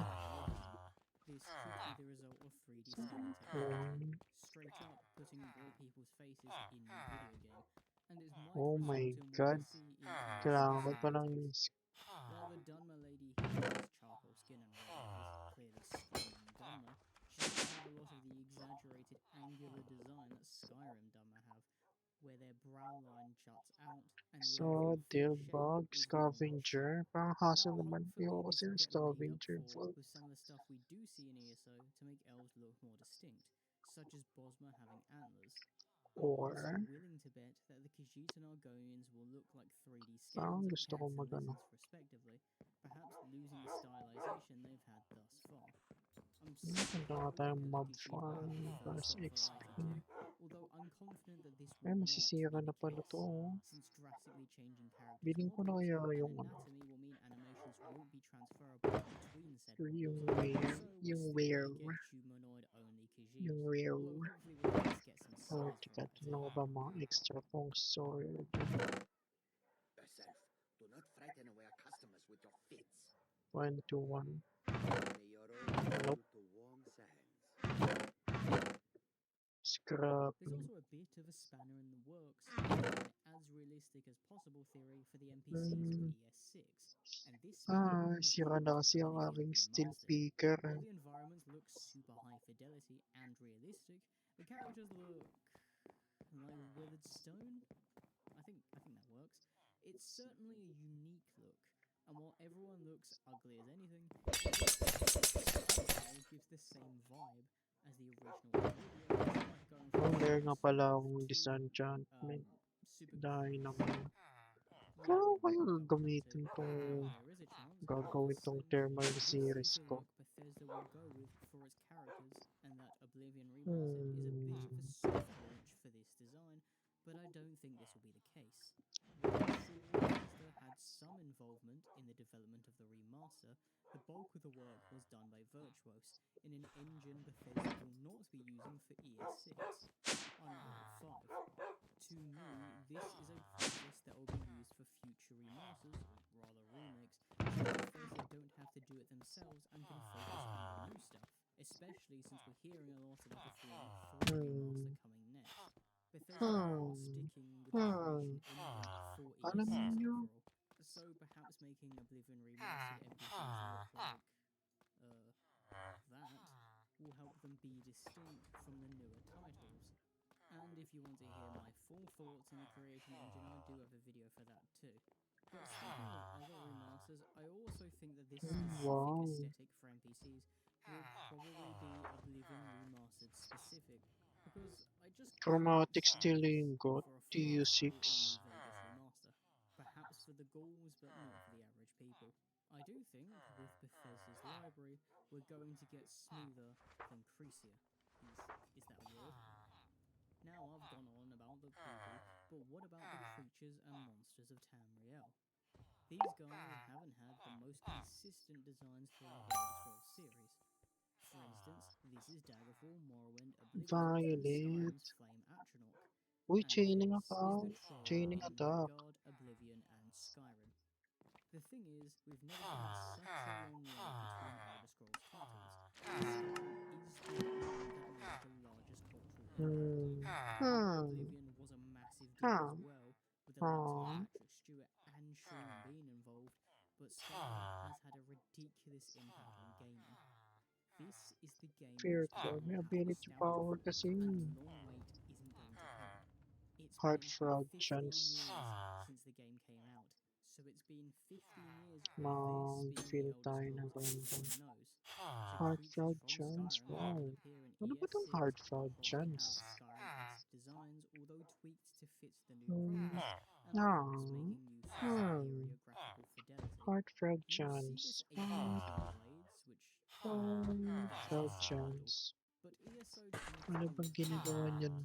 This could be the result of 3D scanning Uy. straight up putting real people's faces in the video game, and it might Oh my result in god. what we see in Kailangan ko pa lang while the Dunmer lady here has charcoal skin and is clearly screaming Dunmer, she doesn't have a lot of the exaggerated angular design that Skyrim Dunmer have, where their brow line juts out and the overall face Saddlebug, shape is Scavenger. Parang hassle now, naman. hopefully Ayoko this kasi ng will get made up Scavenger. for with some of the stuff we do see in ESO to make elves look more distinct, such as Bosma having antlers. Or, I'm willing to bet that the Khajiit and Argonians will look like 3D parang scans of gusto ko cats and magano. lizards respectively, perhaps losing the stylization they've had thus far. I'm Punta nga tayong that the mob Khajiit will farm have the para first sa stop for XP. although I'm confident that this Ay, will not masisira be na the pala case, to. Oh. since drastically changing characters' Bilhin ko na models kaya and yung ano. anatomy will mean animations won't be transferable between said You models, wear, so you we're still wear, gonna get humanoid-only you Khajiit, wear. although hopefully we'll at least get some Oh, size teka, variety. ano ba mga extra pong sword? Yourself. Do not frighten away our customers with your fits. 1 to 1. May your own Nope. to warm sands. Scrap. There's also a bit of a spanner in the works, as realistic as possible theory for the NPCs of ES6, and this spanner is Sira na kasi ang Oblivion aking steel Remastered. picker. While the environments look super high fidelity and realistic, the characters look like withered stone. I think that works. It's certainly a unique look, and while everyone looks ugly as anything, it gives the same vibe as the original Oblivion. It's like going Oh, from meron nga pala akong to, disenchantment. super Dynamo. Yeah, Kaya kayo going gagamitin to. tong There is a chance gagawin tong thermal series this is the ko. look Bethesda will go with for its characters, and that Oblivion Remastered is a bit of a soft launch for this design, but I don't think this will be the case. While sure Bethesda had some involvement in the development of the remaster, the bulk of the work was done by Virtuos in an engine Bethesda will not be using for ES6, Unreal 5. To me, this is a process that will be used for future remasters, or rather remakes, so Bethesda don't have to do it themselves and can focus on the new stuff, especially since we're hearing a lot about the Fallout 3 remaster coming next. Bethesda are sticking with the creation engine for Alam ES6 niyo, overall, so perhaps making Oblivion Remastered NPCs look like, that will help them be distinct from the newer titles. And if you want to hear my full thoughts on the creation engine, I do have a video for that too. But speaking of other remasters, I also think that this specific wow. aesthetic for NPCs will probably be Oblivion Remastered specific, because I just Chromatic can't see stealing this got for a TU6. full Vegas remaster. Perhaps for the ghouls, but not for the average people. I do think, with Bethesda's library, we're going to get smoother than creasier. Is that a word? Now I've gone on about the people, but what about the creatures and monsters of Tamriel? These guys haven't had the most consistent designs throughout the Elder Scrolls series. For instance, this is Daggerfall, Morrowind, Oblivion, and Violet. Skyrim's Flame Atronach. Uy, And chaining this is ako. the troll Chaining in attack. Midgard, Oblivion, and Skyrim. The thing is, we've never had such a long wait between Elder Scrolls titles. Skyrim is the one that was the largest cultural impact. Oblivion was a massive deal as well, with the likes of Patrick Stewart and Sean Bean involved, but Skyrim has had a ridiculous impact on gaming. This is the game Fear which Core. May everyone has ability nostalgia power for, kasi. and the long wait isn't going to help. It's Heart been frog 15 chance. years since the game came out, so it's been 15 years of Mount this being the Phil Elder tayo Scrolls ng everyone random. knows. So Heart creatures frog from chance. Skyrim that Wow. will appear in Ano ba tong ES6 heart frog probably chance? have Skyrim-esque designs, although tweaked to fit the new properties, and of course making use of superior graphical fidelity. Heart frog You see chance. this AR blades, which Frog that's chance. but ESO Ano bang ginagawa niyan?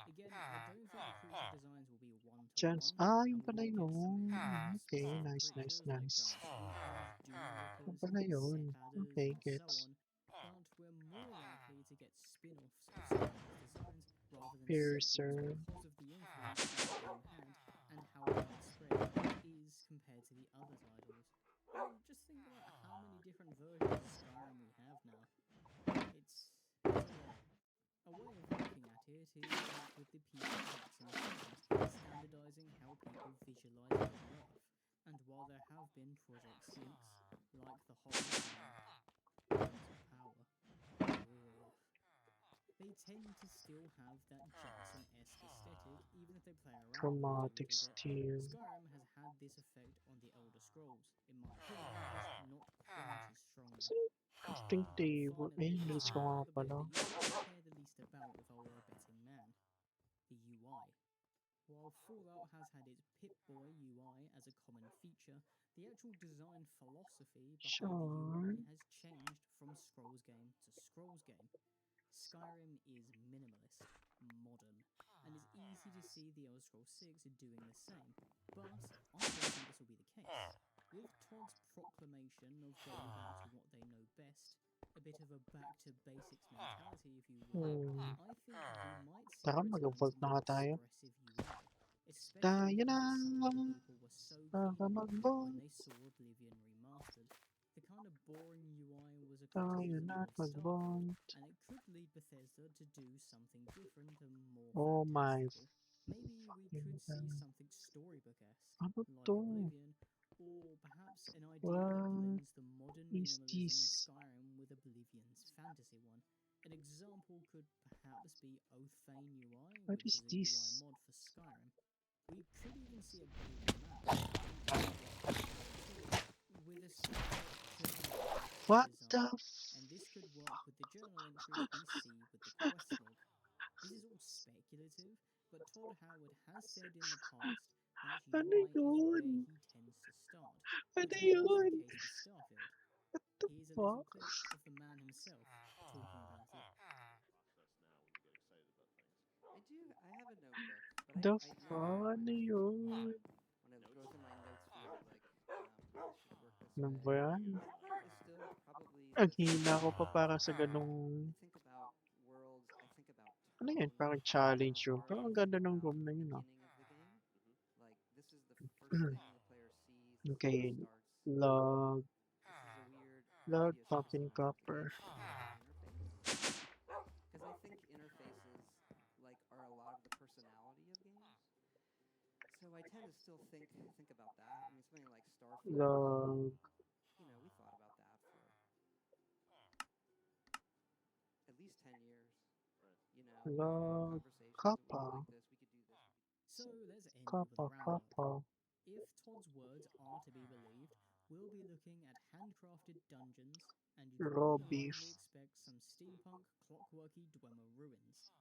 Again, I don't think the creature designs will be one-to-one, Chance. and Yung we pala will get some yun. Okay, specific nice, creatures nice, like nice. Giant Yung Scorpions, pala yun. Sepadders, Okay, and gets. so on, but we're more likely to get spin-offs of some of these designs rather than Piercer. sequels because of the influence that the game had and how widespread it is compared to the other titles. I mean, just think about how many different versions of Skyrim we have now. It's a lot. A way of looking at it is like with the people packs and things, standardizing how people visualize Middle-earth. And while there have been projects since, like the whole Rings of Power, they tend to still have that Jackson-esque aesthetic, even if they play around with it a Chromatic little bit. steel. Skyrim has had this effect on the Elder Scrolls. In my opinion, it's not quite as strong. Kasi crafting table. Nalis ko nga pala. The UI I care the least about if I were a betting man. The UI. While Fallout has had its Pip-Boy UI as a common feature, the actual design philosophy behind the UI has changed from Scrolls game to Scrolls game. Skyrim is minimalist, modern, and it's easy to see the Elder Scrolls 6 doing the same, but I don't think this will be the case. With Todd's proclamation of going back to what they know best, a bit of a back to basics mentality if you will, I think we might see Tara, a return to mag-vault na more nga tayo. expressive UI, especially Tayo na! because it's something people were so keen Para on when mag-vault. they saw Oblivion remastered. The kind of boring UI was a Tayo criticism na of Starfield, mag-vault. and it could lead Bethesda to do something different and more Oh my fantastical. Maybe we could see something storybook-esque, Ano like to? Oblivion, or perhaps an idea that What blends the modern is minimalism of this? Skyrim with Oblivion's fantasy one. An example could perhaps be Oathbane UI, What which is is a UI this? mod for Skyrim. We could even see a Oblivion map with a What the design, and this could work with the journal entries we see with the quest log. This is all speculative, but Todd Howard has said in the past that Ano UI is where yun? he tends to start, Ano which was also yun? the case with Starfield. Here's a little Fuck. clip of the man himself talking about it. I have a notebook, but The I fuck? Ano yun? when I go through my notes for like this should work this Ano way. ba yan? Is still probably Ang hina ko pa para sa ganong... I think about worlds, I think about Ano yan? tone, Parang challenge yun. Pero ang ganda ng room na yun, ah. beginning of the game. Like this is the first thing the player sees. This Okay. is how it starts. Log. This is a weird Log tedious fucking copper. interface. Because I think interfaces like are a lot of the personality of games. So I tend to still think about that. I mean, something like Starfield. Log. You know, we thought about that for at least 10 years. You know, Log. conversations. Kappa. We like this. We could do this. So let's end with Kappa, a roundup. kappa. If Todd's words are to be believed, we'll be looking at handcrafted dungeons, and you can Raw more than beef. likely expect some steampunk, clockworky Dwemer ruins.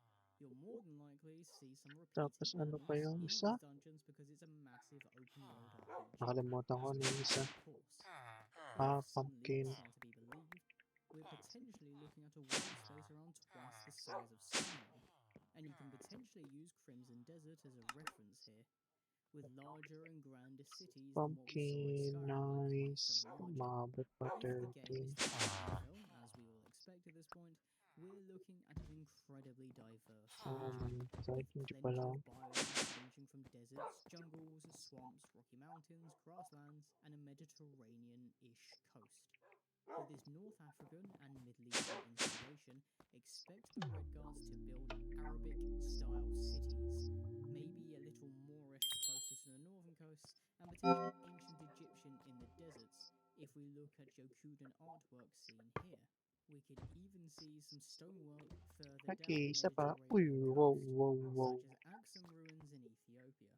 You'll more than likely see some Tapos repeating ano pa elements yung in these isa? dungeons because it's a massive open world RPG. Nakalimutan ko ano yung isa. Of course, Ah, if some pumpkin. leaks are to be believed, we're potentially looking at a world space around twice the size of Skyrim, and you can potentially use Crimson Desert as a reference here, with larger and grander cities than what we saw in Pumpkin, Skyrim by nice. some margin. Umabot pa If the 30. game is to film, as we all expect at this point, we're looking at an incredibly diverse region, with Hindi plenty pala. of biomes ranging from deserts, jungles, swamps, rocky mountains, grasslands, and a Mediterranean-ish coast. With this North African and Middle Eastern inspiration, expect the Red Guards to build Arabic-style cities, maybe a little Moorish closer to the northern coast, and potentially ancient Egyptian in the deserts, if we look at Yokudan artwork seen here. We could even see some stonework further down Okay, the isa pa. Uy, Mediterranean wow, coast, wow, wow. such as Axum ruins in Ethiopia.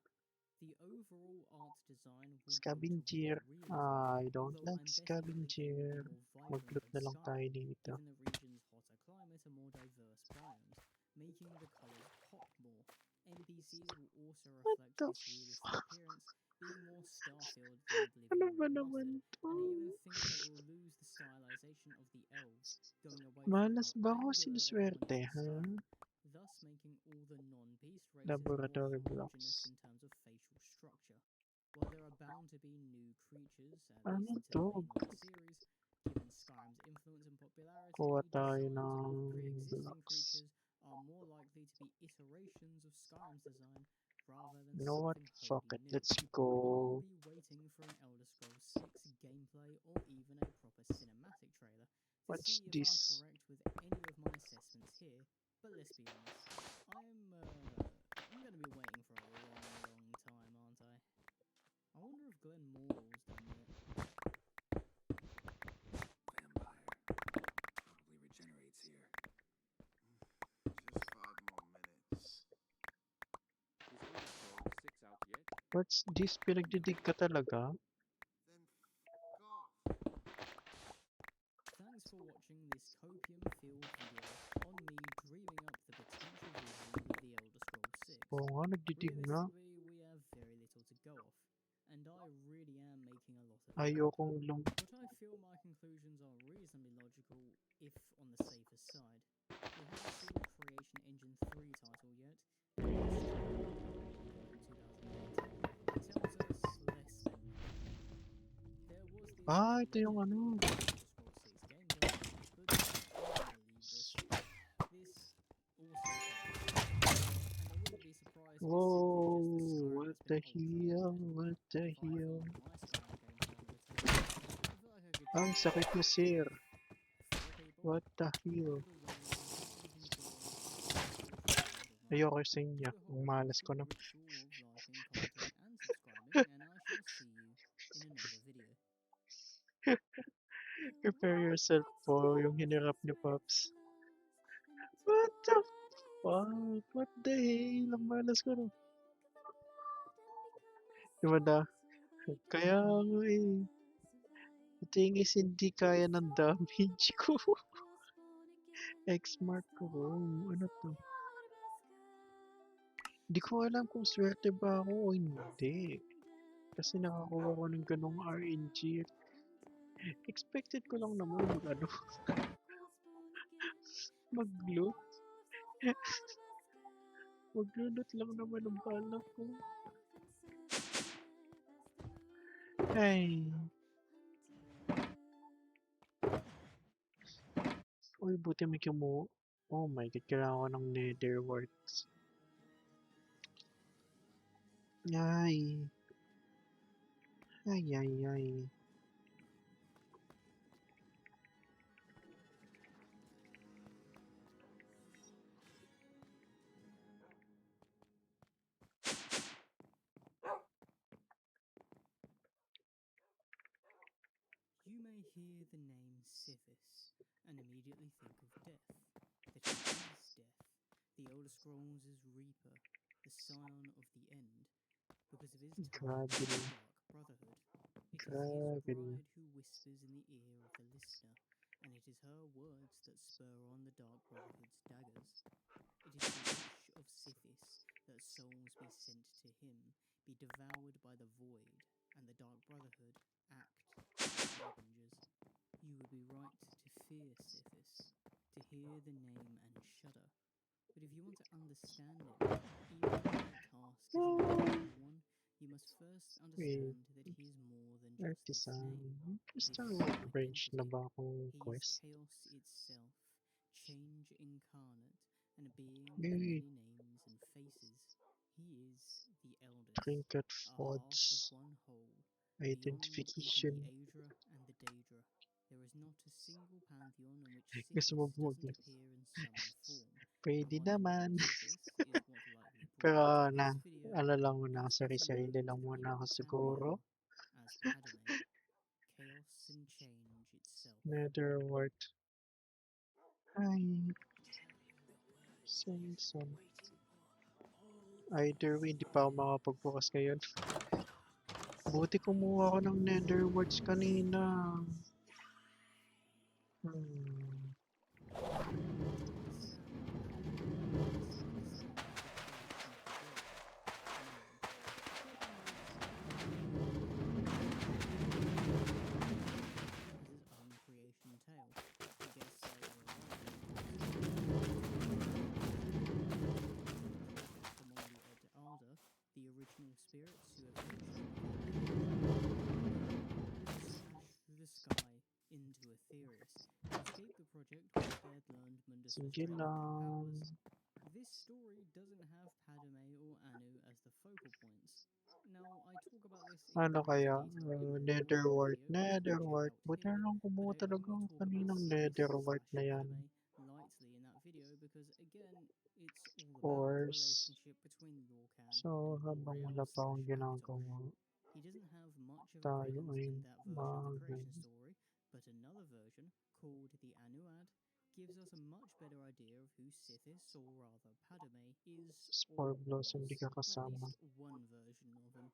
The overall art design will go Scavenger. toward realism, I don't although like I'm betting that the game will scavenger. be more vibrant Mag-loot na than lang tayo Skyrim, dito. given the region's hotter climate and more diverse biomes, making the colours pop more. NPCs will also reflect the this realistic appearance, being more Starfield than Ano Oblivion ba Remastered, naman to? and I even think that we'll lose the stylization of the elves, going away from Malas how ba ako angular everyone sinuswerte, is in ha? Skyrim, thus making all the non-beast races Laboratory more homogeneous blocks. in terms of facial structure. While there are bound to be new creatures, at Ano least to? until the end of the series, given Skyrim's influence and popularity, Kuha tayo designs ng of pre-existing blocks. creatures are more likely to be iterations of Skyrim's design rather than You know what? something Fuck wholly it. new. Let's I'll go. be waiting for an Elder Scrolls 6 gameplay or even a proper cinematic trailer to What's see if this? I'm correct with any of my assessments here, but let's be honest, I'm gonna be waiting for a long time, aren't I? I wonder if Glenn Morrill's done yet. Vampire. Probably regenerates here. Just 5 more minutes. Is Elder Scrolls 6 out yet? What's this? Pinagdidig ka talaga? Then f off. Thanks for watching this copium-filled video on me dreaming up the potential vision of the Elder Scrolls 6. Oo nga, nagdidig na. Realistically, we have very little to go off, and I really am making a lot of Ayokong But I feel my conclusions are reasonably logical, if on the safer side. We haven't seen the Creation Engine 3 title yet, and it was in 2018. It tells us less than nothing. Ah, ito yung ano. Whoa, what the hell? What the hell? Ang sakit mo, sir. What the hell? Ayoko sa inyo. Ang malas ko na. Prepare yourself po yung hinirap ni Pops. What the fuck? What the hell? Ang malas ko na. Diba na? Kaya nga eh. The thing is, hindi kaya ng damage ko. X-mark ko. Ano to? Hindi ko alam kung swerte ba ako o hindi. Kasi nakakuha ko ng ganong RNG. Expected ko lang naman mag-ano. Mag-loot. Mag-loot lang naman ang balak ko. Ay. Uy, buti may kumuha. Oh my god, kailangan ko ng nether warts. Ay. Ay, ay, ay. You may hear the name Sithis and immediately think of death. That he is death, the Elder Scrolls' Reaper, the scion of the End, because of his ties to the Dark Brotherhood. It is his bride who whispers in the ear of the listener, and it is her words that spur on the Dark Brotherhood's daggers. It is the wish of Sithis that souls be sent to him, be devoured by the void, and the Dark Brotherhood act as harbingers. You would be right to fear Sithis, to hear the name and shudder. But if you want to understand it, even if the task is a difficult one, you must first understand that he is more than just its name. Star Range na ba akong He is quest? chaos itself, change incarnate, and a being with many names and faces. He is the Elders, Trinket a half Forge. of one whole, Identification. beyond even the Aedra and the Daedra. There is not a single pantheon in which Gusto mo Sithis buwag doesn't appear in some form. Pwede naman. Sithis is what likely Pero brought na, this video ano lang muna, is sarili lang muna ako siguro. as Padme, chaos and change itself. Nether wart. Ay. Samson. Either way, hindi pa ako makapagbukas ngayon. Buti kumuha ako ng nether warts kanina. The original spirits who have through the sky into Aetherius to escape the project where they had learned Mundus' Sige lang. This story doesn't have Padme or Anu as the focal points. Now, I talk about this in Ano kaya? Nether wart. video, Nether wart. Buti na lang kumuha talaga ako kaninang nether wart na yan. lightly in that video because again it's all about the Force. relationship between Lorcan So, habang wala pa akong ginagawa, He doesn't have much of a tayo presence ay in that version of the mag creation story, but another version, called the Anuad, gives us a much better idea of who Sithis, or rather Padme, is Spore or Blossom was, di ka at kasama. least one version of him.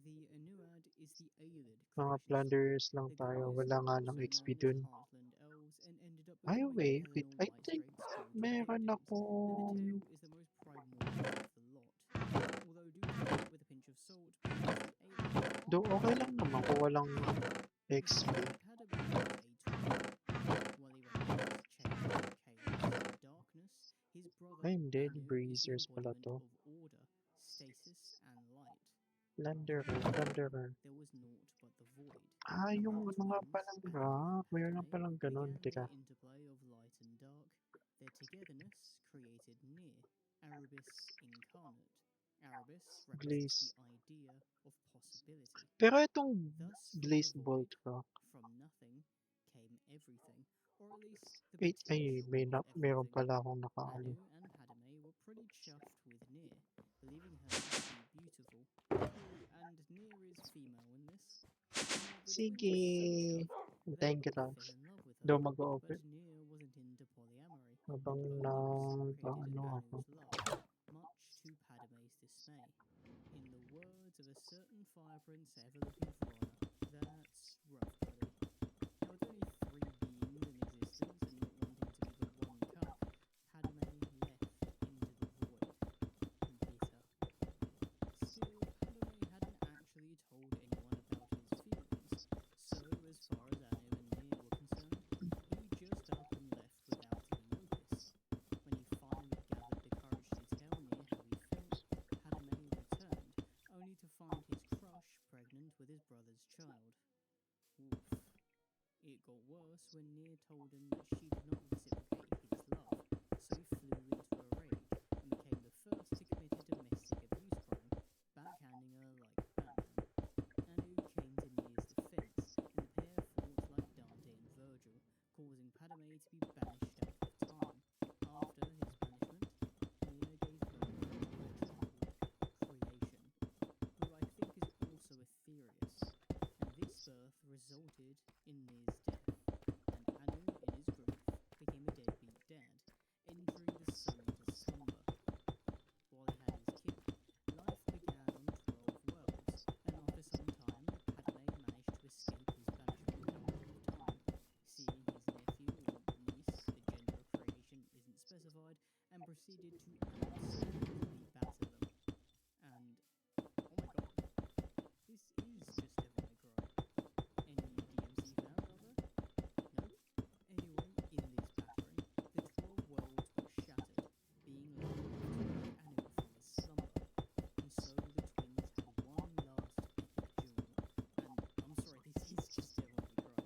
The Anuad is the Aelid Mga plunderers lang tayo, wala nga lang XP dun. Heartland elves and ended up Ay, becoming wait, Pelennor I think Whitestrade's meron akong... and the tail is the most primordial of the lot. Although do take it with a pinch of salt, because the Aelid Do okay lang naman kung walang XP. Ay, hindi. Breezers pala to. order, stasis, and light. Plunderer. there was naught but the void. Ah, yung Their ano nga twins, palang Anu rock. and Mayroon nga Padme, palang ganun. began Teka. the interplay of light and dark. Their togetherness created Nier, Arabis incarnate. Arabis represents Blaze. the idea of possibility. Pero itong Thus, from Blaze the Bolt void, rock. from nothing, came everything, or at least the Ay, potential may of meron everything. pala akong nakaano. Anu and Padme were pretty chuffed with Nier, believing her to be beautiful. Oh, and Nier is female in this. Now, the Sige. twins were so chuffed that Thank they you, Raj. fell in love with Daw her. mag-open. But Nier wasn't into polyamory. Habang It na only reciprocated ano ako. Anu's love, much to Padme's dismay. In the words of a certain fire prince ever looking for honor, that's rough, buddy. Now, with only 3 beings in existence and not wanting to be the one cuck, Padme left into the void. Bitter. Still, Padme hadn't actually told anyone about his feelings, so as far as Anu and Nier were concerned, he just up and left without any notice. When he finally gathered the courage to tell Nier how he felt, Padme returned, only to find his crush pregnant with his brother's child. Oof. It got worse when Nier told him that she did not reciprocate his love, so he flew into a rage and became the first to commit a domestic abuse crime, backhanding her like Batman. Anu came to Nier's defense, and the pair fought like Dante and Virgil, causing Padme to be banished out of time. After his banishment, Nier gave birth to a child, Creation, who I think is also Aetherius, and this birth resulted in Nier's death, and Anu, in his grief, became a deadbeat dad, entering the sun to slumber. While he had his kid, life began on 12 worlds, and after some time, Padme managed to escape his banishment out of time, seeing his nephew or niece, the gender of Creation isn't specified, and proceeded to absolutely batter them. And, oh my god, this is just Devil May Cry. Any DMC fans out there? No? Anyway, in this battering, the 12 worlds were shattered, being left to wake Anu from his slumber. And so the twins had one last epic duel. And I'm sorry, this is just Devil May Cry.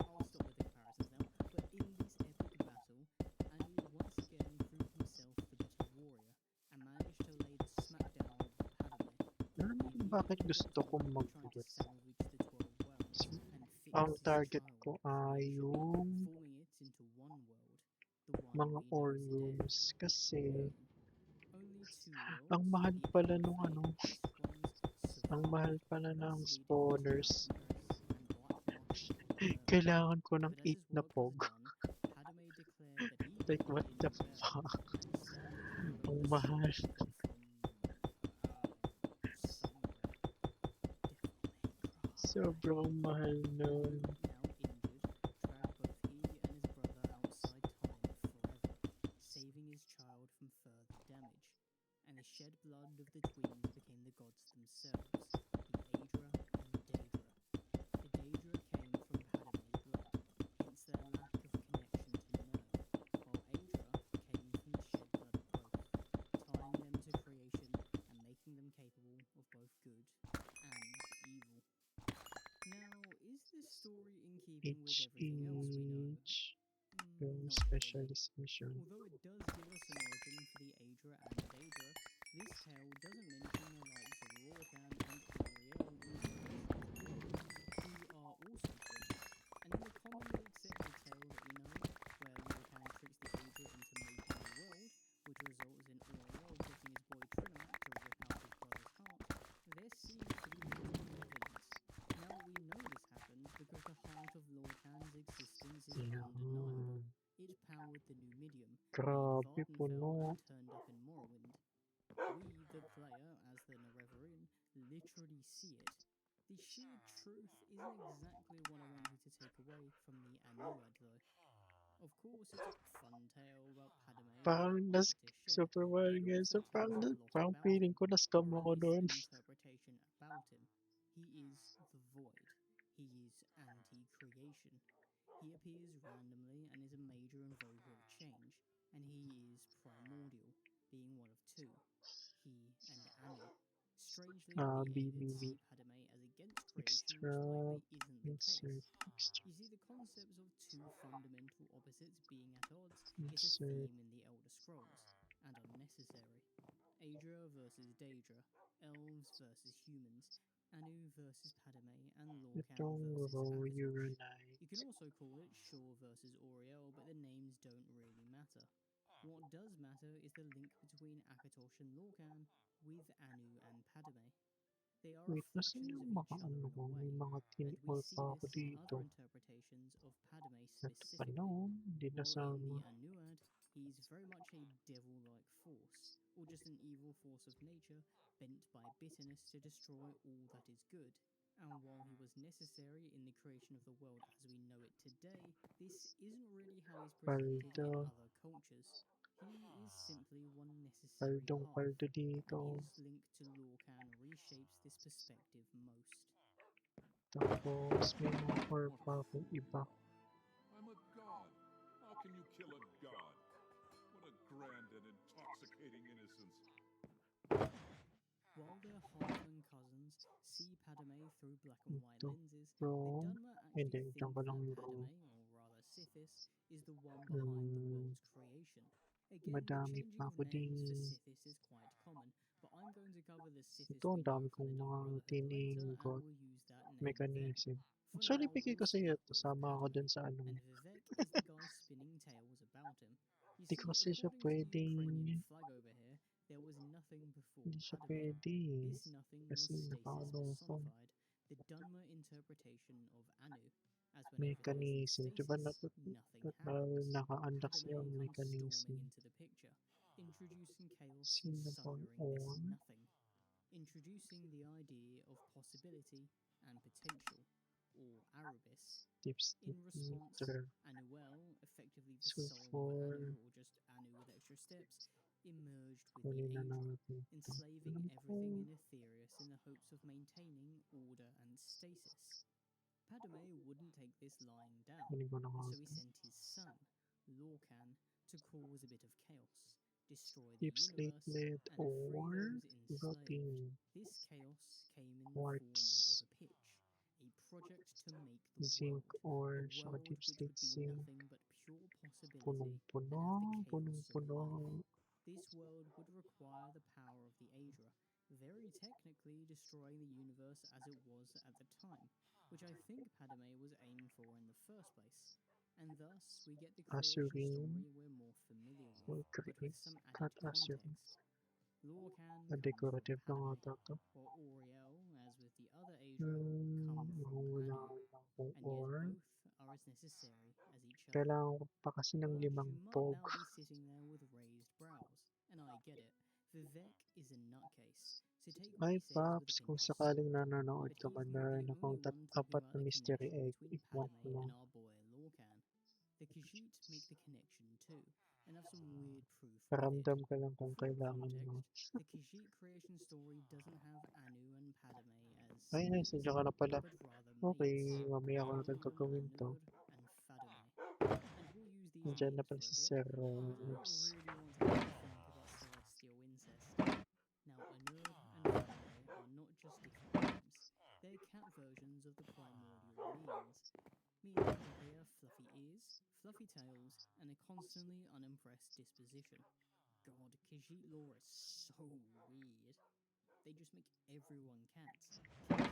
I'll stop with the comparisons now. But in this epic battle, Anu once again proved himself the better warrior and managed to lay the smackdown on Padme. Bakit gusto kong Trying to mag-ulit? salvage the 12 worlds and fix Ang his target child, ko ay Creation, yung forming it into one world, the one mga we know today. Orlums kasi Only 2 ang worlds, mahal the pala nung Earth and ano, the East ones, ang survived, mahal pala thus ng leading to spawners. darkness and black market on Earth. Kailangan ko ng But as 8 his na work was pog. done, Padme declared that he Like, what didn't the rebel fuck? and started to follow Ang the mahal. sun from somewhere. Sobrang mahal nun. Now injured, dragged both he and his brother outside time forever, saving his child from further damage. And the shed blood of the twins became the gods themselves, the Aedra and Daedra. The Daedra came from Padme's blood, hence their lack of connection to Nerve, while Aedra came from the shed blood of both, tying them to Creation and making them capable of both good and evil. Now, is this story in keeping with everything else we know? Yung Not really. specialization. Although it does give us an origin for the Aedra and Daedra, this tale doesn't mention the likes of Lorcan and Uriel or Creation, who are also twins. And in the commonly accepted tale that we know, where Lorcan tricks the Aedra into making a world, which results in Uriel getting his boy Trinomac to rip out his brother's heart, there seems to be little evidence. Now we know this happened because the heart of Lorcan's existence is undeniable. It powered the Numidium, made Grabe, Vardenfell, puno. and turned up in Morrowind. We, the player, as the Nerevarine, literally see it. The sheer truth isn't exactly what I want you to take away from the Anuad, though. Of course, it's a fun tale about Padme Parang and nas competition, Super but Mario it Guys. also tells a lot Parang about feeling him, ko na-scam or ako at least doon. an interpretation about him. He is the Void. He is anti-creation. He appears randomly and is a major invoker of change, and he is primordial, being one of two, he and Anu. Strangely, B, the B, Aedids B. see Padme as against creation, Extra, which likely isn't the insert, case. extra, You see, the concepts of two fundamental opposites being at odds is a insert. theme in the Elder Scrolls, and unnecessary. Aedra versus Daedra, elves versus humans, Anu versus Padme, and Lorcan Itong versus row Akatosh. Uranite. You can also call it Shor versus Oriel, but the names don't really matter. What does matter is the link between Akatosh and Lorcan with Anu and Padme. They are Wait, nasan reflections yung of mga each other ano in ko? a May way, mga and tinipol we see pa ako this in dito. other interpretations of Padme Ito pa specifically. no, hindi While in nasama. the Anuad, he's very much a devil-like force, or just an evil force of nature bent by bitterness to destroy all that is good. And while he was necessary in the creation of the world as we know it today, this isn't really how he's presented in Paldo. other cultures. He is simply one necessary Paldong half, paldo and dito. his link to Lorcan reshapes this perspective most. Tapos may mga orb pa akong iba. I'm a god. How can you kill a god? What a grand and intoxicating innocence. While their halfling cousins see Padme through black and white Ito. lenses, the Wrong. Dunmer Hindi, actually dyan think ko that lang yung wrong. Padme, or rather Sithis, is the one behind the world's creation. Again, the Madami changing pa of ako names for din. Sithis is quite common, but I'm going to cover the Sithis Ito, ang we know dami from kong the Dark mga Brotherhood later, and tiningot we'll use that name then. mechanism. For Actually, now, bigay ko we'll sa'yo stick ito. with Sama ako Padme, dun sa ano. and Vivek is the guy spinning tales about him. You Hindi see, kasi siya according to the Ukrainian pwedeng... flag over here, there was nothing before Hindi siya Padme. pwede. This nothing was Kasi stasis nakaloko. personified, the Dunmer interpretation of Anu, as whenever there is Mechanism. Diba stasis, nothing happens. naka-unlock siya Padme ang comes mechanism. storming into the picture, introducing chaos and Sino ba sundering this on? nothing, introducing the idea of possibility and potential, or Arubis. Tips In response, meter. Anuel, effectively the soul of Sulfur. Anu, or just Anu with extra steps, emerged with the Kunin na Aedra, natin ito. enslaving Alam everything ko. in Aetherius in the hopes of maintaining order and stasis. Padme wouldn't take this lying down, Kunin ko na nga so he ito. sent his son, Lorcan, to cause a bit of chaos, destroy the Tips universe, platelet and free or those enslaved. rotting. This chaos came in the Quartz. form of a pitch, a project to make the Zinc world, ore. a Saka world tips which would be zinc. nothing but pure possibility Punong-puno. and have the chaos of Punong-puno. life. This world would require the power of the Aedra, very technically destroying the universe as it was at the time, which I think Padme was aiming for in the first place. And thus, we get the creation Asurine. story we're more familiar Or with, but with some cut added asurine. context. Lorcan A comes decorative from na Padme, nga to. while Oriel, as with the other Aedra, come from Wala Anu, lang kung and yet ore. both are as necessary as each other. Kailangan ko pa kasi ng But limang you might pog. now be sitting there with raised brows, and I get it. Vivek is a nutcase, so take what Ay, he says with a Paps, pinch kung of sakaling salt. nanonood But ka he's man, not meron the akong only one talking apat about na the mystery connection egg. between If want Padme mo. and our boy Lorcan. The Khajiit make the connection too, and have some weird proof with it. Paramdam ka lang kung For kailangan mo. context, the Khajiit creation story doesn't have Anu and Padme as Ay, nice. siblings, Nandiyan ka na pala. but rather Okay, mates, mamaya ko na Lorcan, gagawin to. Anur, and Fadume. And we'll use these Nandiyan na names pala for a si bit, Sir because I don't Robs. really want to have to think about celestial incest. Now, Anur and Fadume are not just different names, they're cat versions of the primordial beings, meaning that they have fluffy ears, fluffy tails, and a constantly unimpressed disposition. God, Khajiit lore is so weird. They just make everyone cats.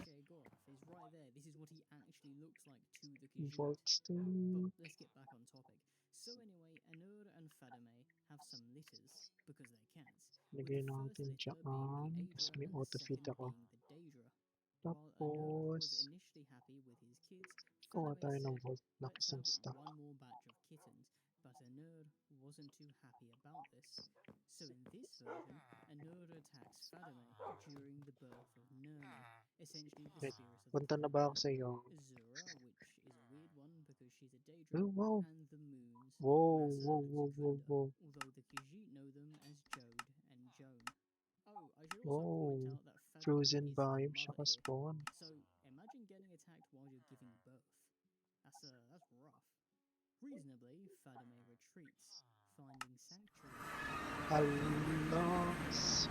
Shegor is right there. This is what he actually looks like to the Khajiit. Voltstone. But let's get back on topic. So anyway, Anur and Fadume have some litters, because they're cats, with Lagay the first natin litter dyan. being the Tapos Aedra may and the auto-feed second ako. being the Daedra. While Anur Tapos, was initially happy with his kids, kuha Fadume tayo ng said, Volt na let's isang have stock. one more batch of kittens, but Anur wasn't too happy about this. So in this version, Anur attacks Fadume during the birth of Nurni, essentially the Wait, spirit of the punta na ba ako sa iyo? Azura, which is a weird one because she's a Daedra, Oh, wow. and the moons, Whoa, Massa whoa, and whoa, whoa, Secunda, whoa. although the Khajiit know them as Jode and Joan. Oh, I should also Whoa. point out that Fadume Frozen is the vibe mother siya here, ka-spawn. so imagine getting attacked while you're giving birth. That's rough. Reasonably, Fadume retreats, finding sanctuary. Alas.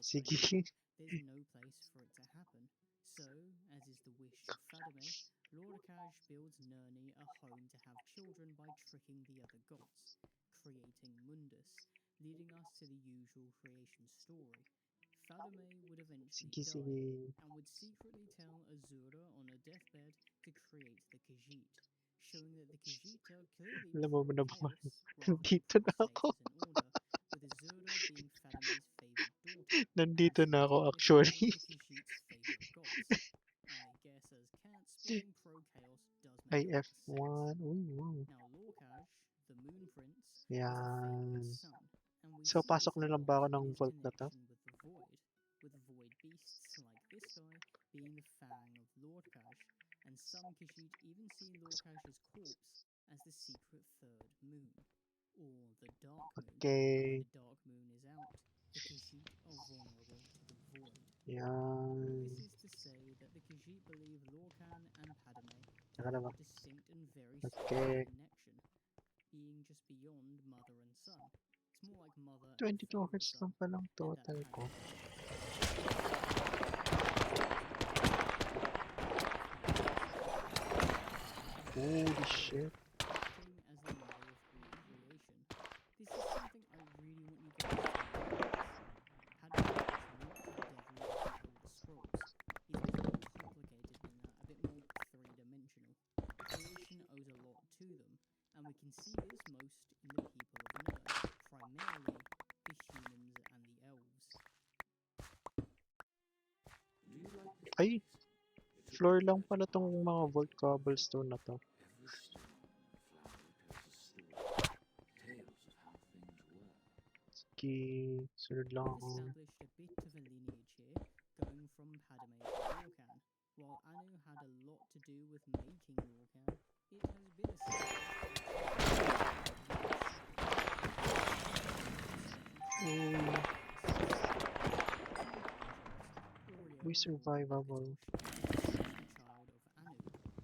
Sige. there's no place for it to happen. So, as is the wish of Fadume, Lord Akash builds Nirni a home to have children by tricking the other gods, creating Mundus, leading us to the usual creation story. Fadume would eventually Sige, die, sige. and would secretly tell Azura on her deathbed to create the Khajiit, showing that the Khajiit are clearly Alam mo na ba? pro-chaos rather than Nandito na ako. pro-status and order, with Azura being Fadume's favourite daughter, Nandito as na ako was actually. one of the Khajiit's favourite gods. I guess as cats being pro-chaos does make a lot of sense. F1. Ooh. Now Lorcash, the Moon Prince, is the Yan. favourite son, and we So, see pasok this na a lang ba lot ako ng in his vault na to? connection with the Void, with Void beasts like this guy being the Fang of Lordcash, and some Khajiit even see Lordcash's corpse as the secret third moon, or the Dark Moon. Okay. When the Dark Moon is out, the Khajiit are vulnerable to the Void. Yan. This is to say that the Khajiit believe Lorcan and Padme to Saka na have ba? a distinct and very Okay. special connection, being just beyond mother and son. It's more like mother and 22 favourite hearts son, lang palang and that total kind ko. of Holy shit. acting as the mother of all creation. This is something I really want you guys to realize. Padme is not the devil of the Elder Scrolls. He's a bit more complicated than that, a bit more three-dimensional. Creation owes a lot to them, and we can see this most in the people of Nerd, primarily the humans and the elves. Ay! Floor lang pala tong mga vault cobblestone na to. Every stone and flower tells a story, tales of how things were. Sige, sunod lang We've ako. established a bit of a lineage here, going from Padme to Lorcan. While Anu had a lot to do with making Lorcan, it has been We survivable. child of Anu,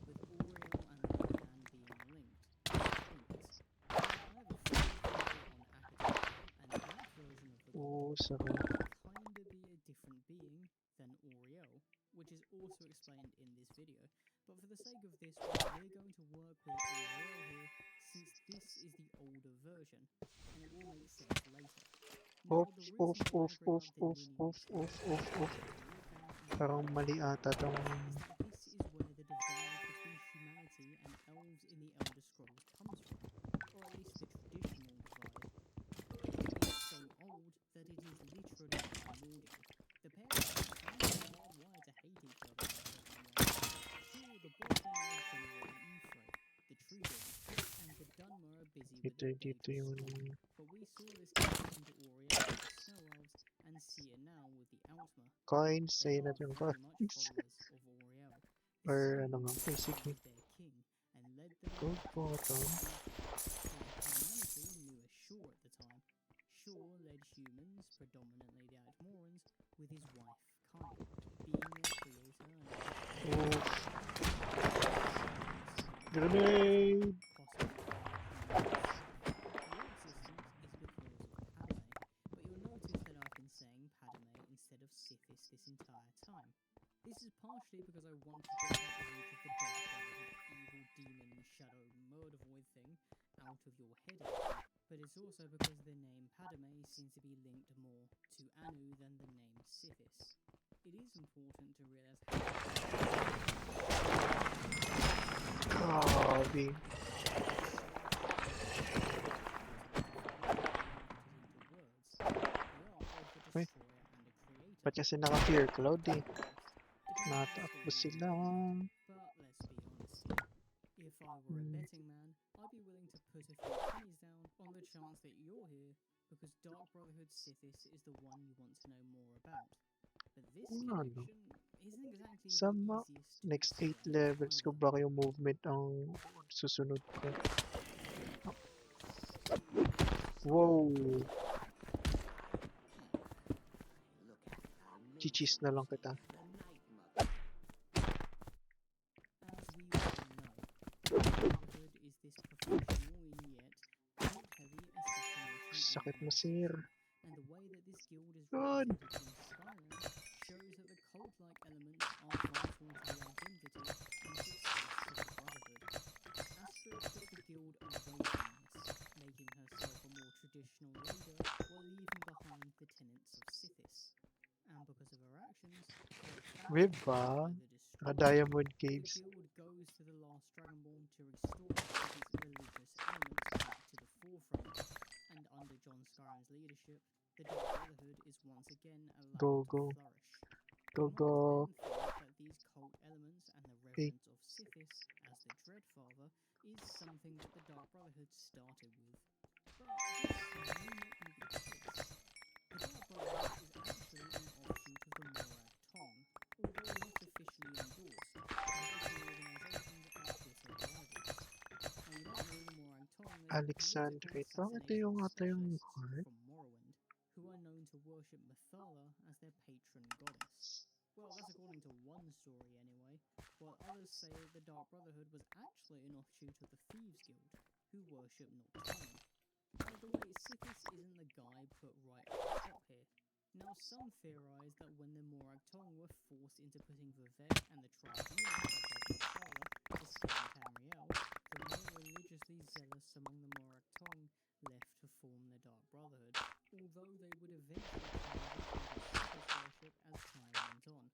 with Auriel and Lorcan being linked. Twins. I have a full video on Akatar, and that version of the Oh, god sarap. kinda be a different being than Auriel, which is also explained in this video. But for the sake of this one, we're going to work with Auriel here, since this is the older version, and it will make sense later. Now, Off, the reason off, why I off, bring off, up the off, lineage off, off, of off, off. Lorcan Parang mali ata tong... is that this is where the divide between humanity and elves in the Elder Scrolls comes from, or at least the traditional divide. It is so old that it is literally primordial. The pair are kind of hardwired to hate each other. Sure, the Bolton elves generate Ephraim, the Treedom, and the Dunmer are busy with Ito, their dito Gate of yung... Storm, but we saw this connection to Auriel with the Snow Elves, and see it now with the Outmer. Coins, They ayun are natin yung very coins. much followers of Auriel. The Or Sun ano nga, Elves ay sige. followed their king and led them Gold to bottom. humanity knew as Shor at the time. Shor led humans, predominantly the Outmorans, with his wife Kai, being their creator and Oof. Grenade! Instead of Sithis this entire time. This is partially because I want to get that image of the Dark Brotherhood, evil demon, shadow, murder void thing out of your head, but it's also because the name Padme seems to be linked more to Anu than the name Sithis. It is important to realize Oh, B. Uy. Ba't kasi naka-fear cloud eh? Natakbo sila. But let's be honest here. If I were a betting man, I'd be willing to put a few pennies down on the chance that you're here because Dark Brotherhood Sithis is the one you want to know more about. But this Ano? connection isn't exactly Sa the ma- easiest to next 8 describe levels ko either. ba yung movement ang susunod ko? Wow! Chichis na lang kita. As we all know, Brotherhood is this professional and yet quite heavy assassination Sakit mo, organization, sir. and the the way that this guild is Good. represented in Skyrim shows that the cult-like elements are vital to the identity and success of the Brotherhood. Astra took the guild away from this, making herself a more traditional leader while leaving behind the tenets of Sithis. And because of her actions, Riba, Diamond Caves. the guild goes to the last Dragonborn to restore its religious elements back to the forefront, and under Jon Skyrim's leadership, the Dark Brotherhood is once again allowed Go, to go. flourish. Go, You go. might then think that these cult elements and the reverence of Sithis as the Dreadfather is something that the Dark Brotherhood started with. But this may not be the case. The Dark Brotherhood is actually an offshoot of the Morag Tong, although not officially endorsed, as the two organizations are bitter rivals. Now, you might know the Morag Tong as the Alexandrite. political Bakit yung assassination ata yung specialists heart? from Morrowind, who are known to worship Mathala as their patron goddess. Well, that's according to one story anyway, while others say the Dark Brotherhood was actually an offshoot of the Thieves Guild, who worship Nocturne. By the way, Sithis isn't the guy put right at the top here. Now, some theorize that when the Morag Tong were forced into putting Vivec and the Tribunal above Mathala to scare Tamriel, the more religiously zealous among the Morag Tong left to form the Dark Brotherhood, although they would eventually transition to Sithis worship as time went on.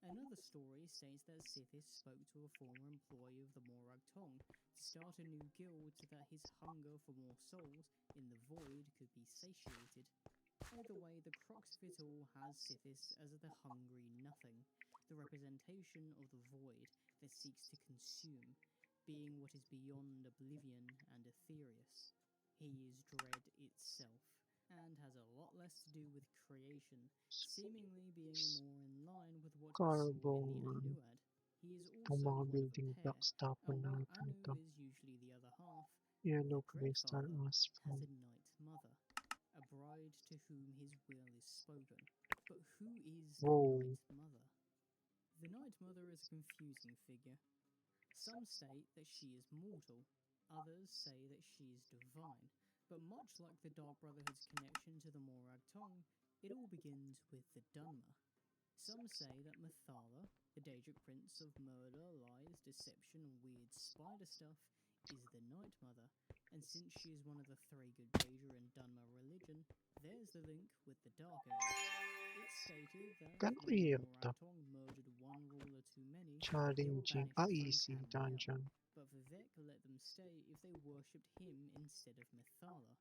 Another story states that Sithis spoke to a former employee of the Morag Tong to start a new guild so that his hunger for more souls in the void could be satiated. Either way, the crux of it all has Sithis as the hungry nothing, the representation of the void that seeks to consume, being what is beyond oblivion and ethereous. He is dread itself, and has a lot less to do with creation, seemingly being more in line with what we saw in the Carbon. Anuad. He is Ang also mga one of a building pair, blocks tapon and while natin Anu ito. is usually the other half, Yellow the crystal Dreadfather asphalt. has a Night Mother, a bride to whom his will is spoken. But who is the Whoa. Night Mother? The Night Mother is a confusing figure. Some state that she is mortal, others say that she is divine, but much like the Dark Brotherhood's connection to the Morag Tong, it all begins with the Dunmer. Some say that Mathala, the Daedric prince of murder, lies, deception, and weird spider stuff, is the Night Mother, and since she is one of the three good Daedra and Dunmer religion, there's the link with the Dark Elves. It's stated that Gano'ng when the hirap to? Morag Tong murdered one ruler too many, they were Challenging. banished Easy from Tamriel, dungeon. but Vivec let them stay if they worshipped him instead of Mathala.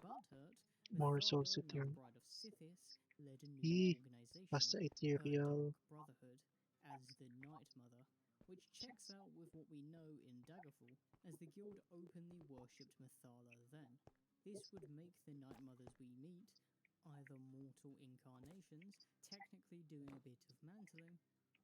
Butthurt, More Mathala, souls to now turn. bride of Sithis, led a new organization, Basta her ethereal. Dark Brotherhood, as the Night Mother, which checks out with what we know in Daggerfall, as the guild openly worshipped Mathala then. This would make the Night Mothers we meet either mortal incarnations, technically doing a bit of mantling,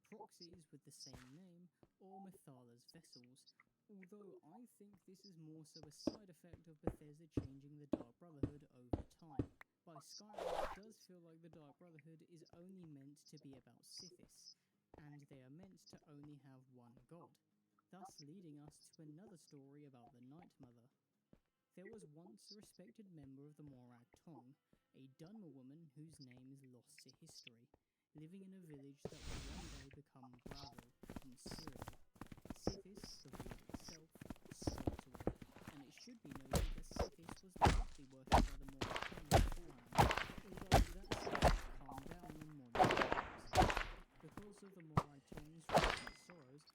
proxies with the same name, or Mathala's vessels, although I think this is more so a side effect of Bethesda changing the Dark Brotherhood over time. By Skyrim, it does feel like the Dark Brotherhood is only meant to be about Sithis, and they are meant to only have one god, thus leading us to another story about the Night Mother. There was once a respected member of the Morag Tong, a Dunmer woman whose name is lost to history, living in a village that will one day become Bravil in Cyril. Sithis, the void itself, swept away, and it should be noted that Sithis was likely worshipped by the Morag Tong beforehand, although that seems to calm down in modern times. Because of the Morag Tong's recent sorrows,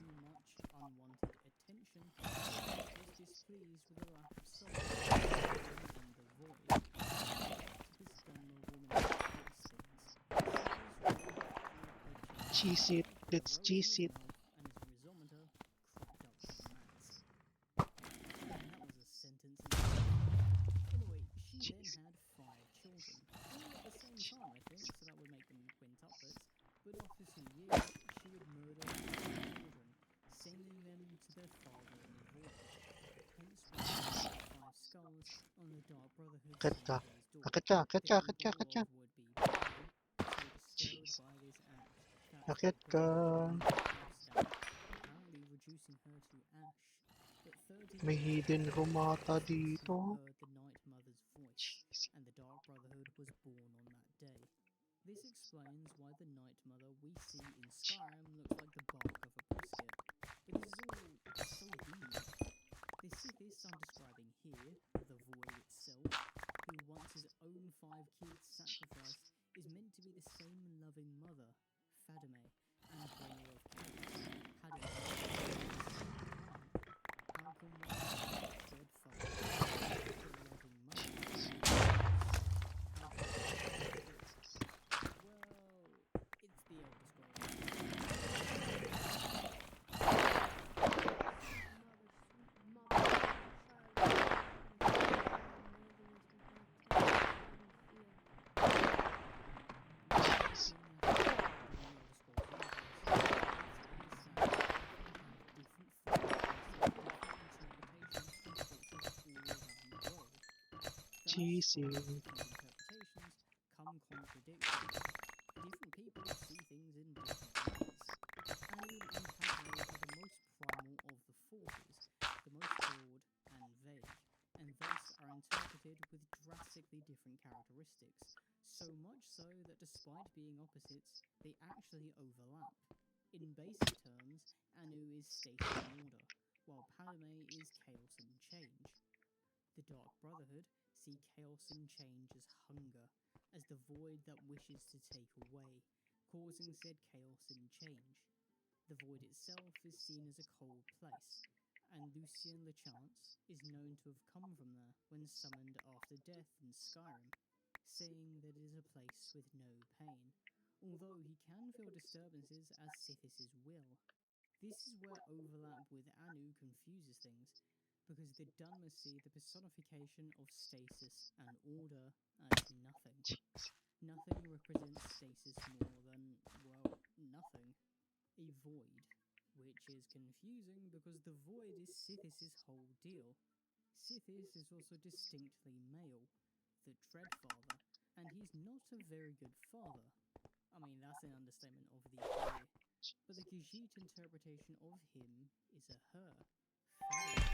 too much unwanted attention, Sithis was displeased with the lack of souls in the void. This Dunmer woman Cheese it. Let's cheese it. and his resometer cropped up with mats. And that was a sentence in itself. Anyway, she then had 5 children, all at the same time, I think, so that would make them quintuplets. But after 2 years, she would murder all the children, sending them to their father in the void. Hence, we have 5 skulls on the Dark Brotherhood's Akit ka. Sundays door. Akit ka, akit ka, The akit ka, people akit ka. of would-be Bravil, so disturbed by this act, that Akit they ka. put her in a apparently reducing her to ash. But 30 May years hidden later, room ata Sithis dito. heard the explains why the Night Mother we see in Skyrim looks like the bark of a brisket. But this is all so weird. The Sithis I'm describing here, the Void itself, who wants his own 5 kids sacrificed, is meant to be the same loving mother, Fadame, and bringer of chaos, Padme. How can one dread father, the loving mother, how can well, it's the Elder Scrolls. Cheesy. Interpretations come contradictions. Different people see things in different ways. Anu and Padme are the most primal of the forces, the most broad and vague, and thus are interpreted with drastically different characteristics, so much so that despite being opposites, they actually overlap. In basic terms, Anu is stasis and order, while Padme is chaos and change. The Dark Brotherhood see chaos and change as hunger, as the void that wishes to take away, causing said chaos and change. The void itself is seen as a cold place, and Lucien Lachance is known to have come from there when summoned after death in Skyrim, saying that it is a place with no pain, although he can feel disturbances as Sithis' will. This is where overlap with Anu confuses things, because the Dunmer see the personification of stasis and order as nothing. Nothing represents stasis more than, well, nothing. A void, which is confusing because the void is Sithis' whole deal. Sithis is also distinctly male, the Dreadfather, and he's not a very good father. I mean, that's an understatement of the year. But the Khajiit interpretation of him is a her, Fadme.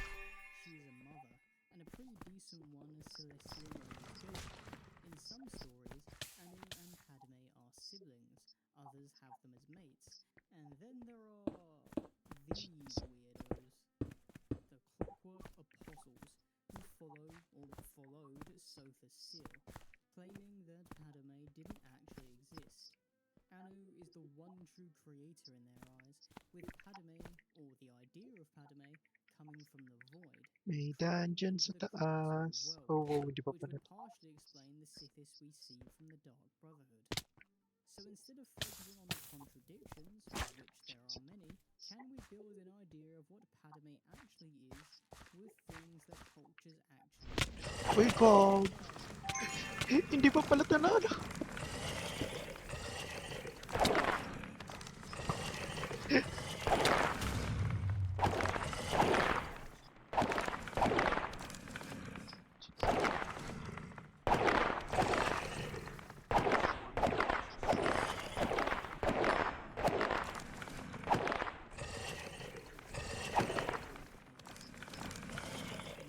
She is a mother, and a pretty decent one as Celestial Romans go. In some stories, Anu and Padme are siblings, others have them as mates, and then there are these weirdos. The Clockwork Apostles, who follow or followed Sotha Sil, claiming that Padme didn't actually exist. Anu is the one true creator in their eyes, with Padme, or the idea of Padme, coming from the void. May dungeon sa taas. Oh, hindi pa Which pala. would partially explain the Sithis we see from the Dark Brotherhood. So instead of focusing on the contradictions, of which there are many, can we build an idea of what Padme actually is, with things that cultures actually... Uy, God! Hindi pa pala talaga.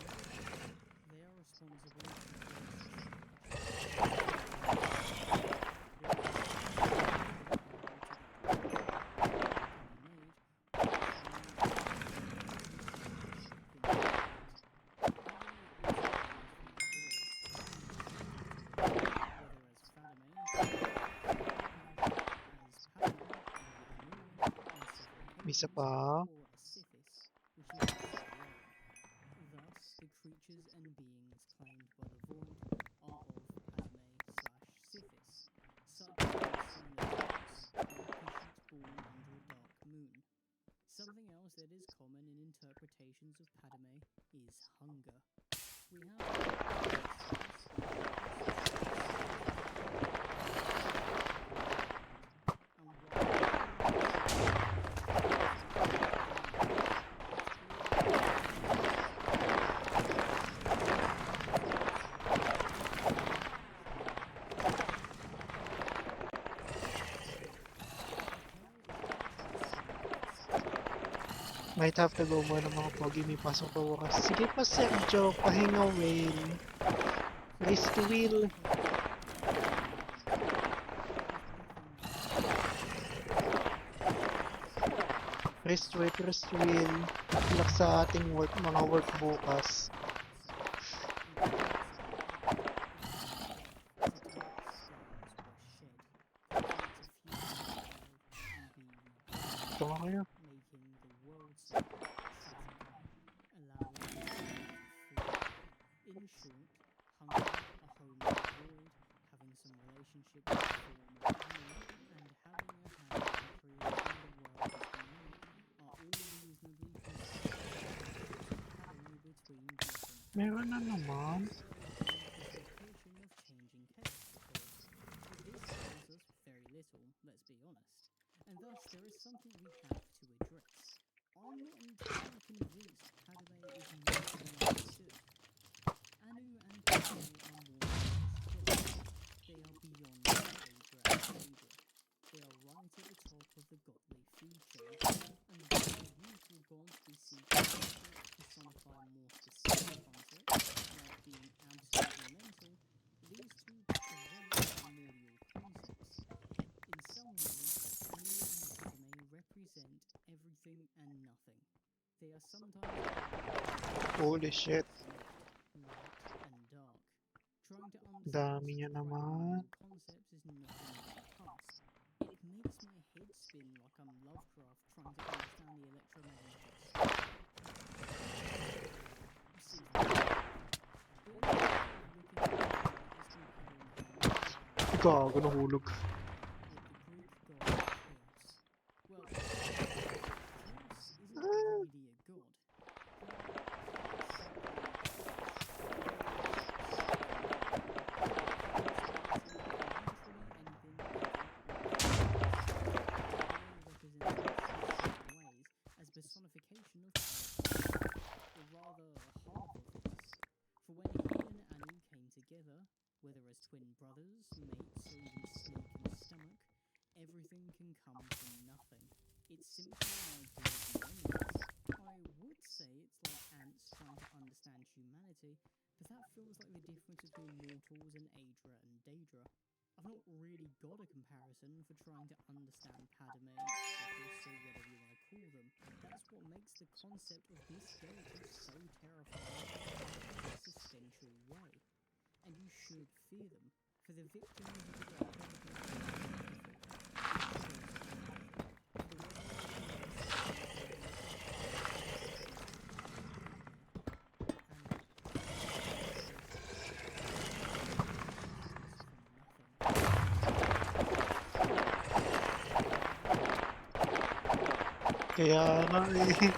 They are responsible Isa pa. Thus, the creatures and beings claimed by the Void are of Padme/Sithis, such as the Sinnoh, Khajiit born under a dark moon. Something else that is common in interpretations of Padme is hunger. We Might have to go muna mga pogi, may pasok pa wakas. Sige pa, Sergio, pahinga whale. Race to wheel. Rest will. Good luck sa ating mga work bukas. Ito nga kayo. Making the world safer, allowing you to free. In short, hunger, a home in the void, having some relationship with the form of animal, and having a hand in creating the world as we know it are all reasonably consistent pattern between different Meron na naman. justification of changing chaos before. But this tells us very little, let's be honest. And thus there is something we have to address. I'm not entirely convinced Padme is not understood. Anu and Padme are more than just gods. They are beyond Daedra and Daedra. They are right at the top of the godly food chain, and while the usual gods we see personify more specific concepts, like being absolutely mental, these two present primordial concepts. In some ways, Anu and Padme represent everything and nothing. They are sometimes Holy shit. light and dark. Trying to understand Dami niya such naman. primordial concepts is not an easy task. It makes my head spin like I'm Lovecraft trying to understand the electromagnetic spectrum. See, Gago, nahulog. Greek god of chaos. Well, chaos isn't really a god. As personification of chaos, or rather half of this. For when he and Anu came together, whether as twin brothers, mates, or even snake in stomach, everything can come from nothing. It's simply an idea beyond this. I would say it's like ants trying to understand humanity, but that feels like the difference between mortals and Aedra and Daedra. I've not really got a comparison for trying to understand Padme, Sithis, or whatever you want to call them. That's what makes the concept of this deity so terrifying in an existential way. And you should fear them, for the victims of the dark Kaya nga eh, hihit.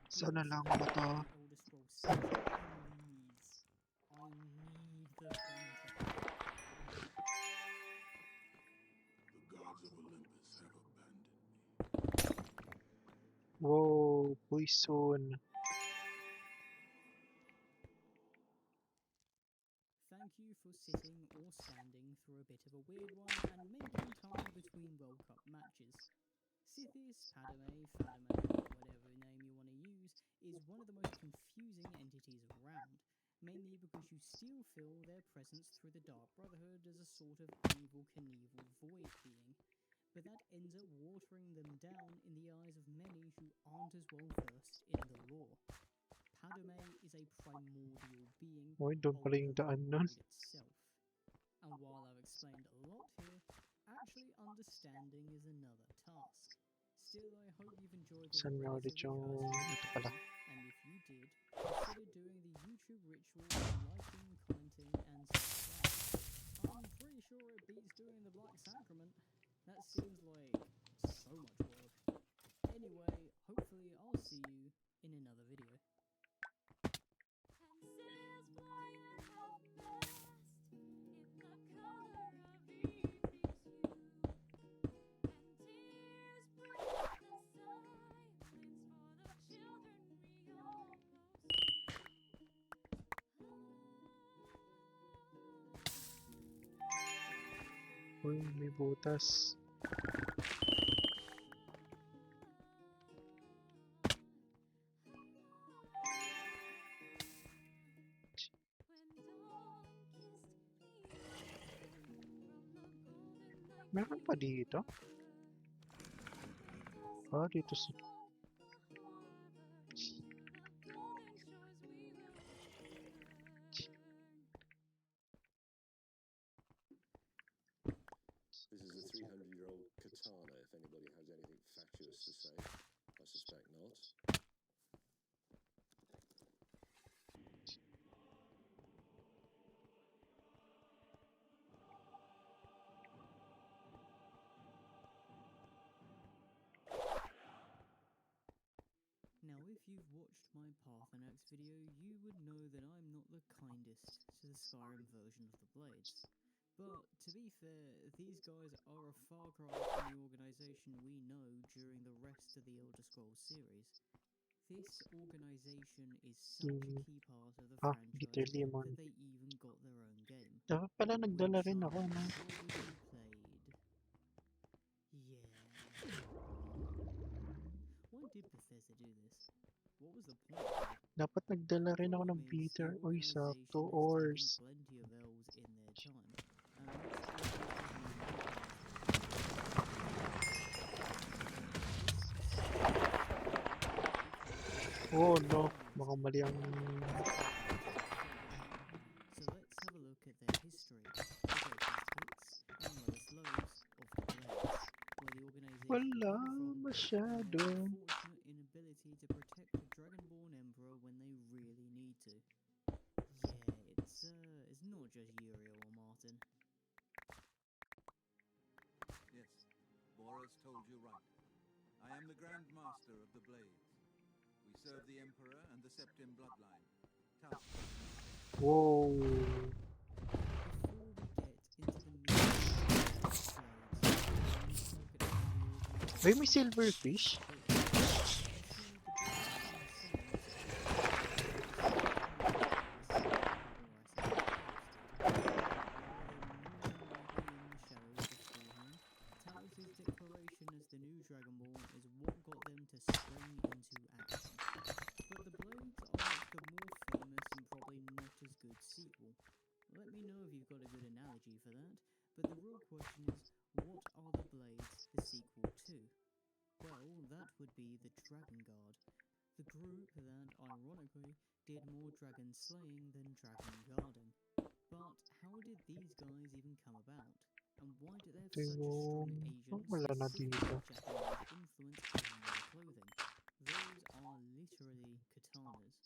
Sana lang ba to? The gods of Olympus have abandoned me. Wow, poison. Thank you for sitting or standing through a bit of a weird one and making time between World Cup matches. Sithis, Padme, Fadame, whatever name you want to use, is one of the most confusing entities around, mainly because you still feel their presence through the Dark Brotherhood as a sort of Evel Knievel void being, but that ends up watering them down in the eyes of many who aren't as well versed in the lore. Padme is a primordial being Uy, doon pala yung daan nun. itself. And while I've explained a lot here, actually understanding is another task. Still, I hope you've enjoyed this Saan nga ulit yung... Ito pala. and if you did, consider doing the YouTube ritual of liking, commenting, and subscribing. I'm pretty sure it beats doing the Black Sacrament. That seems like so much work. Anyway, hopefully I'll see you in another video. Uy, may butas. Meron pa dito? Ah, dito sa... This is a 300-year-old katana, if anybody has anything fatuous to say. I suspect not. Now, if you've watched my Parthenax video, you would know that I'm not the kindest to the Skyrim version of the Blades. But, to be fair, these guys are a far cry from the organisation we know during the rest of the Elder Scrolls series. This organisation is such a key part of the franchise Bitter Lemon. that they even got their own game. Dapat pala nagdala Which rin I ako, no? probably played. Yeah. Why did Bethesda do this? What was the point? Dapat nagdala rin ako ng bitter. Uy, sakto. Ores. Plenty of elves in their time. Oh no, baka mali ang... So let's have a look at their history, the greatest hits and lowest lows of the Blades, where the organisation Wala came from, masyado. and their unfortunate inability to protect the Dragonborn Emperor when they really need to. Yeah, it's not just Uriel or Martin. Yes, Boris told you right. I am the Grand Master of the Blades. We serve the Emperor and the Septim bloodline. Tell me. Whoa. Ay, may silverfish? Talos' declaration as the new Dragonborn is what got them to spring into action. But the Blades are like the more famous and probably not as good sequel. Let me know if you've got a good analogy for that, but the real question is, what are the Blades the sequel to? Well, that would be the Dragon Guard, the group that, ironically, did more dragon slaying than dragon guarding. But how did these guys even come about? And why do they have such a strong Asian, wala na dito. Japanese influence in their clothing? Those are literally katanas.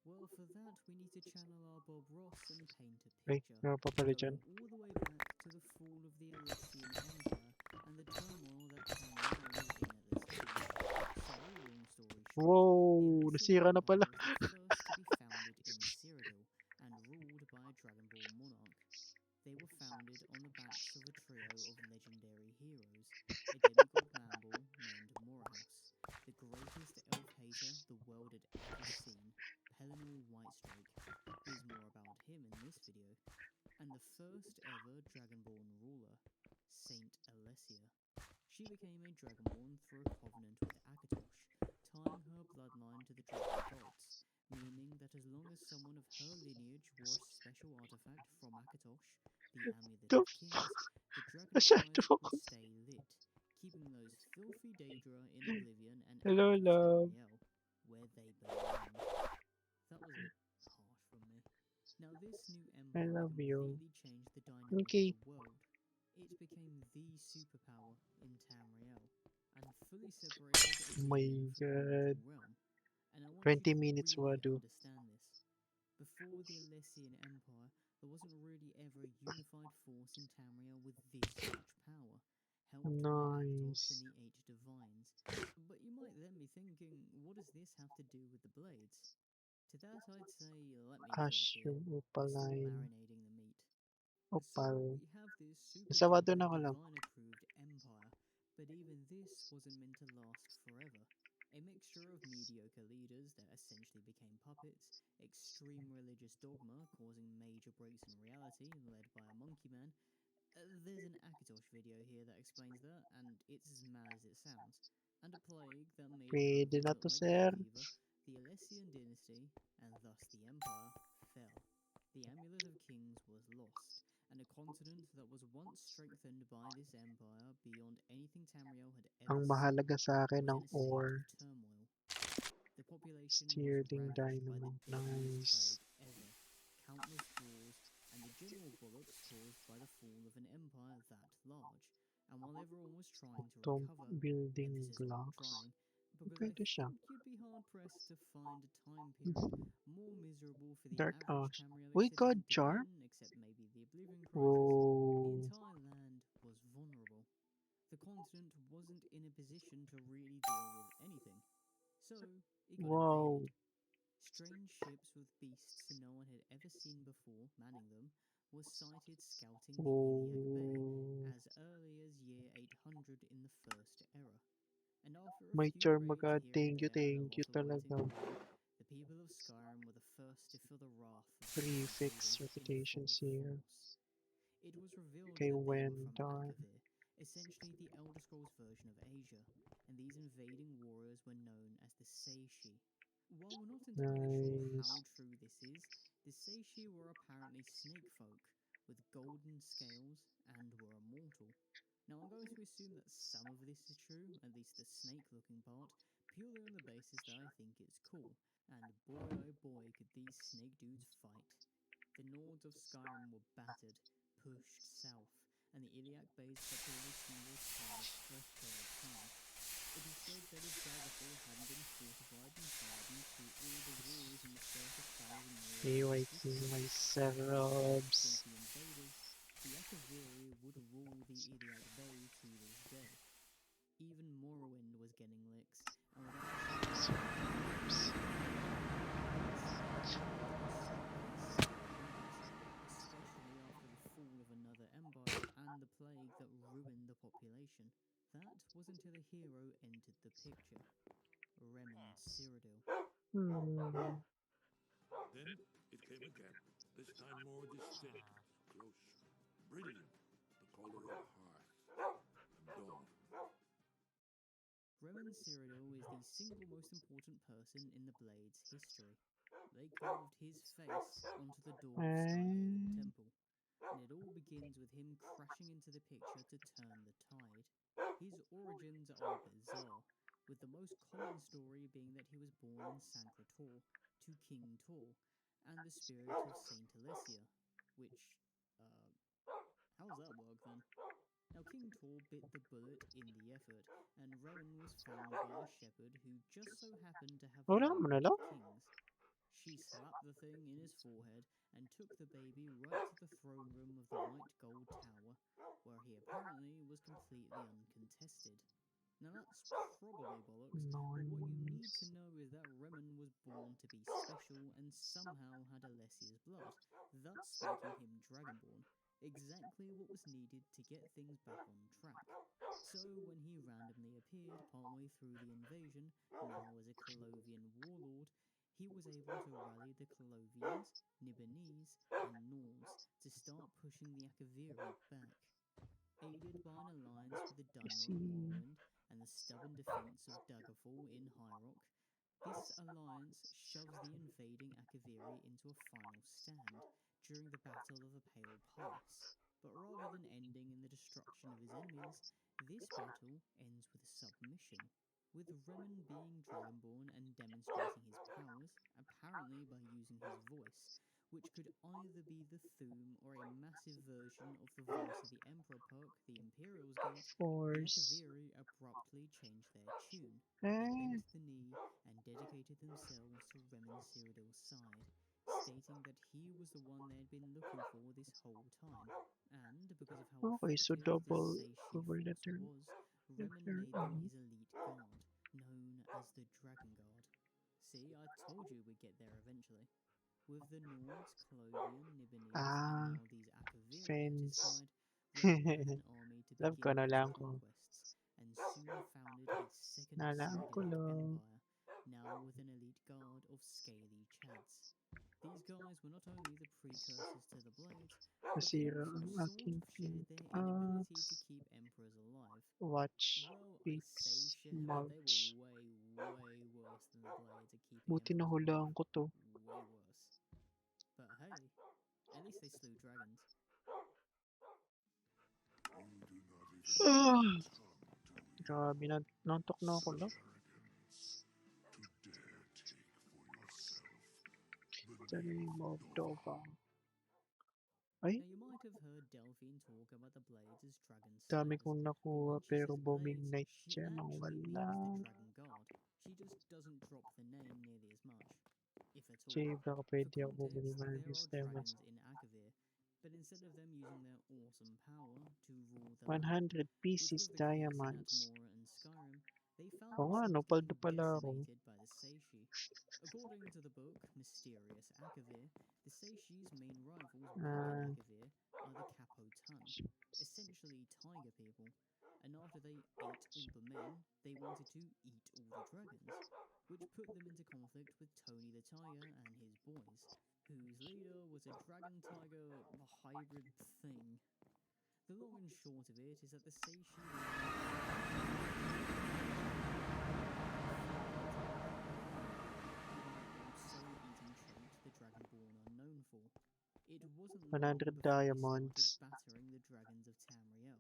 Well, for that, we need to channel our Bob Ross and paint a Ay, picture. meron pa pala dyan. Going all the way back to the fall of the Alessian Empire and the turmoil that Tamriel was in at this time. So, long story short, Wow, nasira na pala. was the first to be founded in Cyrodiil and ruled by a Dragonborn monarch. They were founded on the backs of a trio of legendary heroes, a demigod Lamble named Morahouse, the greatest elf hater the world had ever seen, Pellinor Whitestrake, here's more about him in this video, and the first ever Dragonborn ruler, Saint Alessia. She became a Dragonborn through a covenant with Akatosh, tying her bloodline to the dragon gods, meaning that as long as someone of her lineage wore a special artifact from Akatosh, the Amulet of Kings, the dragon would stay lit, keeping those filthy Daedra in oblivion and Hello, out of love. Tamriel, where they belong. That was a bit harsh from me. Now this new I empire love you. completely changed the dynamic Okay. of the world. It became the superpower in Tamriel, and fully separated Oh my oblivion from the god. mortal realm. And I want 20 you to minutes, really Wadu. understand this. Before the Alessian Empire, there wasn't really ever a unified force in Tamriel with this much power, helped by Akatosh Nice. and the 8 Divines. But you might then be thinking, what does this have to do with the Blades? To that I'd say, let me cook here. Mushroom We're still opaline. marinating the meat. Opal. So we have this super Nasa Wado na ako lang. divine approved empire, but even this wasn't meant to last forever. A mixture of mediocre leaders that essentially became puppets, extreme religious dogma causing major breaks in reality led by a monkey man. There's an Akatosh video here that explains that, and it's as mad as it sounds. And a plague that made Pwede na Drovers to, look like sir. a fever, the Alessian dynasty, and thus the empire, fell. The Amulet of Kings was lost, lost, and a continent that was once strengthened by this empire beyond anything Tamriel had Ang ever mahalaga seen, sa akin was ng in a state ore. of turmoil. The population was Stirling ravaged by the dynamite. deadliest Nice. plague ever, countless wars, and the general bollocks caused by the fall of an empire that large. And while everyone was trying to Tom recover, building emphasis on blocks. trying, because I Pwede siya. think you'd be hard-pressed to find a time period more miserable for the Dark average Ox. Tamriel We got citizen to be Charm? in, except maybe the Oblivion Crisis. The Whoa. entire land was vulnerable. The continent wasn't in a position to really deal with anything. So, it got Wow. invaded. Strange ships with beasts no one had ever seen before manning them were sighted scouting the Iliac Bay Oh. as early as year 800 in the First Era. And after a May few charm raids agad. here and there and a lot of Talaga. waiting war, the people of Skyrim were the first to feel the wrath of the Prefix invaders in reputations full here. force. It was revealed Okay, that they were from Wendar. Akavir, essentially the Elder Scrolls version of Asia, and these invading warriors were known as the Seishi. While we're not entirely sure how Nice. true this is, the Seishi were apparently snake folk with golden scales and were immortal. Now I'm going to assume that some of this is true, at least the snake-looking part, purely on the basis that I think it's cool, and boy oh boy could these snake dudes fight. The Nords of Skyrim were battered, pushed south, and the Iliac Bay's population was halved for a third time. It is said that if Daggerfall hadn't been fortified and hardened through all the wars in the first 1,000 years of its history, My against Serobs. 20 invaders, the Akaviri would rule the Iliac Bay to this day. Even Morrowind was getting licks, and without especially after the fall of another empire and the plague that ruined the population. That was until a hero entered the picture, Remen Cyrodiil. Then it came again, this time more distinct, close, brilliant, the color of hearth and dawn. Remen Cyrodiil is the single most important person in the Blade's history. They carved his face onto the door of Skyhaven Temple, and it all begins with him crashing into the picture to turn the tide. His origins are bizarre, with the most common story being that he was born in Sancre Tor to King Tor and the spirit of Saint Alessia, which, how's that work then? Now King Tor bit the bullet in the effort, and Remen was found by a shepherd who just so happened to have the Wala mo na Ring lang. of Kings. She slapped the thing in his forehead and took the baby right to the throne room of the White Gold Tower, where he apparently was completely uncontested. Now that's probably bollocks, but what you need to know is that Remen was born to be special and somehow had Alessia's blood, thus making him Dragonborn. Exactly what was needed to get things back on track. So when he randomly appeared partway through the invasion, now as a Colovian warlord, he was able to rally the Colovians, Nibbenese, and Nords to start pushing the Akaviri back. Aided by an alliance with the Dunmer of Morrowind and the stubborn defense of Daggerfall in High Rock, this alliance shoves the invading Akaviri into a final stand during the Battle of the Pale Pass. But rather than ending in the destruction of his enemies, this battle ends with submission, with Remen being Dragonborn and demonstrating his powers, apparently by using his voice, which could either be the Thu'um or a massive version of the voice of the Emperor perk, the Imperial's Gate. The Akaviri abruptly changed their tune. They bent the knee and dedicated themselves to Remen Cyrodiil's side, stating that he was the one they had been looking for this whole time. And because of how Okay, so effective the double Seishi letter. force was, Remen made them his elite guard, known as the Dragon Guard. See, I told you we'd get there eventually. With the Nords, Colovian, Nibbenese, and now these Akaviri at his side, Remen led an army to Love ko begin na his lang ko. conquests, and soon founded a second Nalang ko Cyrodiilic lang. empire, now with an elite guard of scaly Chads. These guys were not only the precursors to the Blades, but they Nasira also ang sort aking of shared their pickaxe. inability to keep emperors alive. Watch. Well, I Fix. say share, but they Mulch. were way worse than the Blades at keeping Buti emperors nahulaan alive. ko to. Way worse. But hey, At least they slew dragons. Grabe, nantok na ako lang. The name of Dova. Ay, Now you might have heard Delphine talk about the blades as dragon dami slayers, kong but nakuha when she pero says booming blades, night she gem ang actually wala. means the dragon guard. She just doesn't drop the name nearly as much, if at all. Jay, baka For pwede ako bumili context, ng there are sistemas. dragons in Akavir, but instead of them using their awesome power to rule the 100 land, which pieces was the case in diamonds. Atmora and Skyrim, they found Oo nga, no, themselves paldo getting pala ako. decimated by the Seishi. According to the book Mysterious Akavir, the Seishi's main rivals back in Akavir are the Capotun, essentially tiger people, and after they ate all the men, they wanted to eat all the dragons, which put them into conflict with Tony the Tiger and his boys, whose leader was a dragon tiger hybrid thing. The long and short of it is that the Seishi soul-eating trait the Dragonborn are known for. It wasn't 100 long before they diamonds. started battering the dragons of Tamriel.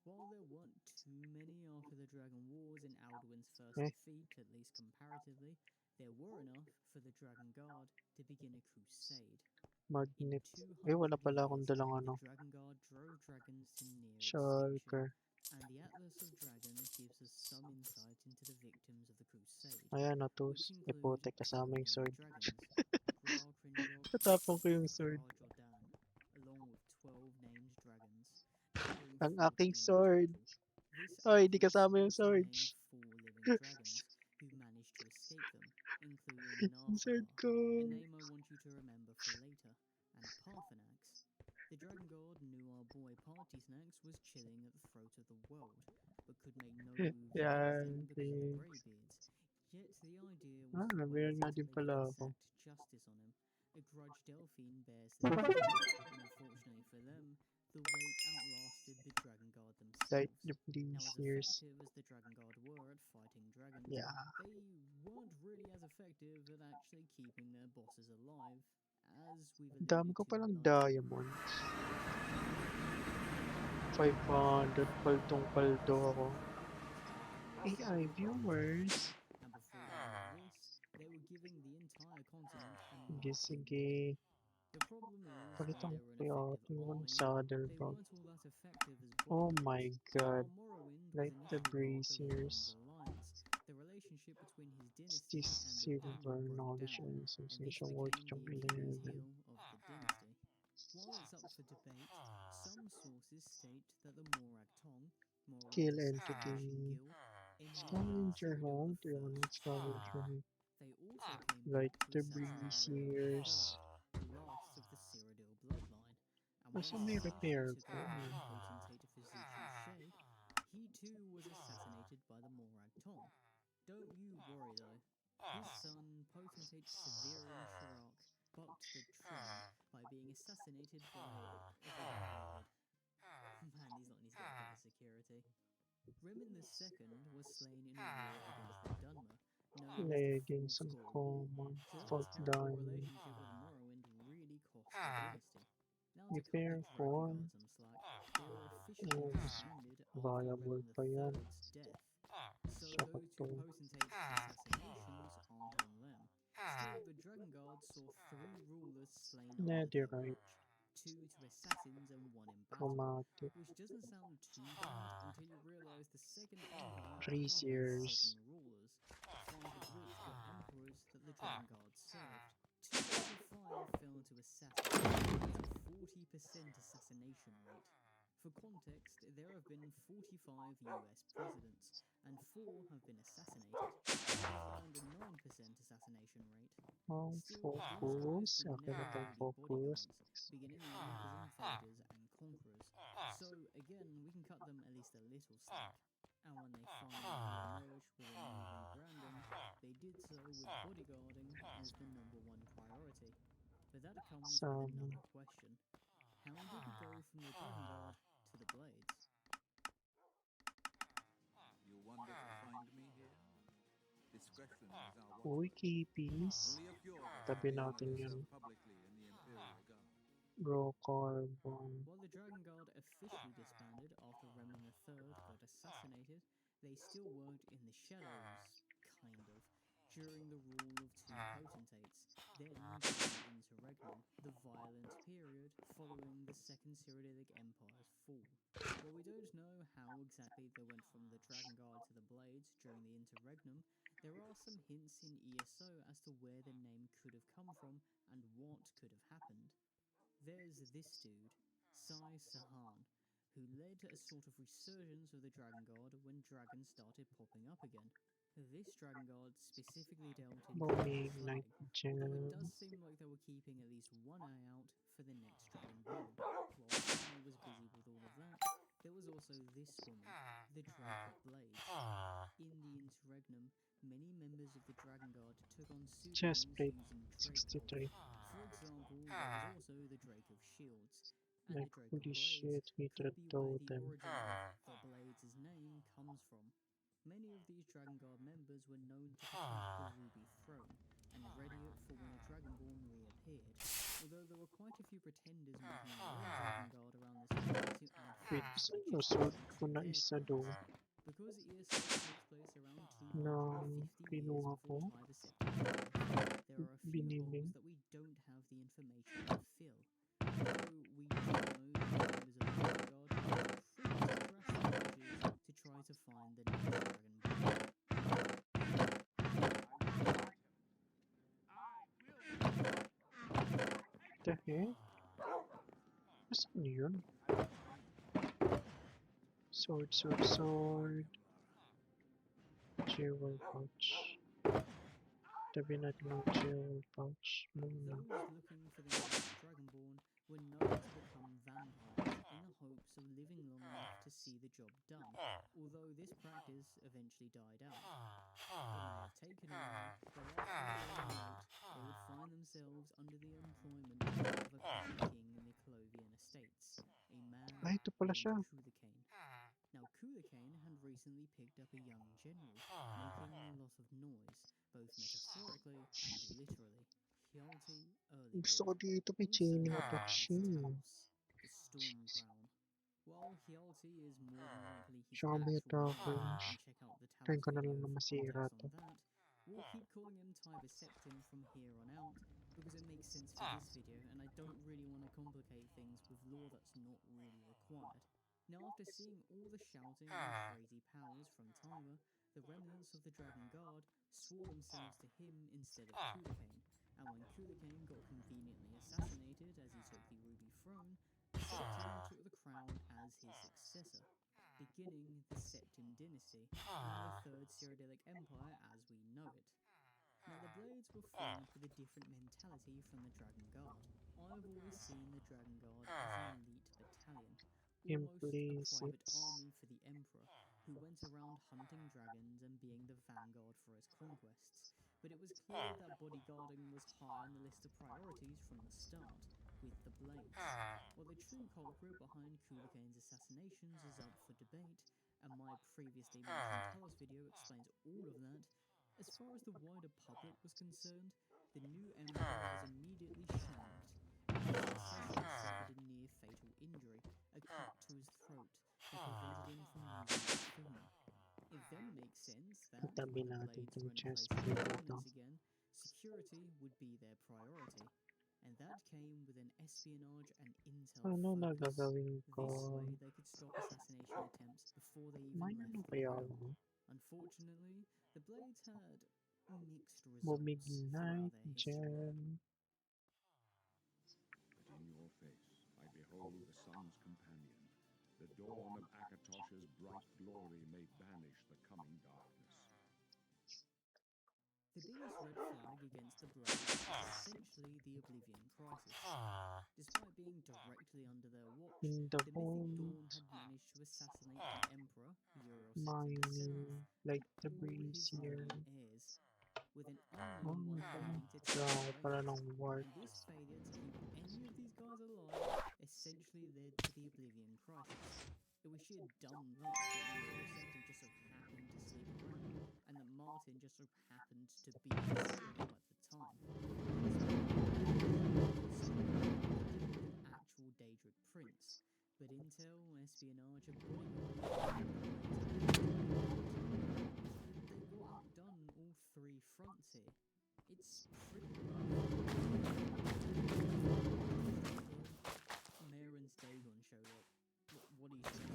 While there weren't too many after the Dragon Wars in Alduin's first defeat, at least comparatively, there were enough for the Dragon Guard to begin a crusade. Magnet. In Eh, wala 200 pala akong years, dalang the ano. Dragon Guard drove dragons to near Shulker. extinction, and the Atlas of Dragons gives us some insight into the victims of the crusade, Ayan, which Natus. include Epote kasama yung Tamriel sword. dragons, Ra Krinjok, Natapon ko yung sword. Ra Jordan, along with 12 named dragons, numbering Ang 14 aking in sword. total. This Oy, di Atlas kasama yung also sword. named 4 living dragons who managed to escape them, including Yung sword Narfala, ko. a name I want you to remember for later, and Parthenax. The Dragon God knew our boy Party Snacks was chilling at the throat of the world, but could make no move Yan, against him because of the thanks. Greybeards. Yet the idea was Ah, to nabigyan wait nga until din they pala could ako. exact justice on him, a grudge Delphine bears their king, and unfortunately for them, the wait outlasted the Dragon Guard Light themselves. of these Now, as years. effective as the Dragon Guard were at fighting dragons, Yeah. they weren't really as effective at actually keeping their bosses alive, as we've Ang dami alluded ko to palang last time. diamonds. 500 paldong-paldo ako. AI viewers. And before all of this, they were giving the entire continent a Sige, marching sige. orders. The problem is, while Palitan they ko were an kaya effective yung army, saddle they bag. weren't all that effective as Oh bodyguards. my god. While Morrowind was Like the initially part of braziers. Elrond's alliance, the relationship between his dynasty This and the silver Dunmer broke knowledge down, and and this sensation became worth the from Achilles 11. heel of the dynasty. While it's up for debate, some sources state that the Morag Tong, Kill Morrowind's entity. assassination guild, Scavenger emulated hunt. Cyrodiil Yung I. scavenger hunt. They also came Like back to the assassinate braziers. Eored, the last of the Cyrodiil bloodline. And when Basta may Seishi repair took ko. over potentate Fuzuki Shade, he too was assassinated by the Morag Tong. Don't you worry though. His son, potentate Severian Shirak, bucked the trend by being assassinated by a Vanguard. Man, he's not in his get proper security. Rimmon II was slain in a war against the Dunmer, known as the Leggings Fourth of Gore common. War. So Fuck that terrible diamond. relationship with Morrowind really cost the dynasty. Now to cut Repair the Dragon phone. Guard some slack, they were officially Oh, disbanded after viable Rimmon pa yan. III's death. So Saka those to. two potentates' assassinations aren't on them. Still, the Dragon Guard saw 3 rulers slain under their Netherite. watch, 2 to assassins and 1 in battle, Chromatic. which doesn't sound too bad until you realize the second empire Braziers. has 7 rulers, 5 of which were emperors that the Dragon Guard served. 2 out of 5 fell to assassins, with a 40% assassination rate. For context, there have been 45 US presidents, and 4 have been assassinated, around a 9% assassination rate. Oh, Still, these focus. guys were Akin na never tong really focus. bodyguards, beginning life as invaders and conquerors. So again, we can cut them at least a little slack. And when they finally emerged with a new rebranding, they did so with bodyguarding as the #1 priority. But that comes with another question. How did we go from the Dragon Guard to the Blades? You wonder to find me here? Discretion is our Wiki piece. Only a pure Tabi may honor natin yun. himself publicly in the Imperial Guard. Raw carbon. While the Dragon Guard officially disbanded after Remnant III got assassinated, they still worked in the shadows, kind of, during the rule of two potentates, then during the Interregnum, the violent period following the Second Cyrodiilic Empire's fall. While we don't know how exactly they went from the Dragon Guard to the Blades during the Interregnum, there are some hints in ESO as to where the name could have come from and what could have happened. There's this dude, Sai Sahan, who led a sort of resurgence of the Dragon Guard when dragons started popping up again. This Dragon Guard specifically dealt in Bombing Flag, Night although it Gem. does seem like they were keeping at least one eye out for the next Dragon Ball. While Sai was busy with all of that, there was also this woman, the Draco Blade. In the Interregnum, many members of the Dragon Guard took on Chest pseudonyms plate using Draco. 63. For example, there was also the Drake of Shields, and Like, the Drake of holy Blades shit, we could be where the totem. origin of the Blades' name comes from. Many of these Dragon Guard members were known to protect the Ruby Throne, and ready for when a Dragonborn reappeared, although there were quite a few pretenders making their own Dragon Guard around this time to add Wait, fire saan and nasuot resistance ko to na their isa do? creatures. Because ESO takes place around Nang 250 years kinuha ko? before Tiber Septim, there are a few Biniling? holes that we don't have the information to fill. So we do know that members of the Dragon Guard took pretty drastic measures to try to find the next Dragon Ball. The heck? Saan yun? Sword, sword, sword. Jewel pouch. Tabi natin ang jewel pouch muna. Those looking for the next Dragonborn were known to become vampires in the hopes of living long enough to see the job done, although this practice eventually died out. It may have taken a while, but after they would find themselves under the employment of a petty king in the Clovian estates, a man Ay, ito pala siya. named Kuthakain. Now, Kuthakain had recently picked up a young general, making a lot of noise, both metaphorically and literally. Hjalti Early Gusto ko dito, may chaining attack siya. the Storm Crown. While Hjalti is more than likely his Siya may actual attack name, range. and check out the Try Talos ko na lang video na for masira context to. on that, we'll keep calling him Tiber Septim from here on out, because it makes sense for this video, and I don't really want to complicate things with lore that's not really required. Now, after seeing all the shouting and crazy powers from Tiber, the remnants of the Dragon Guard swore themselves to him instead of Kuthakain, and when Kuthakain got conveniently assassinated as he took the Ruby Throne, Septim took the crown as his successor, beginning the Septim dynasty and the Third Cyrodiilic Empire as we know it. Now, the Blades were formed with a different mentality from the Dragon Guard. I've always seen the Dragon Guard as an elite battalion, almost a private army for the Emperor, who went around hunting dragons and being the vanguard for his conquests. But it was clear that bodyguarding was high on the list of priorities from the start, with the Blades. While the true culprit behind Kuthakain's assassinations is up for debate, and my previously mentioned Talos video explains all of that, as far as the wider public was concerned, the new Emperor was immediately shanked, and his successor suffered a near-fatal injury, a cut to his throat, that prevented him from using the filming. It then makes sense that, Itabi when the natin Blades tong were in chest place plate of na to. colonies again, security would be their priority. And that came with an espionage and intel Ano na focus. gagawin ko? This way, they could stop assassination attempts before they even May left ano the kaya realm. ako? Unfortunately, the Blades had mixed Bombing results Night throughout their history. Gem. But in your face, I behold the sun's companion. The dawn of Akatosh's bright glory may banish the coming darkness. The biggest red flag against the Blades is essentially the Oblivion Crisis. Despite being directly under their watch, In the the Mythic Dawn vault, had managed to assassinate the Emperor, Eurosceptic mining like the and all breeze his here. known heirs, with an Oh unknown my one remaining to take god, the para reins. ng warp. And this failure to keep any of these guys alive essentially led to the Oblivion Crisis. It was sheer dumb luck that Eurosceptic just so happened to sleep around, and that Martin just so happened to be the CEO at the time. espionage and bodyguard. They got outdone all three fronts here. It's pretty rough. Marin's Dagon showed up. What do you think?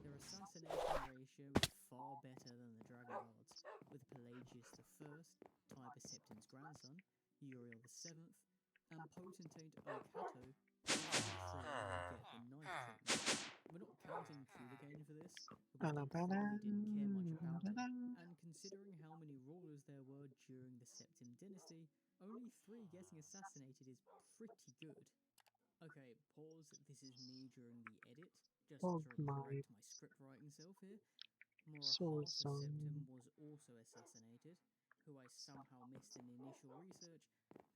Their assassination ratio is far better than the Dragon Guards, with Pelagius I, Tiber Septim's grandson, Uriel VII, and potentate Okato, get the knife treatment. We're not counting Kulagain for this, because they probably didn't care much about it, and considering how many rulers there were during the Septim dynasty, only 3 getting assassinated is pretty good. Okay, pause, this is me during the edit, just Oh to my correct my script writing self here. soul Morahalsa song. Septim was also assassinated, who I somehow missed in the initial research,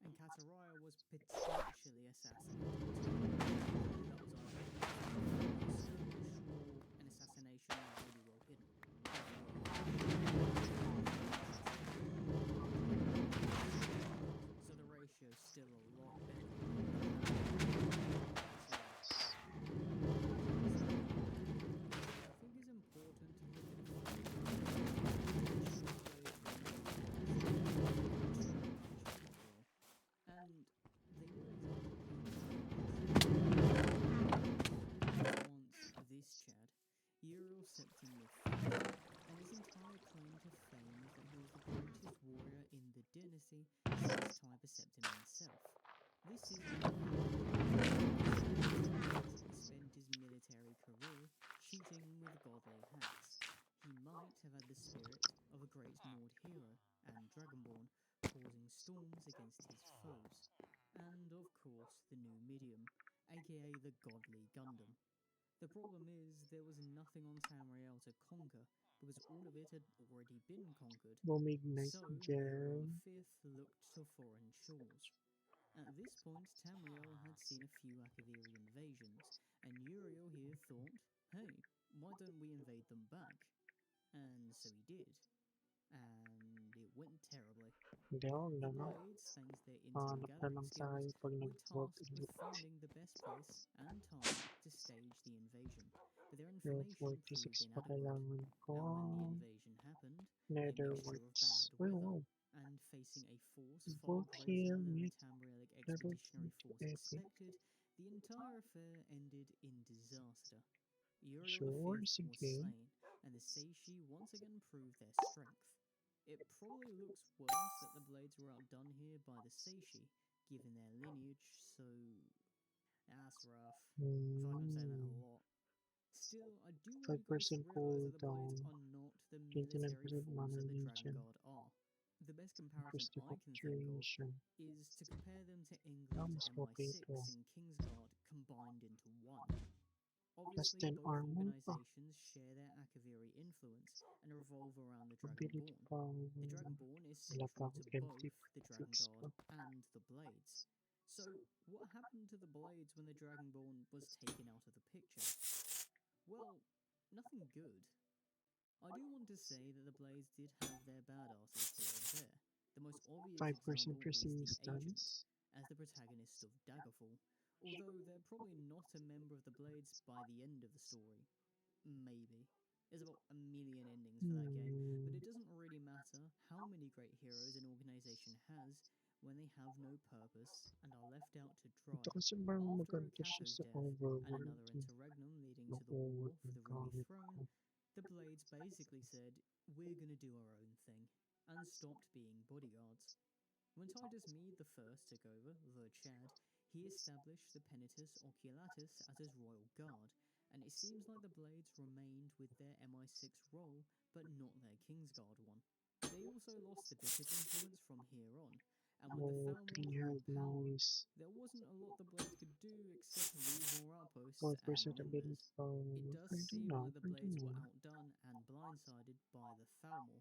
and Kataraya was potentially assassinated. That was either a search or an assassination really well hidden. So the ratio's still a lot better. I think it's important to look at and they were once this Chad, Uriel Septim III, and his entire claim to fame is that he was the greatest warrior in the dynasty since Tiber Septim himself. This is spent his military career cheating with godly hacks. He might have had the spirit of a great Nord hero and Dragonborn, causing storms against his foes. And of course, the new medium, aka the Godly Gundam. The problem is, there was nothing on Tamriel to conquer, because all of it had already been conquered. Womignite So, Gel. Uriel V looked to foreign shores. At this point, Tamriel had seen a few Akaviri invasions, and Uriel here thought, hey, why don't we invade them back? And so he did. And it went terribly. Hindi The na. Blades, thanks to their Hanap na intergalactic lang skills, tayo pag were nag-work tasked with finding the best place and time to stage the invasion, but their Level information 46 proved pa inadequate. kailangan ko. Now, when the invasion happened, a Netherworks. mixture of bad weather Wow. and facing a force far Both greater here, than the mate. Tamrielic Level expeditionary force epic. expected, the entire affair ended in disaster. Uriel Sure, V was sige. slain, and the Seishi once again proved their strength. It probably looks worse that the Blades were outdone here by the Seishi, given their lineage, so that's rough. I feel like I'm saying that a lot. Still, I do want you guys to 5% realise that the Blades cooldown. are not the military 29% force mana that the Dragon regen. Guard are. The best comparison Acoustic I can think of obturation. is to compare them to England's Vamos po MI6 ito. and Kingsguard combined into one. Plus Obviously, 10 both armor pa. organizations share their Akaviri influence and revolve around the Ability Dragonborn. power. The Dragonborn is Wala pa central akong to empty both the Dragon fix pa. Guard and the Blades. So, what happened to the Blades when the Dragonborn was taken out of the picture? Well, nothing good. I do want to say that the Blades did have their badasses here and there. The most obvious 5% example is the Agent, resistance. as the protagonist of Daggerfall, although they're probably not a member of the Blades by the end of the story. Maybe. There's about a million endings for that game, but it doesn't really matter how many great heroes an organization has when they have no purpose and are left out to dry. Ito kasi parang After maganda siya Okato's sa death and overworld. another interregnum leading to the war for the Ruby Throne, the Blades basically said, we're gonna do our own thing, and stopped being bodyguards. When Titus Mede I took over, the Chad, he established the Penitus Oculatus as his royal guard, and it seems like the Blades remained with their MI6 role, but not their Kingsguard one. They also lost a bit of influence from here on, and when the Oh, Thalmor 3 grew hard in power, noise. there wasn't a lot the Blades could do except lose more outposts 4% and ability members. power. It does Pwede seem na, like the pwede Blades were na. outdone and blindsided by the Thalmor.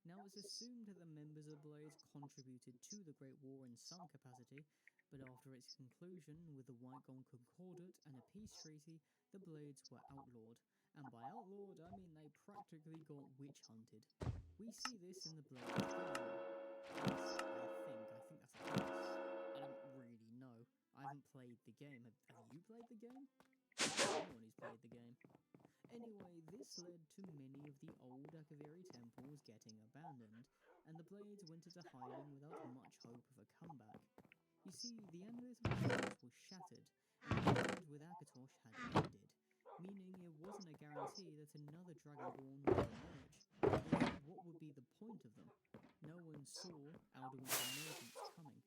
Now it's assumed that the members of the Blades contributed to the Great War in some capacity, but after its conclusion with the White Gong Concordat and a peace treaty, the Blades were outlawed. And by outlawed, I mean they practically got witch hunted. We see this in the Blade Throne. I think that's a case. I don't really know. I haven't played the game. Have you played the game? Anyone who's played the game. Anyway, this led to many of the old Akaviri temples getting abandoned, and the Blades went into hiding without much hope of a comeback. You see, the amulet of the Blades was shattered, and the bond with Akatosh had ended, meaning it wasn't a guarantee that another Dragonborn would emerge. What would be the point of them? No one saw Alduin's emergence coming.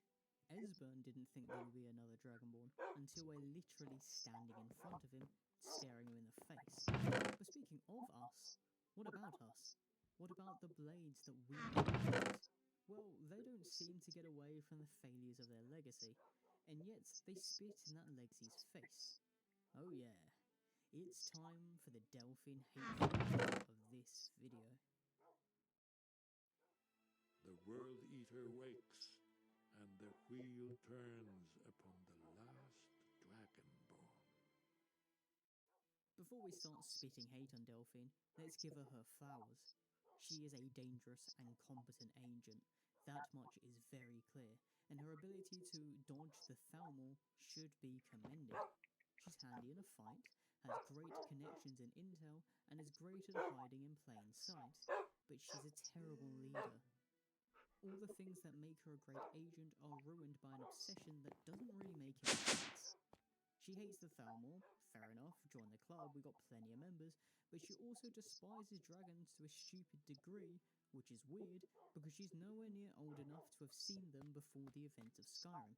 Esbern didn't think there would be another Dragonborn until we're literally standing in front of him, staring him in the face. But speaking of us, what about us? What about the Blades that we create? Well, they don't seem to get away from the failures of their legacy, and yet they spit in that legacy's face. Oh yeah, it's time for the Delphine hate of this video. The World Eater wakes, and the wheel turns upon the last Dragonborn. Before we start spitting hate on Delphine, let's give her her flowers. She is a dangerous and competent agent, that much is very clear, and her ability to dodge the Thalmor should be commended. She's handy in a fight, has great connections in intel, and is great at hiding in plain sight, but she's a terrible leader. All the things that make her a great agent are ruined by an obsession that doesn't really make any sense. She hates the Thalmor, fair enough, join the club, we got plenty of members, but she also despises dragons to a stupid degree, which is weird, because she's nowhere near old enough to have seen them before the events of Skyrim.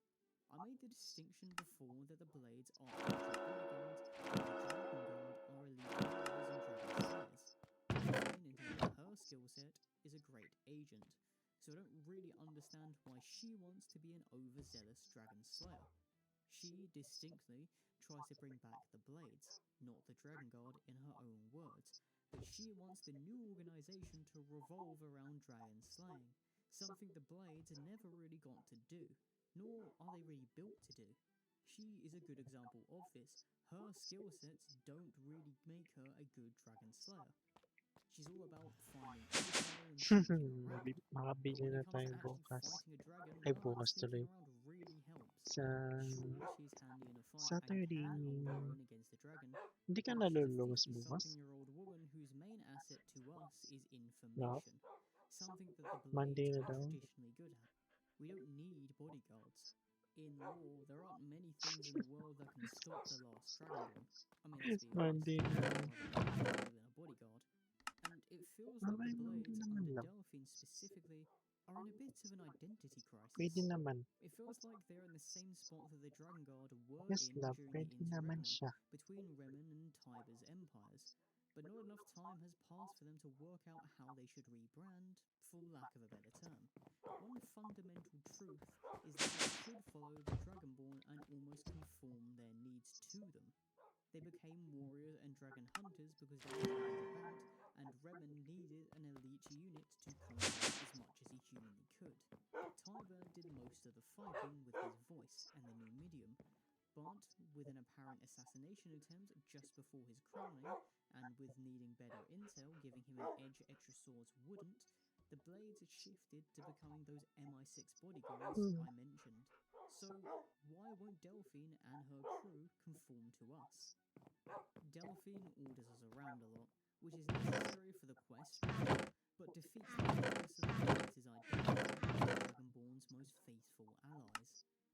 I made the distinction before that the Blades are bodyguards, and the Dragon Guard are elite warriors and dragon slayers. Delphine, in terms of her skill set, is a great agent, so I don't really understand why she wants to be an overzealous dragon slayer. She distinctly tries to bring back the Blades, not the Dragon Guard in her own words, but she wants the new organization to revolve around dragon slaying, something the Blades never really got to do, nor are they really built to do. She is a good example of this. Her skill sets don't really make her a good dragon slayer. She's all about finding intel and sneaking around, but Makabili when na it comes to tayo actually bukas. fighting a dragon, Ay, well, bukas sneaking tuloy. around really helps. Sa Sure, she's handy in a fight and Saturday. can hold her own against the dragon, Hindi ka but she's a nalulungos bukas? 50-something-year-old woman whose main asset to us is No. information, something that the Monday Blades na are daw. traditionally good at. We don't need bodyguards. In law, there aren't many things in the world that can stop the last Dragonborn. I mean, let's be honest, Monday na. rather than a bodyguard. And it feels like Okay, the Monday Blades, naman under lang. Delphine specifically, are in a bit of an identity crisis. Pwede naman. It feels like they're in the same spot that the Dragon Guard were Yes, in love. during the Pwede naman interregnum siya. between Remen and Tiber's empires, but not enough time has passed for them to work out how they should rebrand, for lack of a better term. One fundamental truth is that they should follow the Dragonborn and almost conform their needs to them. They became warrior and dragon hunters because they were about, and Remen needed an elite unit to combat as much as he humanly could. Tiber did most of the fighting with his voice and the new medium, but with an apparent assassination attempt just before his crowning, and with needing better intel giving him an edge extra swords wouldn't, the Blades had shifted to becoming those MI6 bodyguards I mentioned. So why won't Delphine and her crew conform to us? Delphine orders us around a lot, which is necessary for the quest, but defeats the purpose of the Blades' identity as Dragonborn's most faithful allies.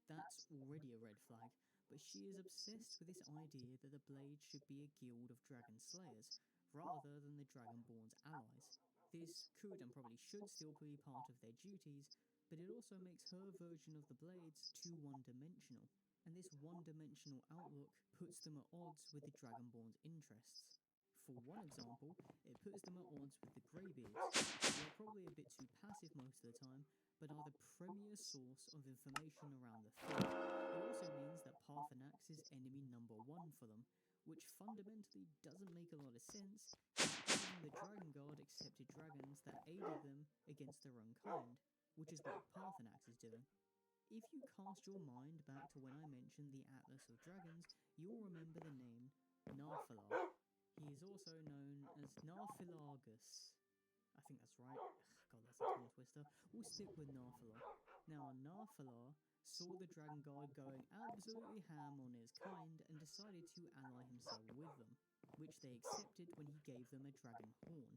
That's already a red flag, but she is obsessed with this idea that the Blades should be a guild of dragon slayers, rather than the Dragonborn's allies. This could and probably should still be part of their duties, but it also makes her version of the Blades too one-dimensional, and this one-dimensional outlook puts them at odds with the Dragonborn's interests. For one example, it puts them at odds with the Greybeards, who are probably a bit too passive most of the time, but are the premier source of information around the field. It also means that Parthenax is enemy number one for them, which fundamentally doesn't make a lot of sense, because even the Dragon Guard accepted dragons that aided them against their own kind, which is what Parthenax is doing. If you cast your mind back to when I mentioned the Atlas of Dragons, you'll remember the name Narfalar. He is also known as Narfilargus. I think that's right. God, that's a tongue twister. We'll stick with Narfalar. Now, Narfalar saw the Dragon Guard going absolutely ham on his kind and decided to ally himself with them, which they accepted when he gave them a dragon horn.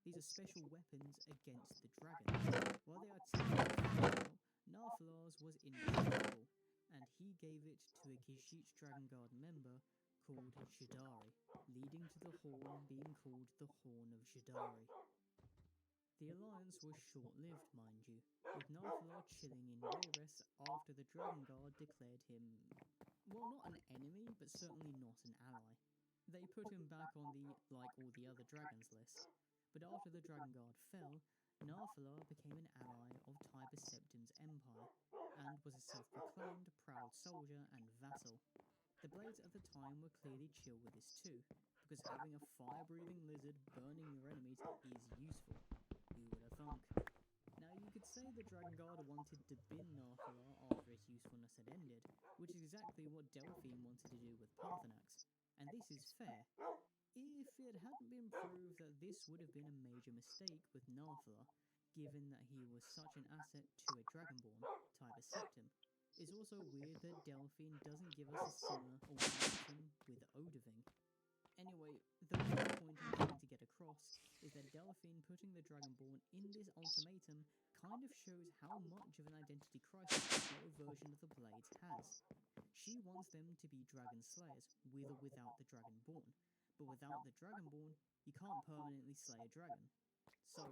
These are special weapons against the dragons. While they are technically Narfalar's was indestructible, and he gave it to a Khajiit Dragon Guard member called Jadari, leading to the horn being called the Horn of Jadari. The alliance was short-lived, mind you, with Narfalar chilling in Wayrest after the Dragon Guard declared him, well, not an enemy, but certainly not an ally. They put him back on the like all the other dragons list, but after the Dragon Guard fell, Narfalar became an ally of Tiber Septim's empire, and was a self-proclaimed proud soldier and vassal. The Blades at the time were clearly chill with this too, because having a fire-breathing lizard burning your enemies is useful. Who would have thunk? Now you could say the Dragon Guard wanted to bin Narfalar after his usefulness had ended, which is exactly what Delphine wanted to do with Paarthurnax, and this is fair. If it hadn't been proved that this would have been a major mistake with Narfalar, given that he was such an asset to a Dragonborn, Tiber Septim. It's also weird that Delphine doesn't give us a similar ultimatum with Odahviing. Anyway, the main point I'm trying to get across is that Delphine putting the Dragonborn in this ultimatum kind of shows how much of an identity crisis her version of the Blades has. She wants them to be dragon slayers, with or without the Dragonborn, but without the Dragonborn, you can't permanently slay a dragon. So,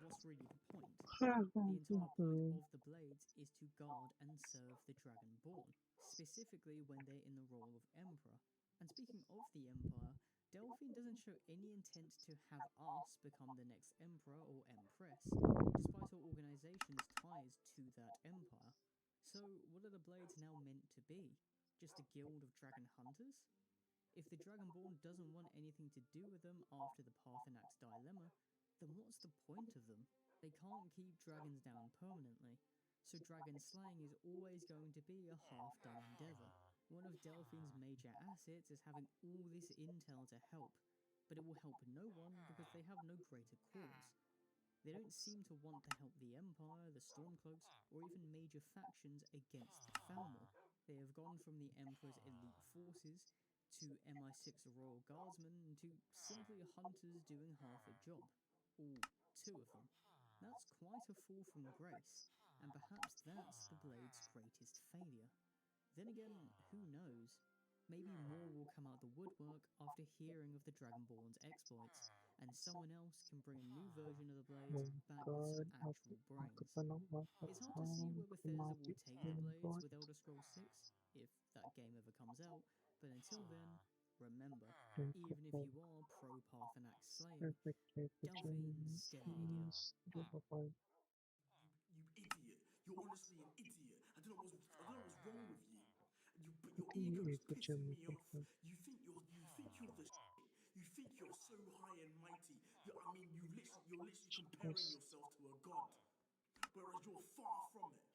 what's really the point? The entire point of the Blades is to guard and serve the Dragonborn, specifically when they're in the role of Emperor. And speaking of the Empire, Delphine doesn't show any intent to have us become the next Emperor or Empress, despite her organization's ties to that empire. So, what are the Blades now meant to be? Just a guild of dragon hunters? If the Dragonborn doesn't want anything to do with them after the Paarthurnax dilemma, then what's the point of them? They can't keep dragons down permanently, so dragon slaying is always going to be a half-done endeavor. One of Delphine's major assets is having all this intel to help, but it will help no one because they have no greater cause. They don't seem to want to help the Empire, the Stormcloaks, or even major factions against Thalmor. They have gone from the Emperor's elite forces to MI6 Royal Guardsmen to simply hunters doing half a job. All two of them. That's quite a fall from grace, and perhaps that's the Blade's greatest failure. Then again, who knows? Maybe more will come out the woodwork after hearing of the Dragonborn's exploits, and someone else can bring a new version of the Blades back with some actual brains. It's hard to see where Bethesda will take the Blades with Elder Scrolls 6, if that game ever comes out, but until then, remember, even if you are pro-Paarthurnax slaying, Delphine's still an idiot. You idiot! You're honestly an idiot. I don't know what's wrong with you. But your ego's pissing me off. You think you're the shit. You think you're so high and mighty. You're literally comparing yourself to a god, whereas you're far from it.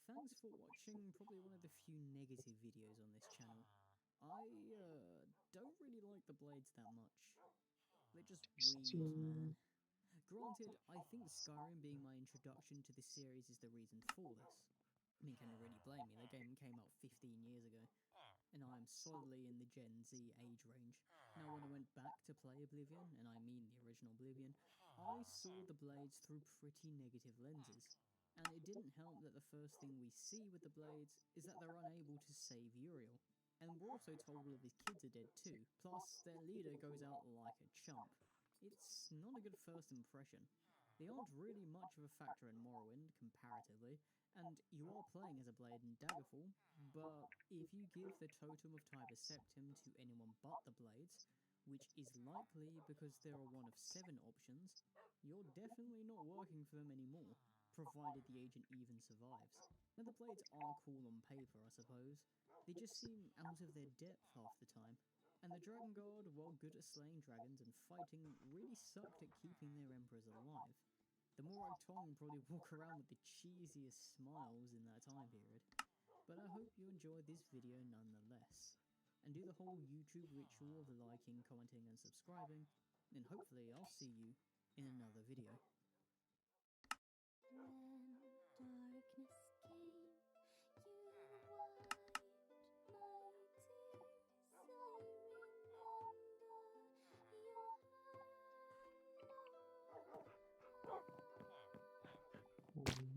Thanks for watching probably one of the few negative videos on this channel. I don't really like the Blades that much. They're just weird, man. Granted, I think Skyrim being my introduction to the series is the reason for this. I mean, can you really blame me? That game came out 15 years ago, and I am solidly in the Gen Z age range. Now, when I went back to play Oblivion, and I mean the original Oblivion, I saw the Blades through pretty negative lenses. And it didn't help that the first thing we see with the Blades is that they're unable to save Uriel. And we're also told all of his kids are dead too, plus their leader goes out like a chump. It's not a good first impression. They aren't really much of a factor in Morrowind, comparatively, and you are playing as a Blade in Daggerfall, but if you give the Totem of Tiber Septim to anyone but the Blades, which is likely because there are one of 7 options, you're definitely not working for them anymore, provided the agent even survives. Now the Blades are cool on paper, I suppose. They just seem out of their depth half the time. And the Dragon Guard, while good at slaying dragons and fighting, really sucked at keeping their emperors alive. The Morag Tong probably walk around with the cheesiest smiles in that time period. But I hope you enjoyed this video nonetheless. And do the whole YouTube ritual of liking, commenting and subscribing, and hopefully I'll see you in another video. When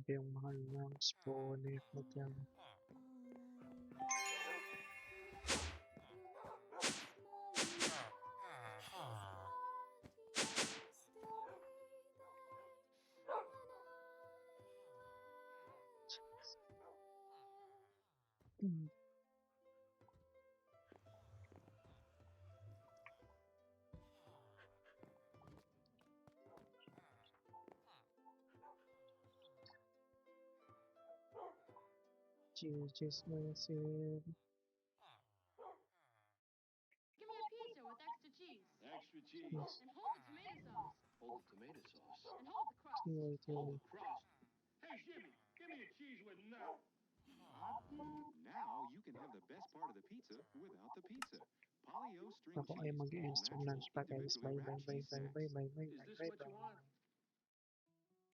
Grabe ang mahal ng spawner na dyan. Jesus myself. Give me a pizza with extra cheese. Extra cheese. Yes. And hold the tomato sauce. Hold the tomato sauce. And hold the crust. Hold the crust. Hey, Jimmy, give me a cheese with nut. Now you can have the best part of the pizza without the pizza. Polly-O string Ako ay cheese, all mag-i-end stream natural, lunch pa guys. individually Bye bye wrapped bye cheese bye snacks. bye bye bye Is bye this bye what you want? bye.